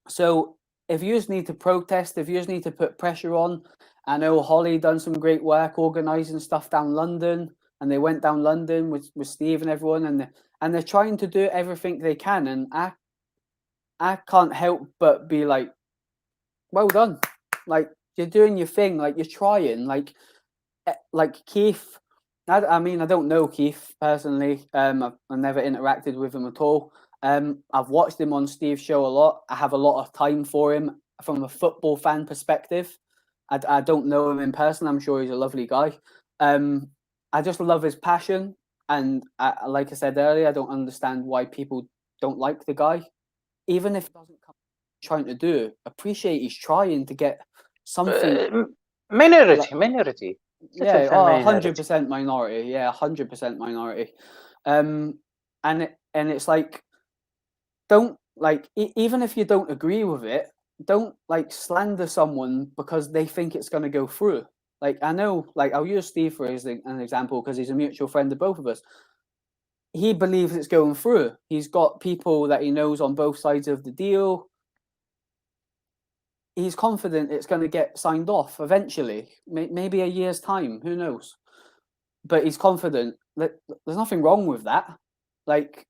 so if you just need to protest, if you just need to put pressure on, I know Holly done some great work organising stuff down London, and they went down London with Steve and everyone, and they're trying to do everything they can, and I can't help but be like, well done, like you're doing your thing, like you're trying, like Keith. I mean, I don't know Keith personally. I've never interacted with him at all. I've watched him on Steve's show a lot. I have a lot of time for him from a football fan perspective. I don't know him in person. I'm sure he's a lovely guy. I just love his passion. And like I said earlier, I don't understand why people don't like the guy. Even if it doesn't come trying to do, appreciate he's trying to get something. Minority. Yeah, 100% minority. Yeah, 100% minority. And it's like, don't like, even if you don't agree with it, don't like slander someone because they think it's going to go through. Like, I know, like, I'll use Steve for an example because he's a mutual friend of both of us. He believes it's going through. He's got people that he knows on both sides of the deal. He's confident it's going to get signed off eventually, maybe a year's time, who knows? But he's confident that there's nothing wrong with that. Like,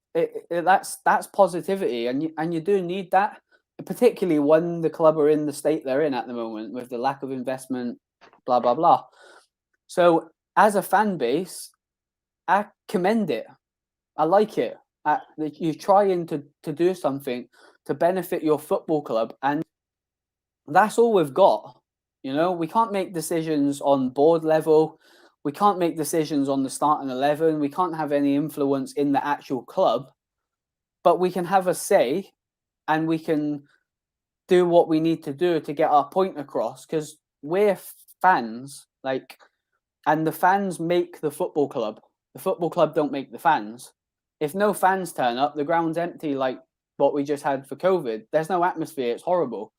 that's positivity, and you do need that, particularly when the club are in the state they're in at the moment with the lack of investment, blah blah blah. So as a fan base, I commend it. I like it. You're trying to do something to benefit your football club, and that's all we've got. You know, we can't make decisions on board level. We can't make decisions on the starting 11. We can't have any influence in the actual club, but we can have a say and we can do what we need to do to get our point across, because we're fans, like, and the fans make the football club. The football club don't make the fans. If no fans turn up, the ground's empty, like what we just had for COVID. There's no atmosphere. It's horrible.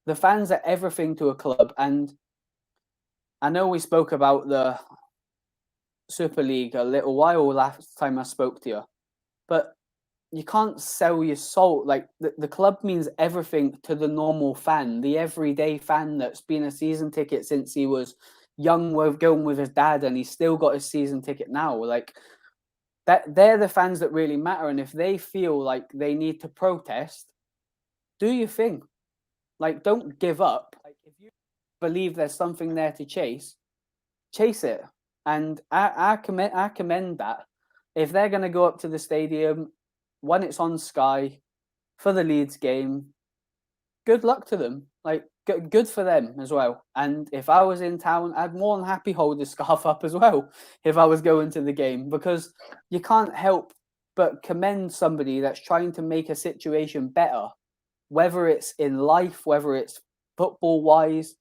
The fans are everything to a club. And I know we spoke about the Super League a little while last time I spoke to you, but you can't sell your soul. Like, the club means everything to the normal fan, the everyday fan that's been a season ticket since he was young, going with his dad, and he's still got his season ticket now. Like, that they're the fans that really matter. And if they feel like they need to protest, do your thing. Like, don't give up. Like, if you believe there's something there to chase it. And I commend that. If they're going to go up to the stadium when it's on Sky for the Leeds game, good luck to them. Like, good for them as well. And if I was in town, I'd more than happy hold the scarf up as well if I was going to the game, because you can't help but commend somebody that's trying to make a situation better, whether it's in life, whether it's football-wise.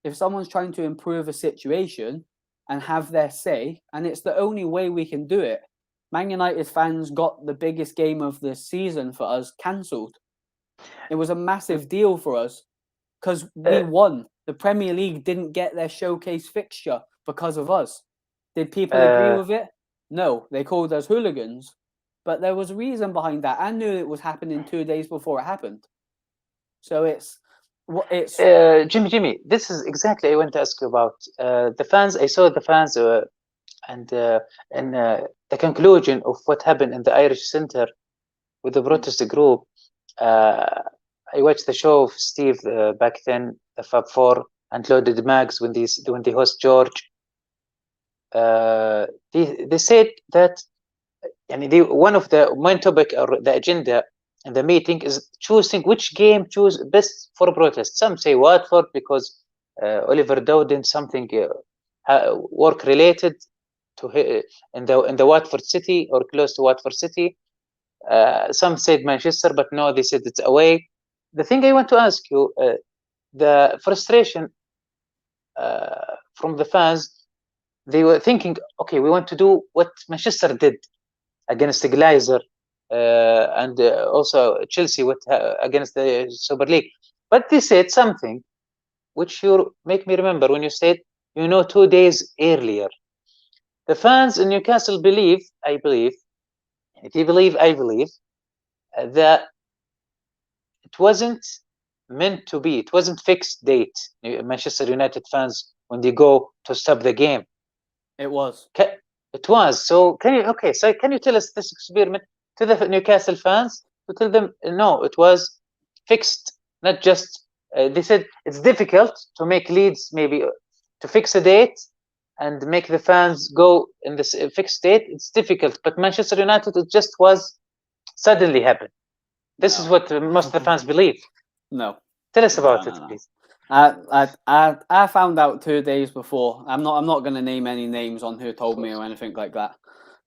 If someone's trying to improve a situation and have their say, and it's the only way we can do it. Man United fans got the biggest game of the season for us cancelled. It was a massive deal for us because we won. The Premier League didn't get their showcase fixture because of us. Did people agree with it? No, they called us hooligans. But there was a reason behind that. I knew it was happening 2 days before it happened. So it's Jimmy, this is exactly I want to ask you about. The fans, I saw the fans and the conclusion of what happened in the Irish Centre with the protest group. I watched the show of Steve back then, the Fab Four, and Loaded Mags when they host George. They said that, and one of the main topic or the agenda in the meeting is choosing which game choose best for protest. Some say Watford because Oliver Dowden something work related to in the Watford City or close to Watford City. Some said Manchester, but no, they said it's away. The thing I want to ask you, the frustration from the fans, they were thinking, okay, we want to do what Manchester did against the Glazer and also Chelsea against the Super League. But they said something which you make me remember when you said, 2 days earlier. The fans in Newcastle believe, I believe, that it wasn't meant to be. It wasn't fixed date. Manchester United fans, when they go to stop the game. It was. It was. So can you tell us this experiment to the Newcastle fans to tell them no, it was fixed, not just. They said it's difficult to make Leeds maybe to fix a date and make the fans go in this fixed date. It's difficult, but Manchester United, it just was suddenly happened. This is what most of the fans believe. No. Tell us about it, please. I found out 2 days before. I'm not going to name any names on who told me or anything like that.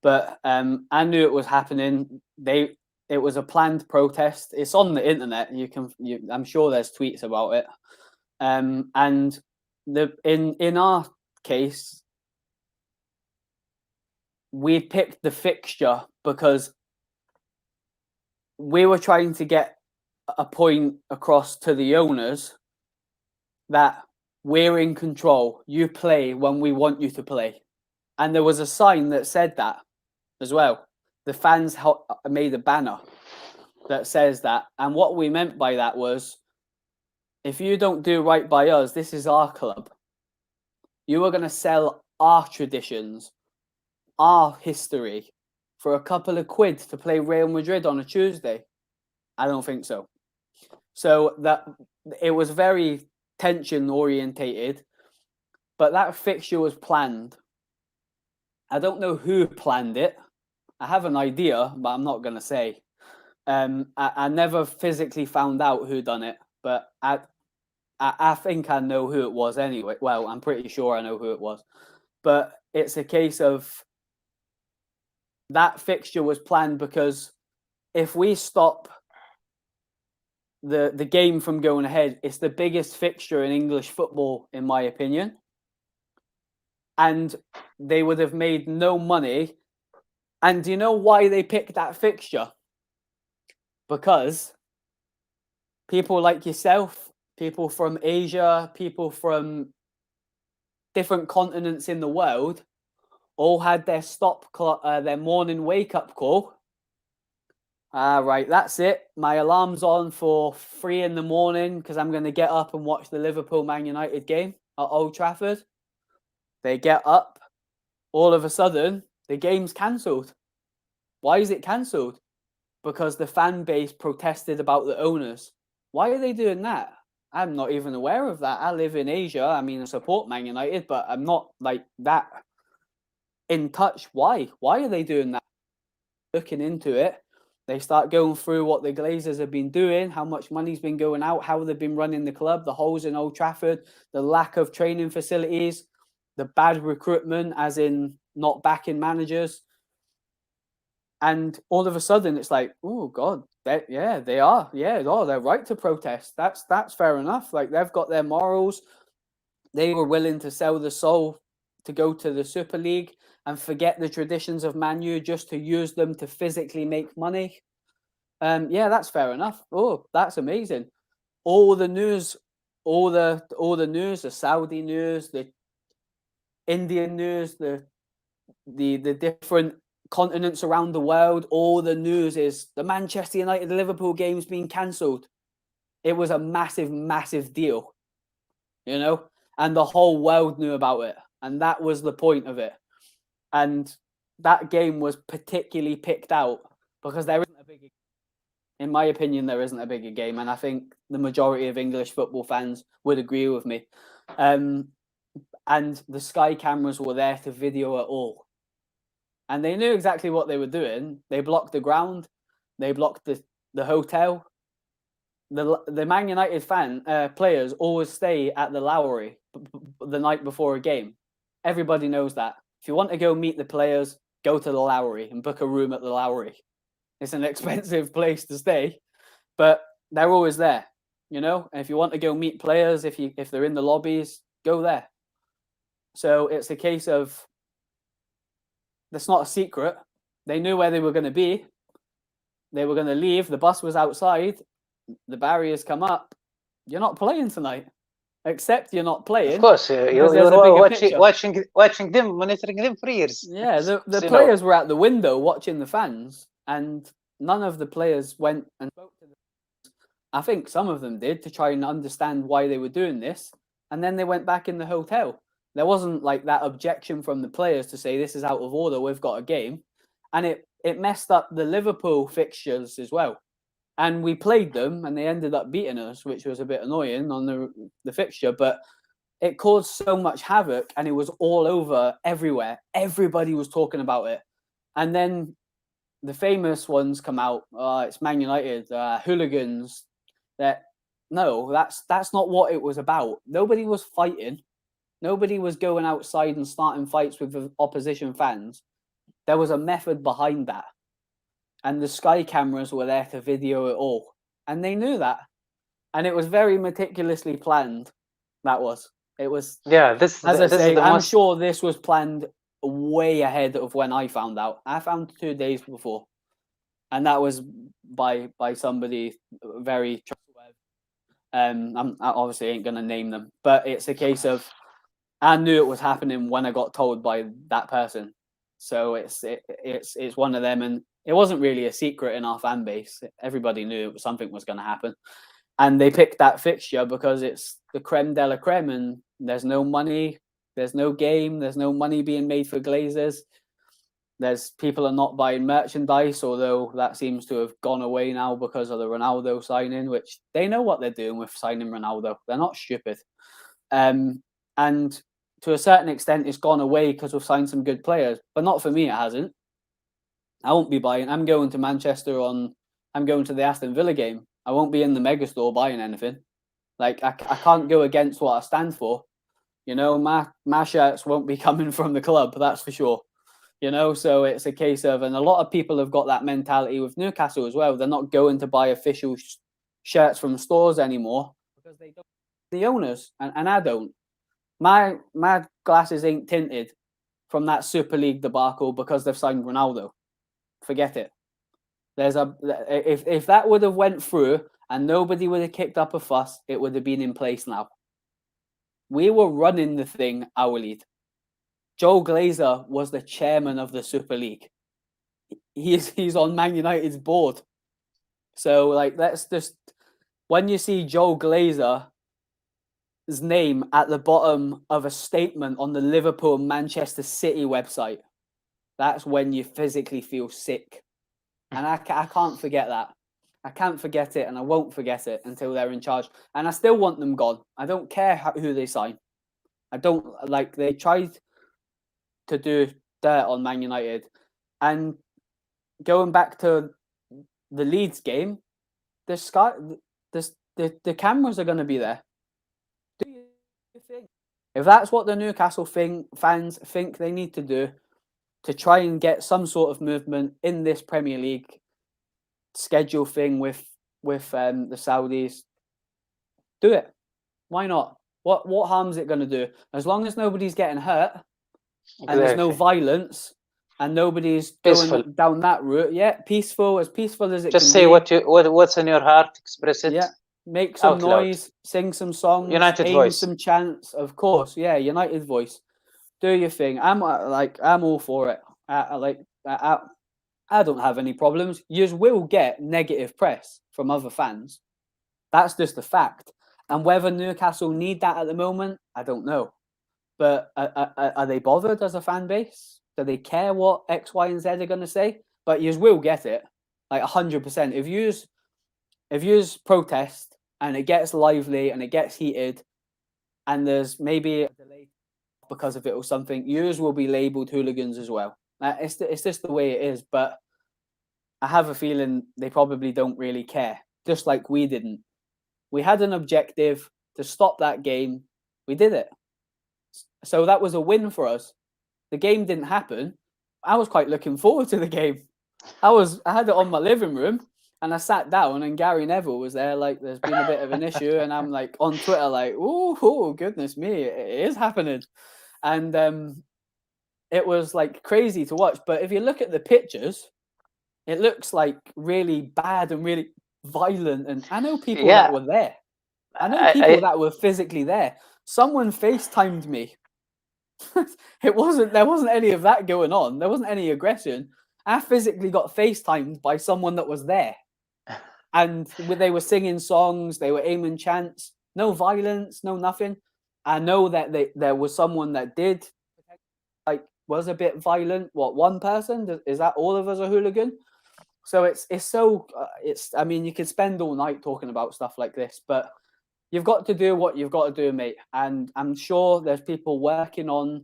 But I knew it was happening. It was a planned protest. It's on the internet. I'm sure there's tweets about it. And in our case, we picked the fixture because we were trying to get a point across to the owners that we're in control. You play when we want you to play. And there was a sign that said that as well. The fans made a banner that says that. And what we meant by that was, if you don't do right by us, this is our club. You are going to sell our traditions, our history for a couple of quid to play Real Madrid on a Tuesday? I don't think so. So that it was very tension orientated, but that fixture was planned. I don't know who planned it. I have an idea, but I'm not going to say. I never physically found out who done it, but I think I know who it was anyway. Well, I'm pretty sure I know who it was. But it's a case of that fixture was planned because if we stop the game from going ahead, it's the biggest fixture in English football, in my opinion. And they would have made no money. And do you know why they picked that fixture? Because people like yourself, people from Asia, people from different continents in the world, all had their their morning wake-up call. Right, that's it. My alarm's on for 3 a.m. because I'm going to get up and watch the Liverpool-Man United game at Old Trafford. They get up. All of a sudden, the game's cancelled. Why is it cancelled? Because the fan base protested about the owners. Why are they doing that? I'm not even aware of that. I live in Asia. I mean, I support Man United, but I'm not like that in touch. Why? Why are they doing that? Looking into it, they start going through what the Glazers have been doing, how much money's been going out, how they've been running the club, the holes in Old Trafford, the lack of training facilities, the bad recruitment, as in not backing managers. And all of a sudden, it's like, oh God, they are. Yeah, oh, they're right to protest. That's fair enough. Like, they've got their morals. They were willing to sell the soul to go to the Super League and forget the traditions of Man U just to use them to physically make money. Yeah, that's fair enough. Oh, that's amazing. All the news, the Saudi news, the Indian news, the different continents around the world, all the news is the Manchester United Liverpool game's been cancelled. It was a massive, massive deal, you know, and the whole world knew about it. And that was the point of it. And that game was particularly picked out because there isn't a bigger, in my opinion, there isn't a bigger game. And I think the majority of English football fans would agree with me. And the Sky cameras were there to video it all. And they knew exactly what they were doing. They blocked the ground. They blocked the hotel. The Man United players always stay at the Lowry the night before a game. Everybody knows that. If you want to go meet the players, go to the Lowry and book a room at the Lowry. It's an expensive place to stay, but they're always there, you know. And if you want to go meet players, if they're in the lobbies, go there. So it's a case of, that's not a secret. They knew where they were going to be. They were going to leave. The bus was outside. The barriers come up. You're not playing tonight. Except you're not playing. Of course, you're watching them, monitoring them for years. Yeah, the players were at the window watching the fans, and none of the players went and spoke to them. I think some of them did, to try and understand why they were doing this, and then they went back in the hotel. There wasn't like that objection from the players to say this is out of order, we've got a game. And it messed up the Liverpool fixtures as well. And we played them and they ended up beating us, which was a bit annoying on the fixture. But it caused so much havoc and it was all over everywhere. Everybody was talking about it. And then the famous ones come out. It's Man United, hooligans. No, that's not what it was about. Nobody was fighting. Nobody was going outside and starting fights with the opposition fans. There was a method behind that. And the Sky cameras were there to video it all. And they knew that. And it was very meticulously planned. It was. Yeah, I'm sure this was planned way ahead of when I found out. I found 2 days before. And that was by somebody very trustworthy. I obviously ain't going to name them. But it's a case of, I knew it was happening when I got told by that person. So it's one of them, and it wasn't really a secret in our fan base. Everybody knew something was going to happen, and they picked that fixture because it's the creme de la creme, and there's no money, there's no game, there's no money being made for Glazers. People are not buying merchandise, although that seems to have gone away now because of the Ronaldo signing, which they know what they're doing with signing Ronaldo. They're not stupid, and to a certain extent, it's gone away because we've signed some good players. But not for me, it hasn't. I won't be buying. I'm going to Manchester I'm going to the Aston Villa game. I won't be in the megastore buying anything. Like, I can't go against what I stand for. You know, my shirts won't be coming from the club, that's for sure. You know, so it's a case of, and a lot of people have got that mentality with Newcastle as well. They're not going to buy official shirts from stores anymore because they don't. The owners, and I don't. My glasses ain't tinted from that Super League debacle because they've signed Ronaldo. Forget it. If that would have went through and nobody would have kicked up a fuss, it would have been in place now. We were running the thing, our lead. Joe Glazer was the chairman of the Super League. He's on Man United's board. So, like, let's just, when you see Joe Glazer's name at the bottom of a statement on the Liverpool Manchester City website, that's when you physically feel sick. And I can't forget that. I can't forget it, and I won't forget it until they're in charge. And I still want them gone. I don't care who they sign. I don't like. They tried to do dirt on Man United, and going back to the Leeds game, the cameras are going to be there. Do you think if that's what the Newcastle fans think they need to do to try and get some sort of movement in this Premier League schedule thing with the Saudis, do it. Why not? What harm is it going to do? As long as nobody's getting hurt and there's no violence and nobody's going down that route, peaceful as it Just can say be. what's in your heart, express it. Yeah, make some noise, sing some songs, United aim voice. some chants. Of course, yeah, United voice. Do your thing. I'm all for it. I don't have any problems. You will get negative press from other fans. That's just a fact. And whether Newcastle need that at the moment, I don't know. But are they bothered as a fan base? Do they care what X, Y, and Z are going to say? But you will get it, like 100%. If you protest and it gets lively and it gets heated, and there's maybe a delay because of it or something, yours will be labelled hooligans as well. It's just the way it is. But I have a feeling they probably don't really care, just like we didn't. We had an objective to stop that game. We did it. So that was a win for us. The game didn't happen. I was quite looking forward to the game. I had it on my living room and I sat down and Gary Neville was there like there's been a bit of an issue and I'm like on Twitter like, oh goodness me, it is happening. And it was like crazy to watch. But if you look at the pictures, it looks like really bad and really violent. And I know people that were there. I know people that were physically there. Someone FaceTimed me. There wasn't any of that going on. There wasn't any aggression. I physically got FaceTimed by someone that was there. And they were singing songs, they were aiming chants, no violence, no nothing. I know that there was someone that did, was a bit violent. What, one person? Is that all of us a hooligan? So I mean, you could spend all night talking about stuff like this, but you've got to do what you've got to do, mate. And I'm sure there's people working on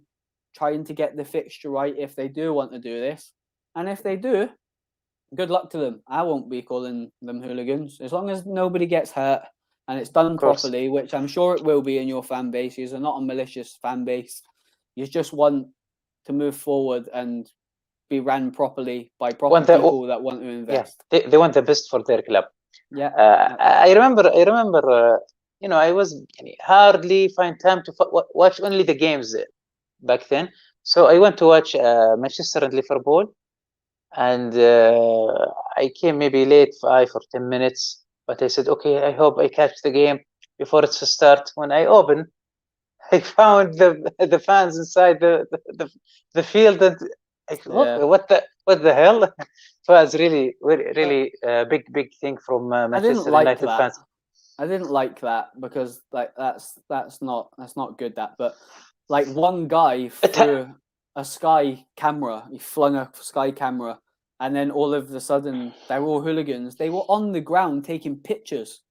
trying to get the fixture right if they do want to do this. And if they do, good luck to them. I won't be calling them hooligans. As long as nobody gets hurt and it's done properly, which I'm sure it will be in your fan base. You're not a malicious fan base. You just want to move forward and be ran properly by proper people that want to invest. Yeah, they want the best for their club. Yeah. I remember. I was hardly find time to watch only the games back then. So I went to watch Manchester and Liverpool, and I came maybe late 5 or 10 minutes. But I said, okay, I hope I catch the game before it's to start. When I opened, I found the fans inside the field, and what the hell? It was really big thing from Manchester United fans. I didn't like that because that's not good. But like one guy threw a Sky camera, he flung a Sky camera, and then all of a sudden they were all hooligans. They were on the ground taking pictures.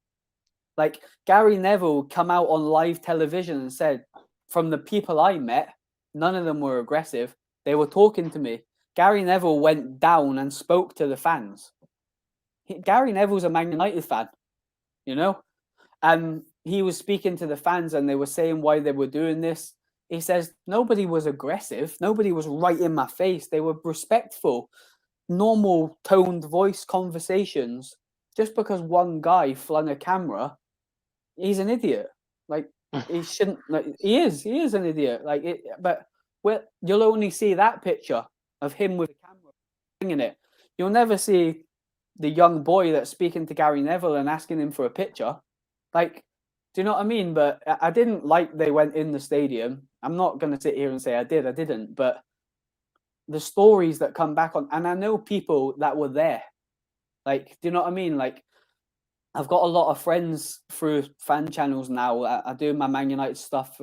Like Gary Neville come out on live television and said, from the people I met, none of them were aggressive. They were talking to me. Gary Neville went down and spoke to the fans. Gary Neville's a Man United fan, and he was speaking to the fans and they were saying why they were doing this. He says, nobody was aggressive. Nobody was right in my face. They were respectful, normal toned voice conversations. Just because one guy flung a camera, he's an idiot. Like, he shouldn't. Like, he is an idiot. But you'll only see that picture of him with a camera flinging it. You'll never see the young boy that's speaking to Gary Neville and asking him for a picture. Like, do you know what I mean? But I didn't like they went in the stadium. I'm not going to sit here and say I didn't. But the stories that come back on, and I know people that were there. Like, do you know what I mean? Like, I've got a lot of friends through fan channels now. I do my Man United stuff,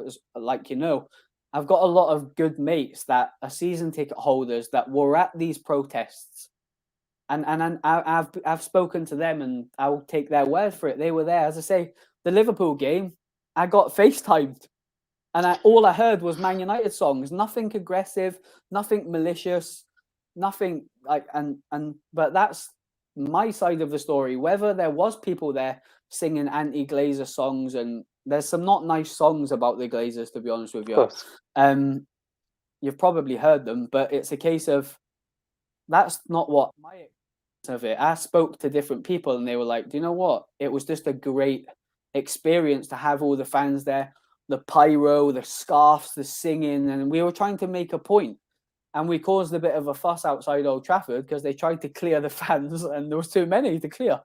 I've got a lot of good mates that are season ticket holders that were at these protests. I've spoken to them, and I'll take their word for it. They were there. As I say, the Liverpool game, I got FaceTimed, and all I heard was Man United songs. Nothing aggressive, nothing malicious, nothing like but that's my side of the story. Whether there was people there singing anti-Glazer songs, and there's some not nice songs about the Glazers, to be honest with you. You've probably heard them, but it's a case of that's not what my experience of it. I spoke to different people, and they were like, "Do you know what? It was just a great experience to have all the fans there, the pyro, the scarves, the singing, and we were trying to make a point." And we caused a bit of a fuss outside Old Trafford because they tried to clear the fans, and there was too many to clear.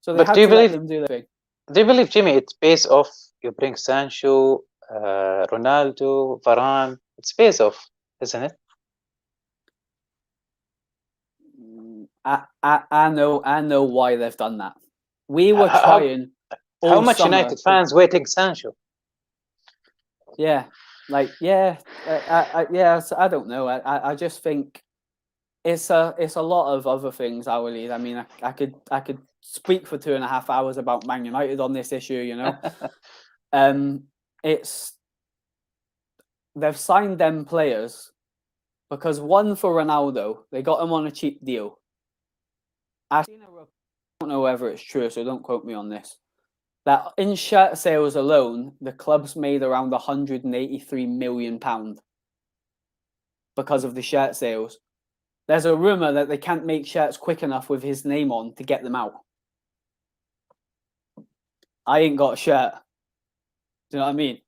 So they had to let them do their thing. Do you believe, Jimmy, it's based off you bring Sancho, Ronaldo, Varane? It's based off, isn't it? I know why they've done that. We were trying. How much United fans waiting Sancho? Yeah, I don't know. I just think it's a lot of other things, وليد. I mean, I could speak for 2.5 hours about Man United on this issue. You know, they've signed them players because one for Ronaldo, they got him on a cheap deal. I don't know whether it's true, so don't quote me on this. That in shirt sales alone, the club's made around £183 million because of the shirt sales. There's a rumour that they can't make shirts quick enough with his name on to get them out. I ain't got a shirt. Do you know what I mean?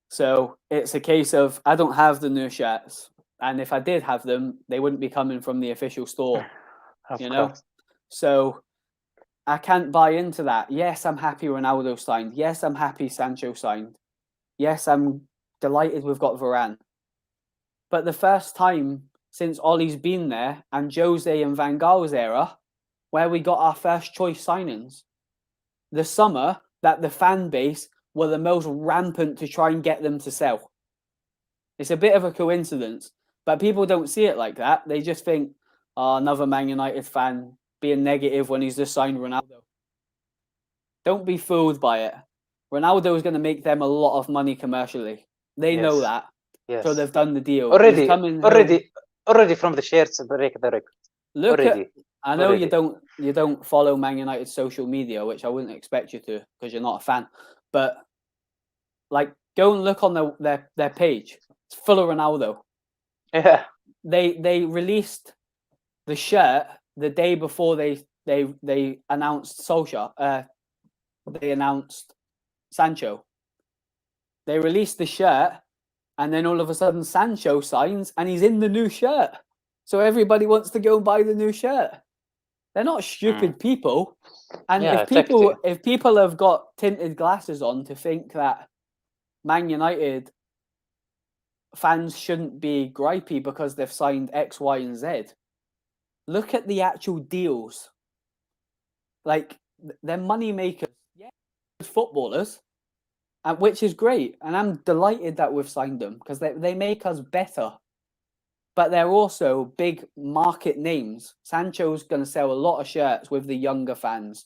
So it's a case of I don't have the new shirts. And if I did have them, they wouldn't be coming from the official store. You know? So I can't buy into that. Yes, I'm happy Ronaldo signed. Yes, I'm happy Sancho signed. Yes, I'm delighted we've got Varane. But the first time since Ollie's been there and Jose and Van Gaal's era, where we got our first choice signings, the summer that the fan base were the most rampant to try and get them to sell. It's a bit of a coincidence, but people don't see it like that. They just think, oh, another Man United fan being negative when he's just signed Ronaldo. Don't be fooled by it. Ronaldo is going to make them a lot of money commercially. They know that. Yes. So they've done the deal. Already from the shares break the record. Look at, I know you don't follow Man United social media, which I wouldn't expect you to because you're not a fan. But like, go and look on their page. It's full of Ronaldo. Yeah. They released the shirt the day before they announced Solskjaer. They announced Sancho. They released the shirt, and then all of a sudden Sancho signs, and he's in the new shirt. So everybody wants to go and buy the new shirt. They're not stupid people. And if people have got tinted glasses on to think that Man United fans shouldn't be gripey because they've signed X, Y, and Z, look at the actual deals. Like, they're money makers. Yeah, footballers, which is great. And I'm delighted that we've signed them because they make us better. But they're also big market names. Sancho's going to sell a lot of shirts with the younger fans.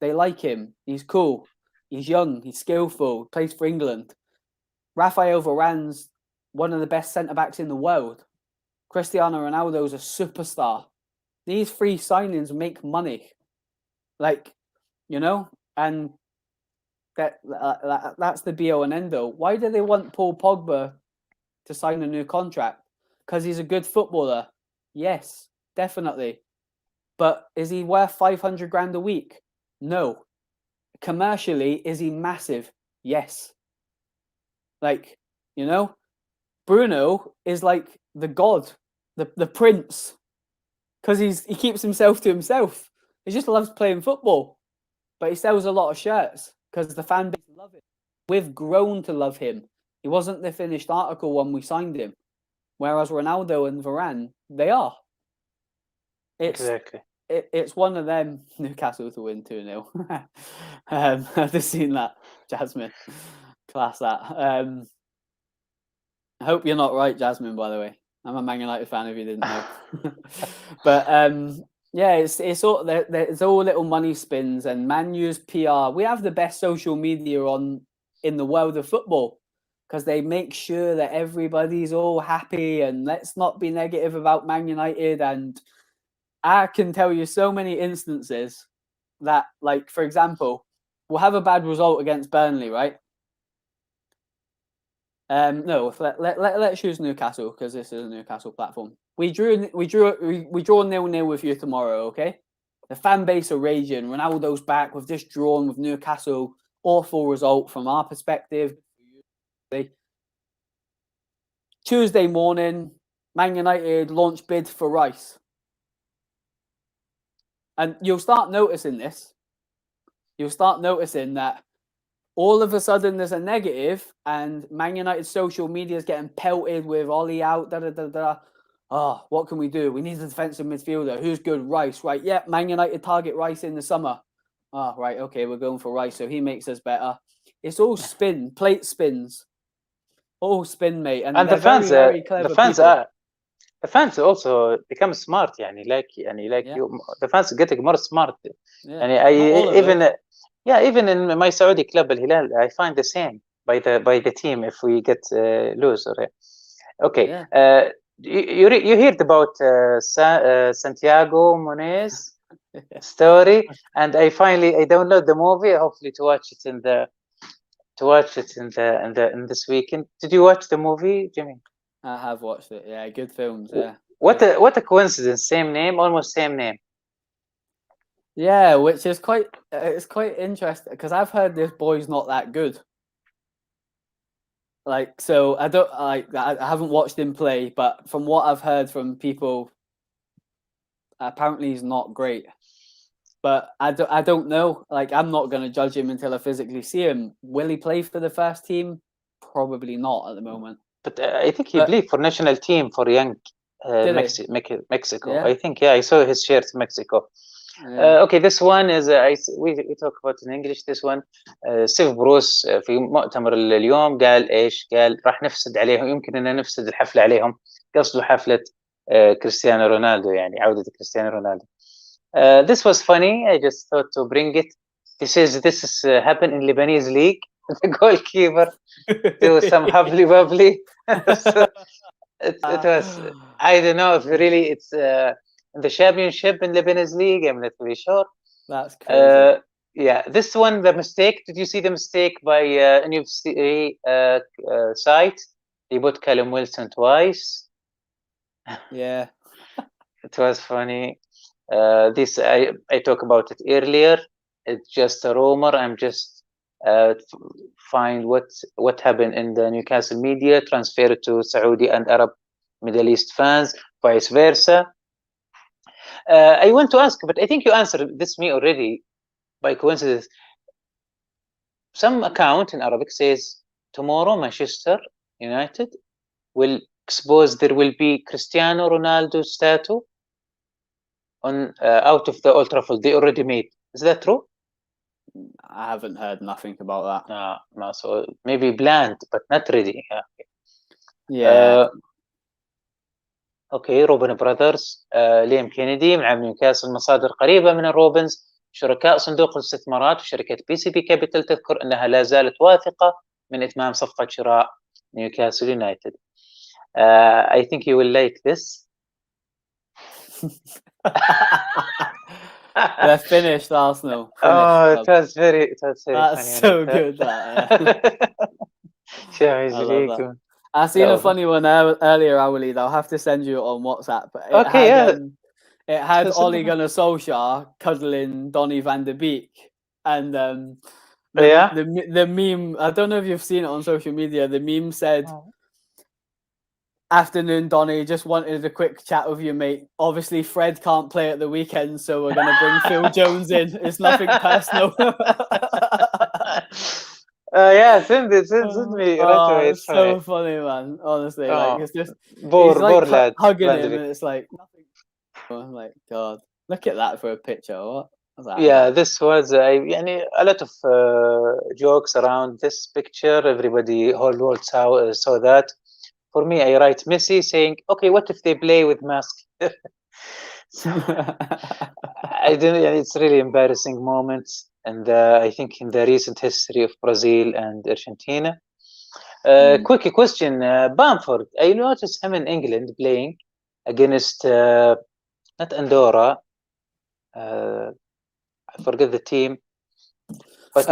They like him. He's cool. He's young. He's skillful. Plays for England. Rafael Varane's one of the best centre-backs in the world. Cristiano Ronaldo's a superstar. These three signings make money. Like, you know? And that's the be-all and end-all. Why do they want Paul Pogba to sign a new contract? Because he's a good footballer. Yes, definitely. But is he worth 500 grand a week? No. Commercially, is he massive? Yes. Like, you know, Bruno is like the god, the prince, because he keeps himself to himself. He just loves playing football, but he sells a lot of shirts because the fan base love him. We've grown to love him. He wasn't the finished article when we signed him. Whereas Ronaldo and Varane, they are. Exactly. It's one of them. Newcastle to win 2-0. I've just seen that, Jasmine. Class that. I hope you're not right, Jasmine, by the way. I'm a Man United fan if you didn't know. But Yeah, it's all there's all little money spins, and Man U's PR. We have the best social media in the world of football because they make sure that everybody's all happy, and let's not be negative about Man United. And I can tell you so many instances that, like, for example, we'll have a bad result against Burnley, right? No, let's use Newcastle because this is a Newcastle platform. We draw 0-0 with you tomorrow, okay? The fan base are raging. Ronaldo's back. We've just drawn with Newcastle. Awful result from our perspective. Tuesday morning, Man United launch bid for Rice. And you'll start noticing this. You'll start noticing that all of a sudden there's a negative, and Man United's social media is getting pelted with Ollie out, Oh, what can we do? We need a defensive midfielder. Who's good? Rice, right? Yeah, Man United target Rice in the summer. Oh, right, okay, we're going for Rice, so he makes us better. It's all spin, plate spins. All spin, mate. And the fans, very clever the fans also become smart, the fans getting more smart. Yeah, even in my Saudi club, Al Hilal, I find the same by the team if we get lose. Okay, yeah. You heard about Santiago Muniz story, and I download the movie, hopefully to watch it in this weekend. Did you watch the movie, Jimmy? I have watched it. Yeah, good films. Yeah. What a coincidence! Same name, almost same name. Yeah, which is quite interesting because I've heard this boy's not that good. Like, so I haven't watched him play, but from what I've heard from people, apparently he's not great. But I don't know. Like, I'm not going to judge him until I physically see him. Will he play for the first team? Probably not at the moment. But I think he played for national team for young Mexico. Yeah. I think, I saw his shirt Mexico. Yeah. Okay, this one is we talk about in English. This one سيف بروس في مؤتمر اليوم قال ايش؟ قال راح نفسد عليهم، يمكن ان نفسد الحفله عليهم. قصده حفله كريستيانو رونالدو، يعني عوده كريستيانو رونالدو. This was funny. I just thought to bring it. He says this is happened in Lebanese league. The goalkeeper do some hubbly. So it was, I don't know if really it's the championship in Lebanese league. I'm not really sure. That's crazy. Yeah, this one, the mistake. Did you see the mistake by NFC site? They put Callum Wilson twice. Yeah, it was funny. This I talked about it earlier. It's just a rumor. I'm just find what happened in the Newcastle media, transfer to Saudi and Arab Middle East fans, vice versa. I want to ask, but I think you answered this me already by coincidence. Some account in Arabic says tomorrow Manchester United will expose there will be Cristiano Ronaldo statue on out of the Old Trafford. They already made. Is that true? I haven't heard nothing about that. No. So maybe planned but not ready. Yeah. اوكي، روبن براذرز، ليم كينيدي مع نيوكاسل. مصادر قريبه من الروبنز شركاء صندوق الاستثمارات وشركه BCP كابيتال تذكر انها لا زالت واثقه من اتمام صفقه شراء نيوكاسل يونايتد. I think you will like this. They're finished, Arsenal. It was very That's funny. So good. I seen a funny one earlier, وليد. I'll have to send you it on WhatsApp. It had Ole Gunnar Solskjaer cuddling Donny van de Beek, and the meme. I don't know if you've seen it on social media. The meme said, "Afternoon, Donny. Just wanted a quick chat with you, mate. Obviously, Fred can't play at the weekend, so we're going to bring Phil Jones in. It's nothing personal." Send me. It's so funny, man. Honestly, like it's just lad, hugging him, and it's like nothing. I'm like, God, look at that for a picture. What? This was a lot of jokes around this picture. Everybody, whole world saw that. For me, I write Messi saying, "Okay, what if they play with mask?" I don't. It's really embarrassing moments, and I think in the recent history of Brazil and Argentina. Quick question, Bamford. I noticed him in England playing against not Andorra. I forget the team, but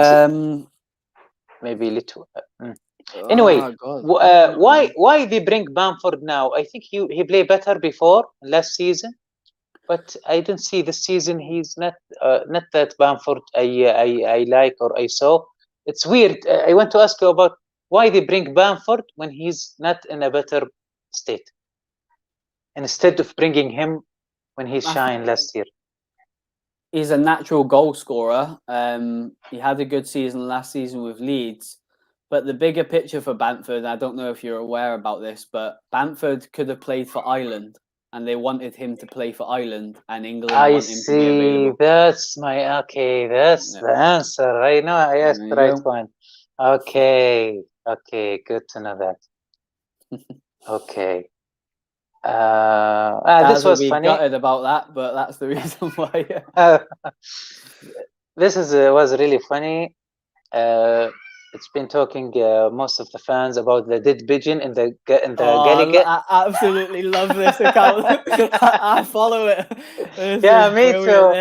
maybe little. Anyway, why they bring Bamford now? I think he played better before last season, but I don't see this season. He's not that Bamford I like or I saw. It's weird. I want to ask you about why they bring Bamford when he's not in a better state, instead of bringing him when he shined last year. He's a natural goal scorer. He had a good season last season with Leeds. But the bigger picture for Bamford, I don't know if you're aware about this, but Bamford could have played for Ireland, and they wanted him to play for Ireland, and England want him to be available. That's the answer. I know I asked the right one. Okay, good to know that. Okay. This was funny. Gutted about that, but that's the reason why. This was really funny. It's been talking most of the fans about the dead pigeon in the Gallagher. I absolutely love this account. I follow it. Me too.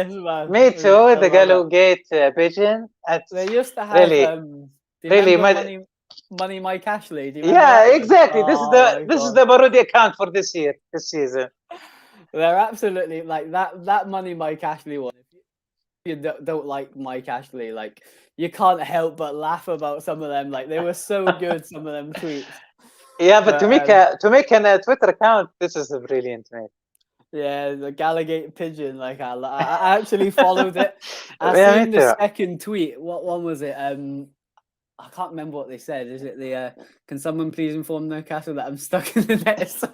Me too. The Gallagher pigeon. They used to have really Money Mike Ashley. Do you remember that? Exactly. This is the Barudi account for this season. They're absolutely like that Money Mike Ashley one. If you don't like Mike Ashley, like, you can't help but laugh about some of them. Like, they were so good, some of them tweets. Yeah, but to make a Twitter account, this is brilliant, mate. Yeah, the Gallagher pigeon. Like, I actually followed it. I seen the second tweet. What one was it? I can't remember what they said. Is it the can someone please inform Newcastle that I'm stuck in the nest?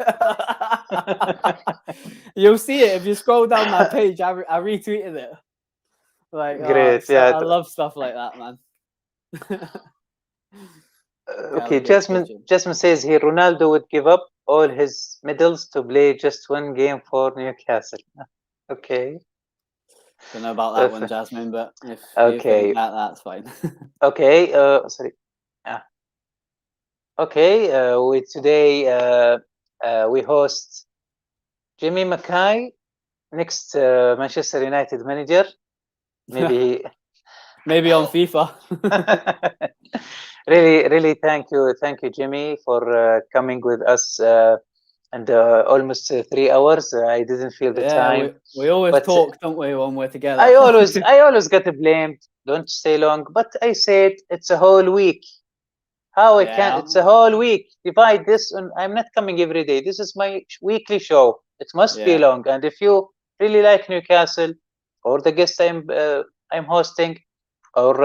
You'll see it if you scroll down my page. I retweeted it. Like, great, I love stuff like that, man. Okay, Jasmine says here Ronaldo would give up all his medals to play just one game for Newcastle. Okay. Don't know about that one, Jasmine, but if you think that's fine. Okay, sorry. Okay, today we host Jamie Mackay, next Manchester United manager. Maybe on FIFA. Really, thank you, Jimmy, for coming with us. And almost 3 hours. I didn't feel the time. We always talk, don't we, when we're together? I always get blamed. Don't stay long. But I said it's a whole week. How I can? It's a whole week. Divide this, and I'm not coming every day. This is my weekly show. It must be long. And if you really like Newcastle, or the guest I'm hosting, or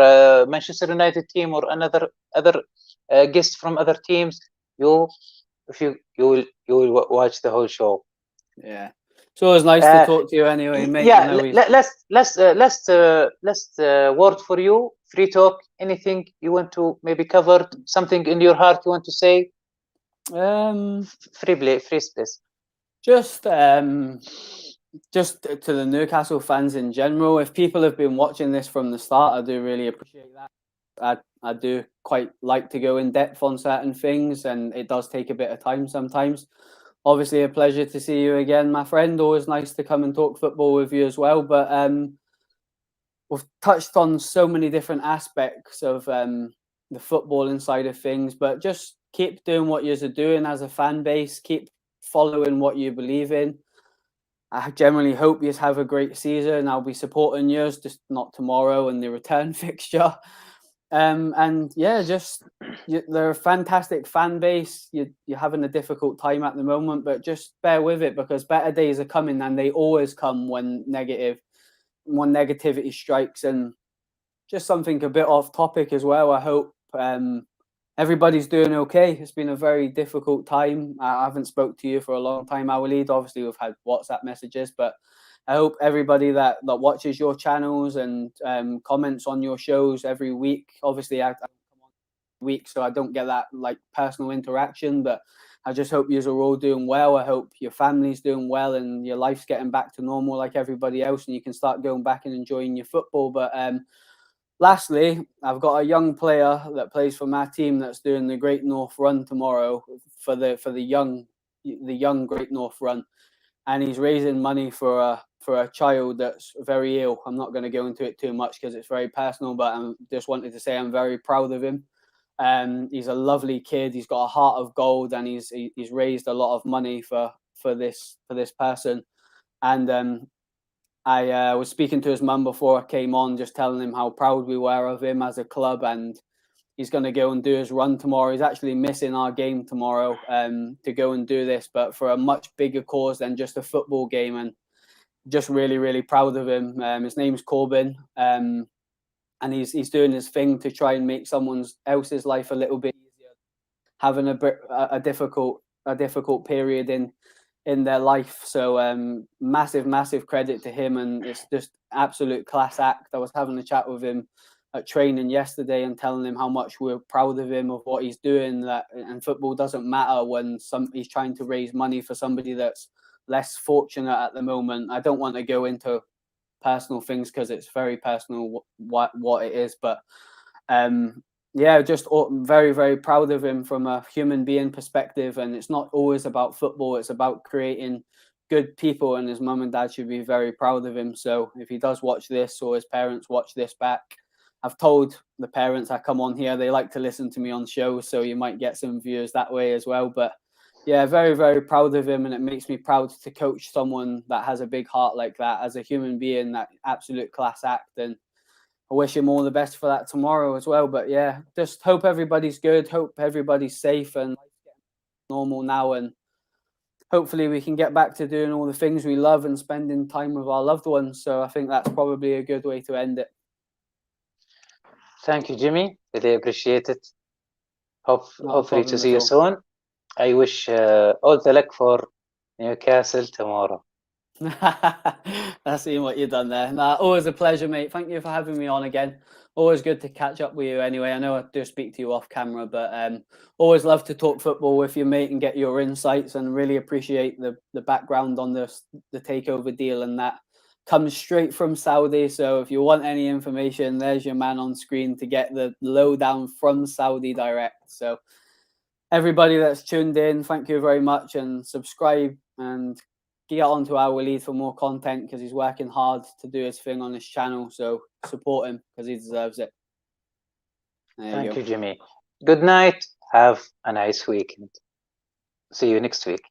Manchester United team, or other guests from other teams, you will watch the whole show. Yeah, so it's nice to talk to you anyway, mate. Yeah, last word for you. Free talk. Anything you want to maybe cover? Something in your heart you want to say? Free space. Just to the Newcastle fans in general, if people have been watching this from the start, I do really appreciate that. I do quite like to go in depth on certain things, and it does take a bit of time sometimes. Obviously, a pleasure to see you again, my friend. Always nice to come and talk football with you as well. But we've touched on so many different aspects of the footballing side of things, but just keep doing what you're doing as a fan base. Keep following what you believe in. I generally hope you have a great season. I'll be supporting yours, just not tomorrow and the return fixture. And yeah, they're a fantastic fan base. You're having a difficult time at the moment, but just bear with it, because better days are coming, and they always come when negativity strikes. And just something a bit off topic as well, I hope everybody's doing okay. It's been a very difficult time. I haven't spoke to you for a long time, وليد. Obviously, we've had WhatsApp messages, but I hope everybody that watches your channels and comments on your shows every week. Obviously, I come on week, so I don't get that like personal interaction, but I just hope you're all doing well. I hope your family's doing well and your life's getting back to normal like everybody else, and you can start going back and enjoying your football. But lastly, I've got a young player that plays for my team that's doing the Great North Run tomorrow for the young Great North Run, and he's raising money for a child that's very ill. I'm not going to go into it too much because it's very personal, but I just wanted to say I'm very proud of him. He's a lovely kid. He's got a heart of gold, and he's raised a lot of money for this person. And I was speaking to his mum before I came on, just telling him how proud we were of him as a club, and he's going to go and do his run tomorrow. He's actually missing our game tomorrow to go and do this, but for a much bigger cause than just a football game, and just really, really proud of him. His name's Corbin, and he's doing his thing to try and make someone else's life a little bit easier, having a difficult period in their life. So massive credit to him, and it's just absolute class act. I was having a chat with him at training yesterday and telling him how much we're proud of him, of what he's doing, and football doesn't matter when he's trying to raise money for somebody that's less fortunate at the moment. I don't want to go into personal things because it's very personal what it is, but just very, very proud of him from a human being perspective. And it's not always about football, it's about creating good people, and his mum and dad should be very proud of him. So if he does watch this, or his parents watch this back, I've told the parents I come on here, they like to listen to me on shows, so you might get some viewers that way as well. But yeah, very, very proud of him, and it makes me proud to coach someone that has a big heart like that, as a human being, that absolute class act. And I wish him all the best for that tomorrow as well. But yeah, just hope everybody's good, hope everybody's safe and normal now, and hopefully we can get back to doing all the things we love and spending time with our loved ones. So I think that's probably a good way to end it. Thank you, Jimmy. Really appreciate it. Hopefully to see you soon. I wish all the luck for Newcastle tomorrow. That's seeing what you've done there. Nah, always a pleasure, mate. Thank you for having me on again. Always good to catch up with you anyway. I know I do speak to you off camera, but always love to talk football with you, mate, and get your insights, and really appreciate the background on the takeover deal, and that comes straight from Saudi. So if you want any information, there's your man on screen to get the lowdown from Saudi direct. So everybody that's tuned in, thank you very much, and subscribe and get onto our وليد for more content, because he's working hard to do his thing on his channel. So support him because he deserves it. Thank you, Jimmy. Good night. Have a nice weekend. See you next week.